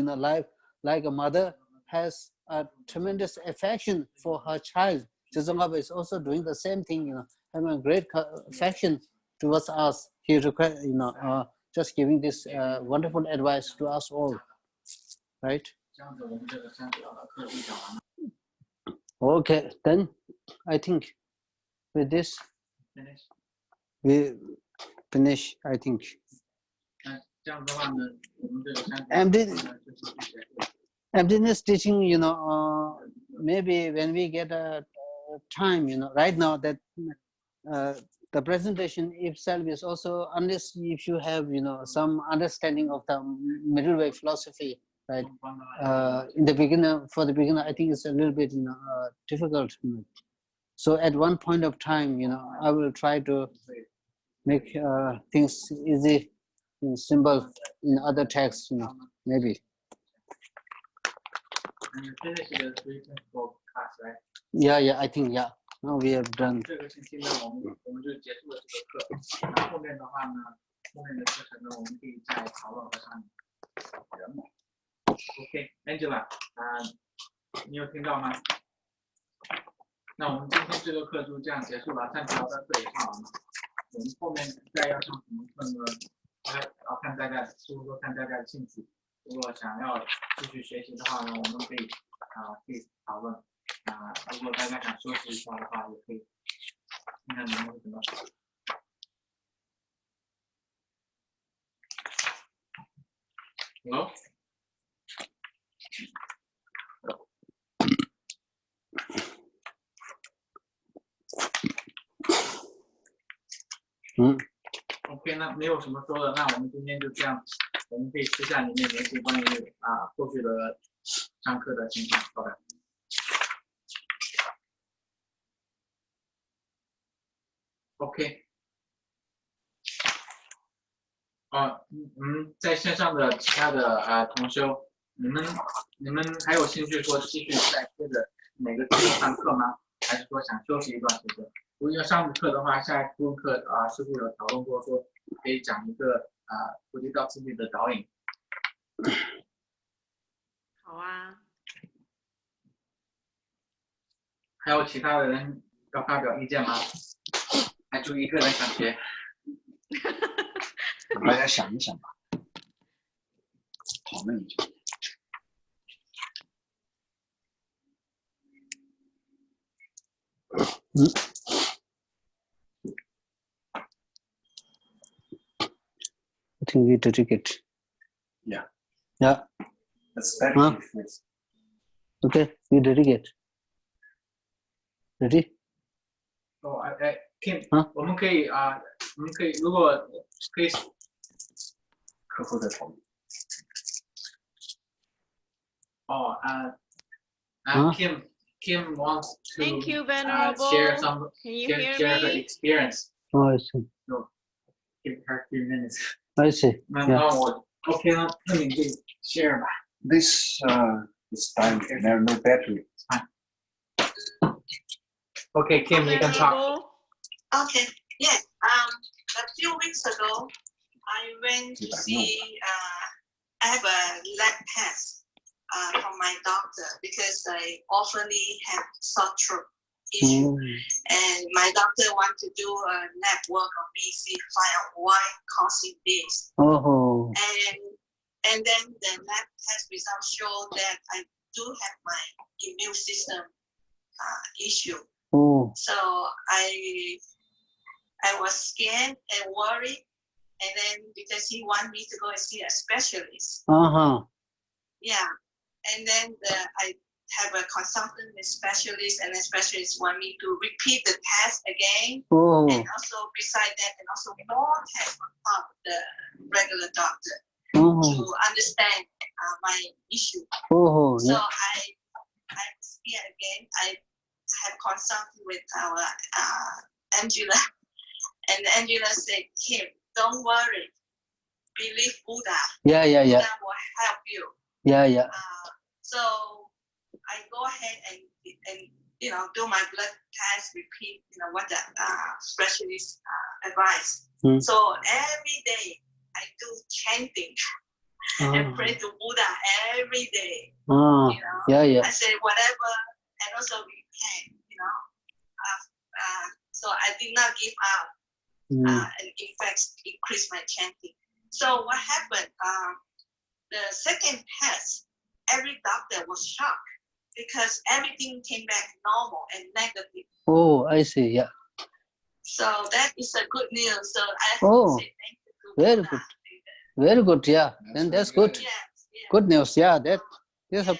like a mother has a tremendous affection for her child. Jetsongaba is also doing the same thing, having a great affection towards us. He request, just giving this wonderful advice to us all, right? Okay, then I think with this we finish. I think. Emptiness teaching, maybe when we get a time, right now that the presentation itself is also, unless if you have, some understanding of the middle way philosophy, right? In the beginner, for the beginner, I think it's a little bit, difficult. So at one point of time, I will try to make things easy, simple in other texts, maybe. And you finish the Pricinple class, right? Yeah, I think, yeah. Now we have done. 这个星期呢，我们就结束了这个课。然后后面的话呢，后面的课程呢，我们可以再讨论和商量。OK，Angela，你有听到吗？那我们今天这个课就这样结束了，3条的课也上完了。我们后面再要上什么课呢？要看大家，就是说看大家的兴趣。如果想要继续学习的话呢，我们可以讨论。如果大家想休息一下的话，也可以看看你们会怎么。Hello？ OK， 那没有什么说的，那我们今天就这样，我们可以私下里面联系关于后续的上课的情况，好的。OK， 在线上的其他的同修，你们还有兴趣说继续再接着每个周上课吗？还是说想休息一段时间？如果要上课的话，下一部分课师傅有讨论过说可以讲一个菩提道次第的导引。好啊。还有其他的人要发表意见吗？还就一个人想学？大家想一想吧，讨论一下。I think we dedicate. Yeah. Yeah. That's better. Okay, we dedicate. Ready? Kim， 我们可以如果可以课后再讨论。Kim wants to Thank you, Venerable. share some Can you share hear her me? experience. Oh, I see. So give her 3 minutes. I see. 那我 OK 了，那你可以 share 吧。This is time. There's no battery. Okay, Kim, you can talk. Okay, yes. A few weeks ago, I went to see, I have a lab test from my doctor because I often have sore throat issue. And my doctor want to do a lab work on me, see find out why causing this. Oh. And then the lab test results show that I do have my immune system issue. Oh. So I was scared and worried, and then because he wanted me to go and see a specialist. Yeah, and then I have a consultant with specialist, and the specialist want me to repeat the test again. Oh. And also beside that, and also more tests on top of the regular doctor to understand my issue. So I'm scared again. I have consulted with our Angela, and Angela said, Kim, don't worry, believe Buddha. Yeah. Buddha will help you. Yeah. So I go ahead and do my blood test, repeat what the specialist advice. So every day I do chanting and pray to Buddha every day. Yeah. I say whatever, and also repent. So I did not give up, and in fact increase my chanting. So what happened? The second test, every doctor was shocked because everything came back normal and negative. Oh, I see. Yeah. So that is a good news. So I have Oh, to say thank you to very Buddha. good. Very good. Yeah. Then that's good. Yes. Good news. Yeah. That. And Yes. even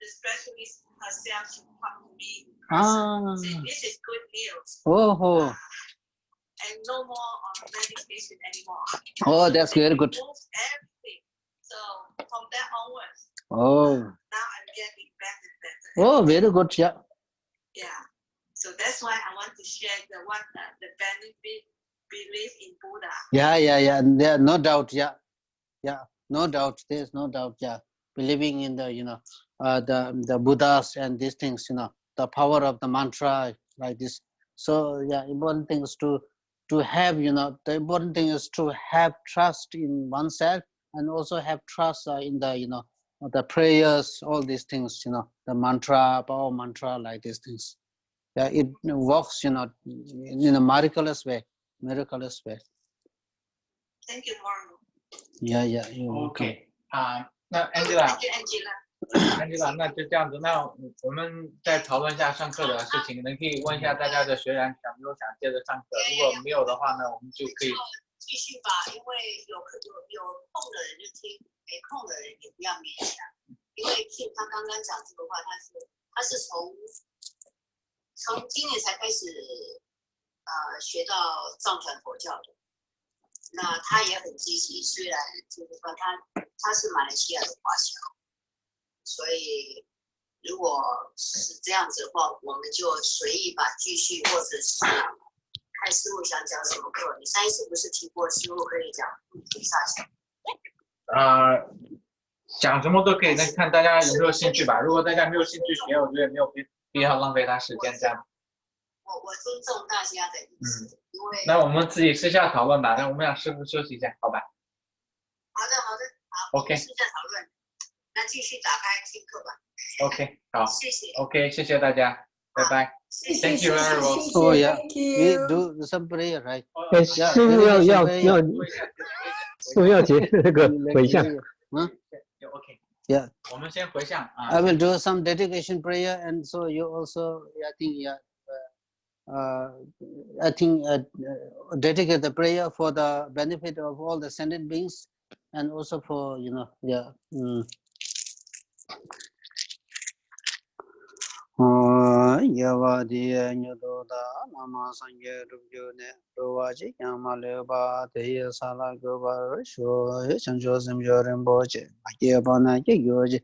the specialist herself, she talked to me in person, say this is good news. Oh. And no more on medication anymore. Oh, that's They very good. removed everything. So from that onwards, Oh. now I'm getting better and better. Oh, very good. Yeah. Yeah. So that's why I want to share the benefit, belief in Buddha. Yeah. There, no doubt. Yeah. No doubt. There's no doubt. Yeah. Believing in the the Buddhas and these things. The power of the mantra like this. So yeah, important thing is to have the important thing is to have trust in oneself and also have trust in the the prayers, all these things. The mantra, power mantra, like these things. Yeah, it works. In a miraculous way. Miraculous way. Thank you, Marlo. Yeah. You're welcome. OK 那 Angela， Thank you, Angela. Angela， 那就这样子，那我们再讨论一下上课的事情，你可以问一下大家的学员想没有想接着上课，如果没有的话呢，我们就可以继续吧，因为有空的人就听，没空的人也不要勉强。因为 Kim 他刚刚讲这个话，他是从今年才开始学到藏传佛教的，那他也很积极，虽然就是说他是马来西亚的华侨，所以如果是这样子的话，我们就随意吧，继续或者是看师傅想讲什么课。你上一次不是提过师傅可以讲菩萨想？讲什么都可以，那看大家有没有兴趣吧。如果大家没有兴趣学，我觉得没有必要浪费他时间这样。我尊重大家的意思，因为那我们自己私下讨论吧。那我们让师傅休息一下，好吧？好， OK 私下讨论。那继续打开听课吧。OK， 好，谢谢。OK， 谢谢大家，拜拜。Thank you very much. Oh yeah, we do some prayer, right? 师傅要结那个回向。OK。Yeah. 我们先回向啊。I will do some dedication prayer, and so you also, I think dedicate the prayer for the benefit of all the sentient beings, and also for Yavadiya Nyudoda Mama Sangye Rubjune Rovaji Yamaleba Teya Sala Gobar Sho Chanjo Simjo Rimboche Yabana Yoji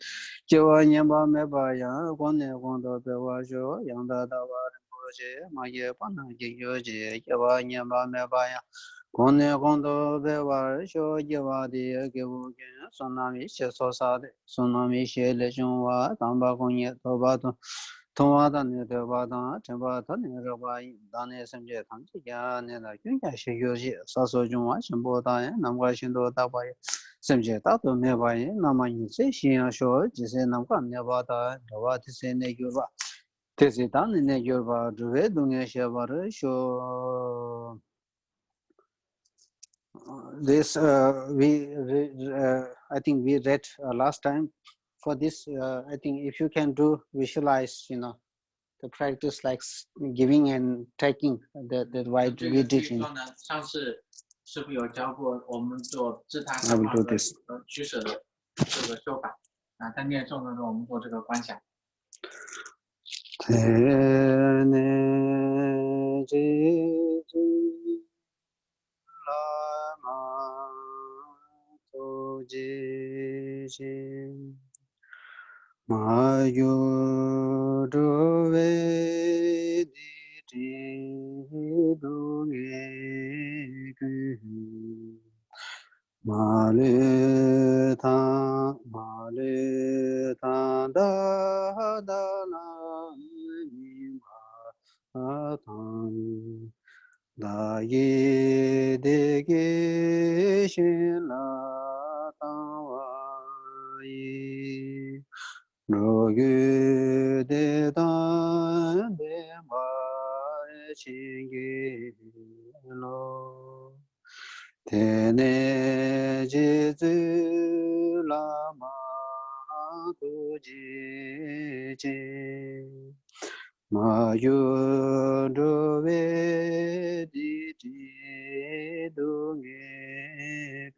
Jawanyamba Mebaya Gone Gondo Bewasho Yanda Dawa Rimboche Mayepana Yoji Yavanyamba Mebaya Gone Gondo Bewasho Yavadiya Givukin Sonami Shesosade Sonami Sheleshunwa Tamba Gonye Tobato Tomada Nedabada, Tempata Nedabai, Dane Semje Tanji, Neda Yunya Shioji, Saso Juma, Shimboda, Namashindo Dabai, Semje Tato Nebai, Namayin Session Show, Jise Namka Nevada, Dawati Sene Yuba, Tesitan in Yuba, Duvedunga Shavar, show this I think we read last time. For this, I think if you can do visualize, the practice like giving and taking that what we did. 上次师傅有教过我们做自他相貌的取舍的这个修法啊，在念诵的时候我们做这个观想。Mayu dove di dunge Maluta da da la mi ma tan da ye de ge shin la ta wa yi ro yu de dan de ma chi ge lo Tene Jesu Lama Tuji Ma Yudove Di Dunge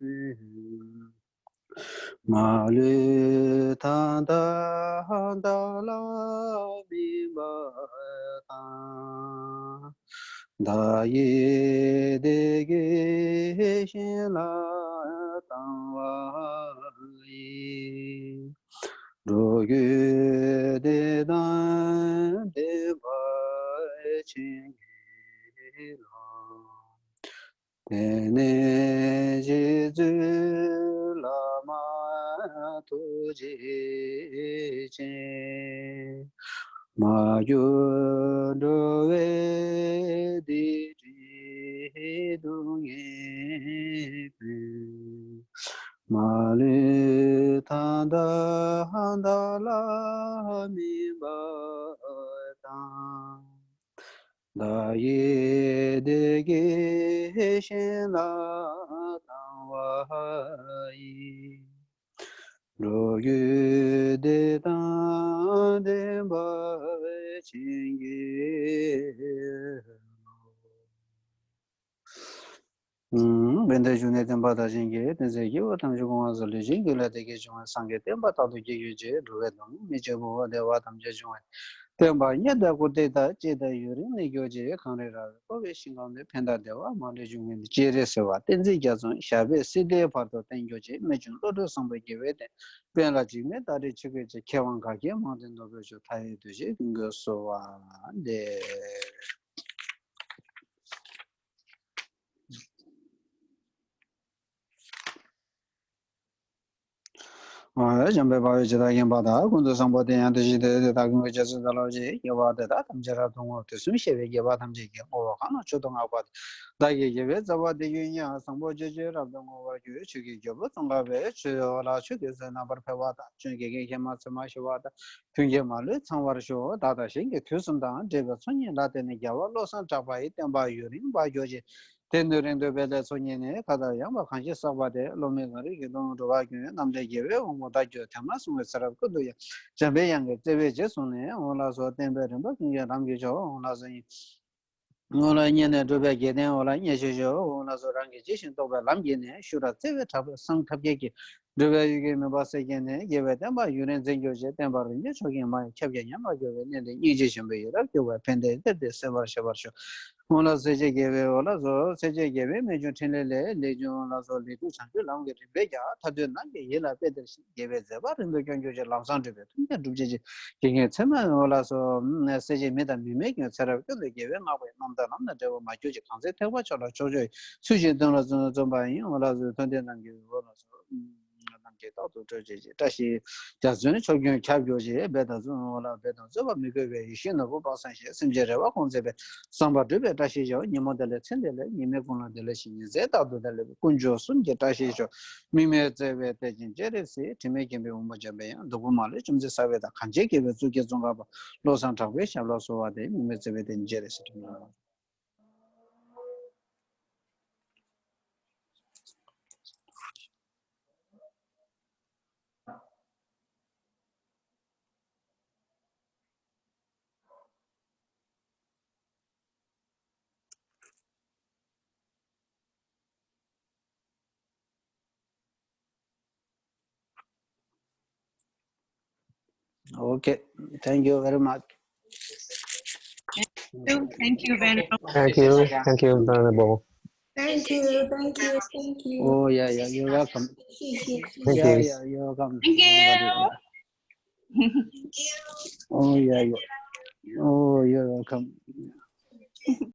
Ma Lu Tanda Handala Bimba Da ye de ge shin la tang wa yi ro yu de dan de ba chin ge la de ne je zu la ma tu ji chen Ma yu do ve di ji du ye pu Ma lu ta da han da la mi ba ta Da ye de ge shen la ta wa yi Ro yu de dan de ba ching ye Bende june den ba da jing ye den ze ye wa tam ju gong az le jing ge la de ge jong sang ge den ba ta do ge yu je ru ge dong mi je bo de wa tam je jong den ba ye da ko de da je da yu ri ne gyo je khang re ra ko be sing gam de pen da de wa ma le jung ne je re se wa den ze ja zong sha be si de pa do den gyo je me jung lo do sang be ge we de pen la ji me da de che ge je ke wang ga ge ma den do be jo ta ye de je ge so wa de jambe ba ye da gen ba da kun do sang bo de yan de ji de da gen ge je da lo ji ye wa de da tam je ra dong wo de sun xie be ye wa tam je ge o ha na chu dong a ba da ye ye be za wa de yin ya sang bo je je ra dong wo wa ju chu ge ge bo dong ga be chu la chu ge za na bar pe wa da chu ge ge ma sa ma shi wa da tun ge ma le chang wa ri sho da da shin ge tu sun da de ge chun yin la de ne ya wa lo san cha ba yi ten ba yu rin ba yo je Tenduring bele sonye kada yamba kanshi sabade lome gari ki don ruwa kyunye namde gewe omo da kyo tema sunwe sarab kudu ya jambe yange tewe je sunne ola so tenbe rinpa kyunye ramgi cho ola zanyi ola nyene ruwa geden ola nye shisho ola so rangi jishin toba lamgi ne shura tewe sang tabye ki ruwa yuge meba seke ne gewe tenba yuren zengyo je tenba rinje chokin ma kyabye nyamba gewe nende nye jishin be yura gewe pende derde sebar shebar sho Ola seje gebe ola zo seje gebe mejo tenlele lejo la zo le tu chanju lang ge be ja ta de na ge ye la be de gebe ze ba ren de gyo je lang sang de be tu de du je je ge ge chema ola so seje me da mi me ge chara ge le gebe ma ba nam da nam na de ma jo je kang ze te ba cha la cho je su je dong la zo zo ba yin ola zo ton de na ge ola so nam ge da do je je ta shi ja zhen cho gyo kya gyo je be da zo ola be da zo ba mi ge be yi shin na bo ba san she sim je re ba kong ze be Samba dube tashi jo nimo dele tsendele nime kuna dele shini zeta do dele kunjo sunje tashi jo mime zewe te jin jere si time kembe umbo jabe ya dobu male chumze sawe da kanje kebe zuke zonga ba lo san chakwe shabla sowa de mime zewe te jere si time Okay, thank you very much. Thank you very much. Thank you, Venerable. Thank you, thank you, thank you. Oh yeah, you're welcome. Thank Yeah, you. you're welcome. Thank Everybody, you. yeah. Oh yeah. Oh, you're welcome.